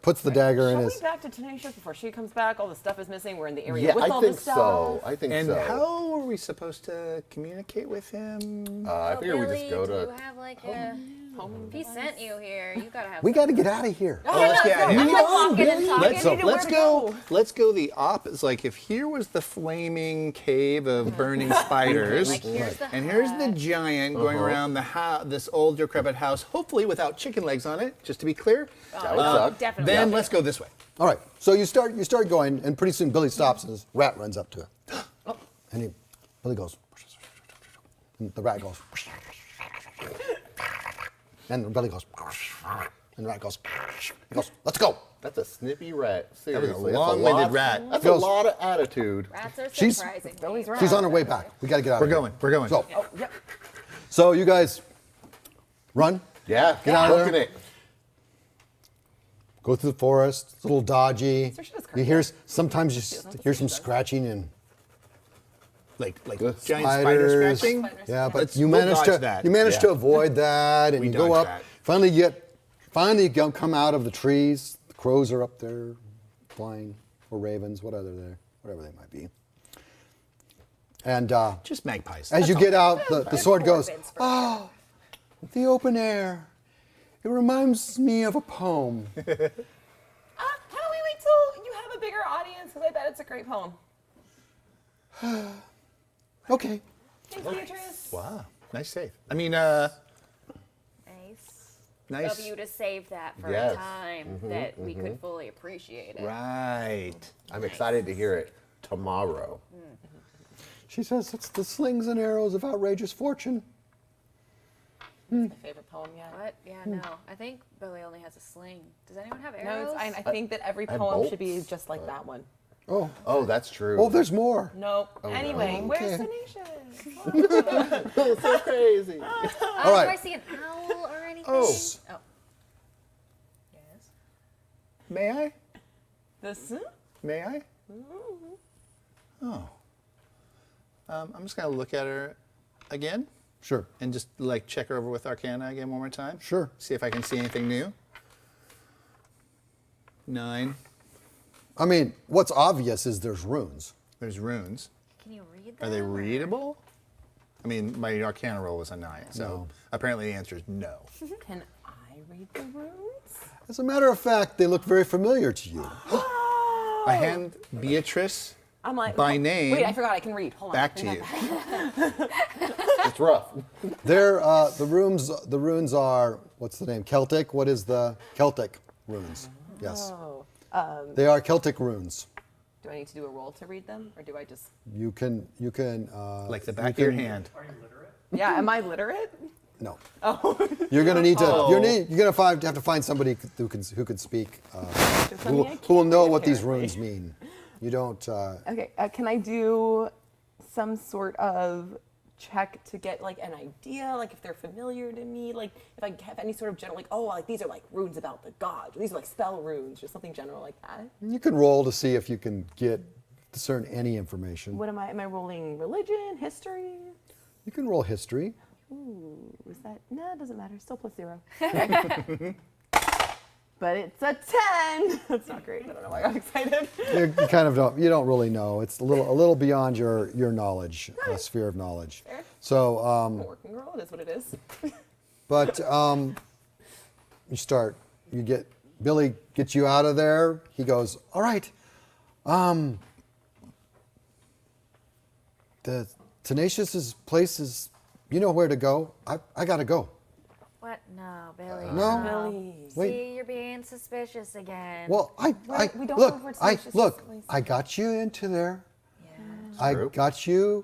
Puts the dagger in Shall we his. back to Tenacious before she comes back? All the stuff is missing. We're in the area Yeah, with I all think the stuff. so. I think And so. how are we supposed to communicate with him? I Oh, figure we Billy, just go do to. you have like a... If he sent you here, you gotta have... We got to get out of here. Oh, let's get out of I'm here. like walking and talking. Let's, I need to let's where to go. go. Let's go the opposite. Like if here was the flaming cave of burning spiders, Like, here's the and here's the hut. giant going around the this old decrepit house, hopefully without chicken legs on it. Just to be clear. That would suck. Definitely. Then let's go this way. All right. So you start going, and pretty soon Billy stops, and his rat runs up to him. And Billy goes, and the rat goes, and Billy goes, and the rat goes, he goes, let's go. That's a snippy rat. was a Seriously. long-winded that's rat. That's Feels- a lot of attitude. Rats are She's- surprising. Billy's right. She's on her way back. We got to get out We're of here. going. We're going. So, Oh, yep. so you guys run, Yeah, Get out of booking there. it. go through the forest. It's a little dodgy. So she does You hear sometimes you hear some scratching and Like Good. giant spider spiders. scratching. Yeah, but Let's- you we'll manage dodge to that. to avoid that, and We you go dodge up. that. Finally you come out of the trees. The crows are up there, flying, or ravens, whatever they might be. And Just magpies. as you get out, the sword goes, Orphans for "Oh, the open air. It reminds me of a poem." How do we wait till you have a bigger audience? Because I bet it's a great poem. Okay. Thanks, Beatrice. Wow. Nice save. I mean, Nice. nice. Of you to save that for Yes. a time that we could fully appreciate it. Right. I'm excited to hear it tomorrow. She says it's the slings and arrows of outrageous fortune. My favorite poem yet. What? Yeah, no. I think Billy only has a sling. Does anyone have No, arrows? I think that every I poem should be bolts, just like that one. Oh, Oh, that's true. oh, there's more. Nope. Anyway, no. where's Okay. Tenacious? so crazy. All Do I right. see an owl or anything? Oh. Oh. Yes. May I? This? May I? Oh. I'm just gonna look at her again Sure. and just like check her over with Arcana again one more time. Sure. See if I can see anything new. 9. I mean, what's obvious is there's runes. There's runes. Can you read them? Are they or- readable? I mean, my Arcana roll was a 9, so No. apparently the answer is no. Can I read the runes? As a matter of fact, they look very familiar to you. I hand Beatrice I'm like, by name Wait, I forgot I can read. Hold on. back to you. It's rough. They're the runes are, what's the name? Celtic. What is the Celtic runes? Yes, Oh. they are Celtic runes. Do I need to do a roll to read them, or do I just? You can Like the you back of your can- hand. Yeah. Am I literate? No. Oh. You're gonna need to. Oh. You're gonna have to find somebody who can speak. Who will know what these runes mean. You don't. Okay. Can I do some sort of check to get like an idea, like if they're familiar to me, like if I have any sort of general, like like these are like runes about the gods, or these are like spell runes, or something general like that. You can roll to see if you can discern any information. What am I? Am I rolling religion, history? You can roll history. Ooh, is that? No, it doesn't matter. Still plus 0. But it's a 10. That's not great. I don't know why I got excited. You kind of don't. You don't really know. It's a little beyond your knowledge, sphere of knowledge. Fair. So, I'm a working girl. It is what it is. but Billy gets you out of there. He goes, all right. The Tenacious's place is, you know where to go. I gotta go. What? No, Billy. No. Billy. Wait. See, you're being suspicious again. Well, we don't know if we're Tenacious's place. I got you into there. Yeah. I True. got you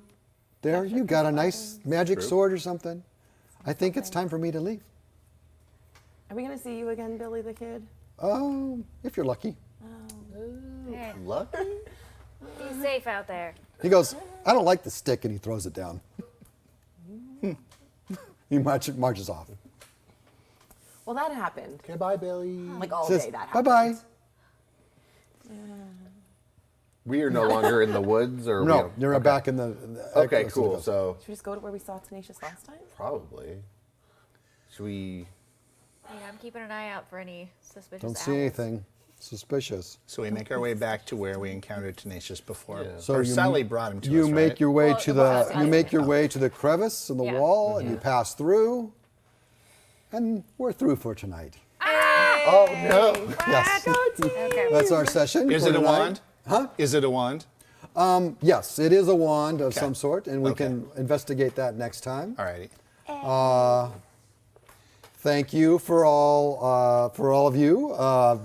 there. You got a nice magic True. sword or something. I think it's time for me to leave. Are we gonna see you again, Billy the Kid? If you're lucky. Hey, Lucky? be safe out there. He goes, I don't like the stick, and he throws it down. He marches off. Well, that happened. Okay, bye, Billy. Like all Says, day that bye happened. bye. We are no longer in the woods, or No, you're back in the. Okay, so he cool. goes, So Should we just go to where we saw Tenacious last time? probably. Should we? Yeah, I'm keeping an eye out for any suspicious don't see owls. anything suspicious. So we make our way back to where we encountered Tenacious before. Yeah. So Or you- Sally brought him to You us, make right? your way Well, to the boss the. got You it. make your way to the crevice in the Yeah. wall, and you pass through. And we're through for tonight. Oh no! Yes, Okay. that's our session. Is for it a tonight. wand? Huh? Is it a wand? Yes, it is a wand of Okay. some sort, and we Okay. can investigate that next time. Alrighty. Thank you for all of you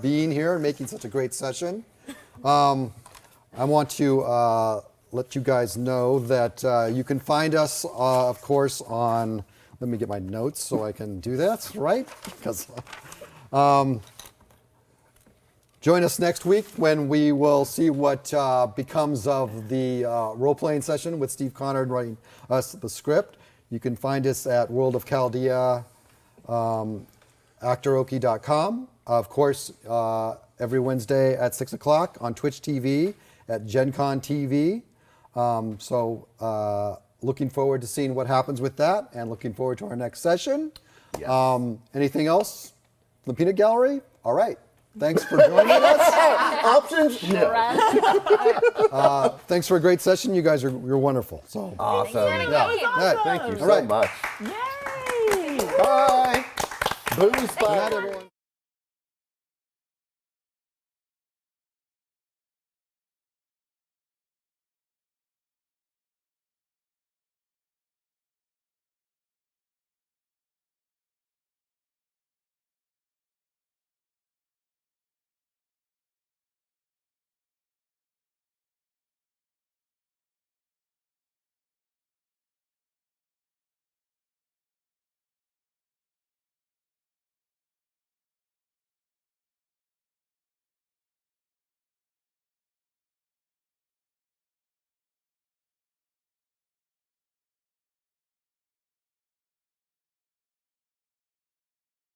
being here and making such a great session. I want to let you guys know that you can find us, of course, on. Let me get my notes so I can do that. Right? Because. Join us next week when we will see what becomes of the role-playing session with Steve Conard writing us the script. You can find us at World of Chaldea, Actoroke.com. Of course, every Wednesday at 6 o'clock on Twitch TV at GenCon TV. Looking forward to seeing what happens with that and looking forward to our next session. Yes. Anything else? The Peanut Gallery? All right. Thanks for joining us. Options? No. Thanks for a great session. You guys you're wonderful. So Awesome. yeah. All right. Thank you All so right. much. Yay! Bye. Booze Good night, bye. everyone.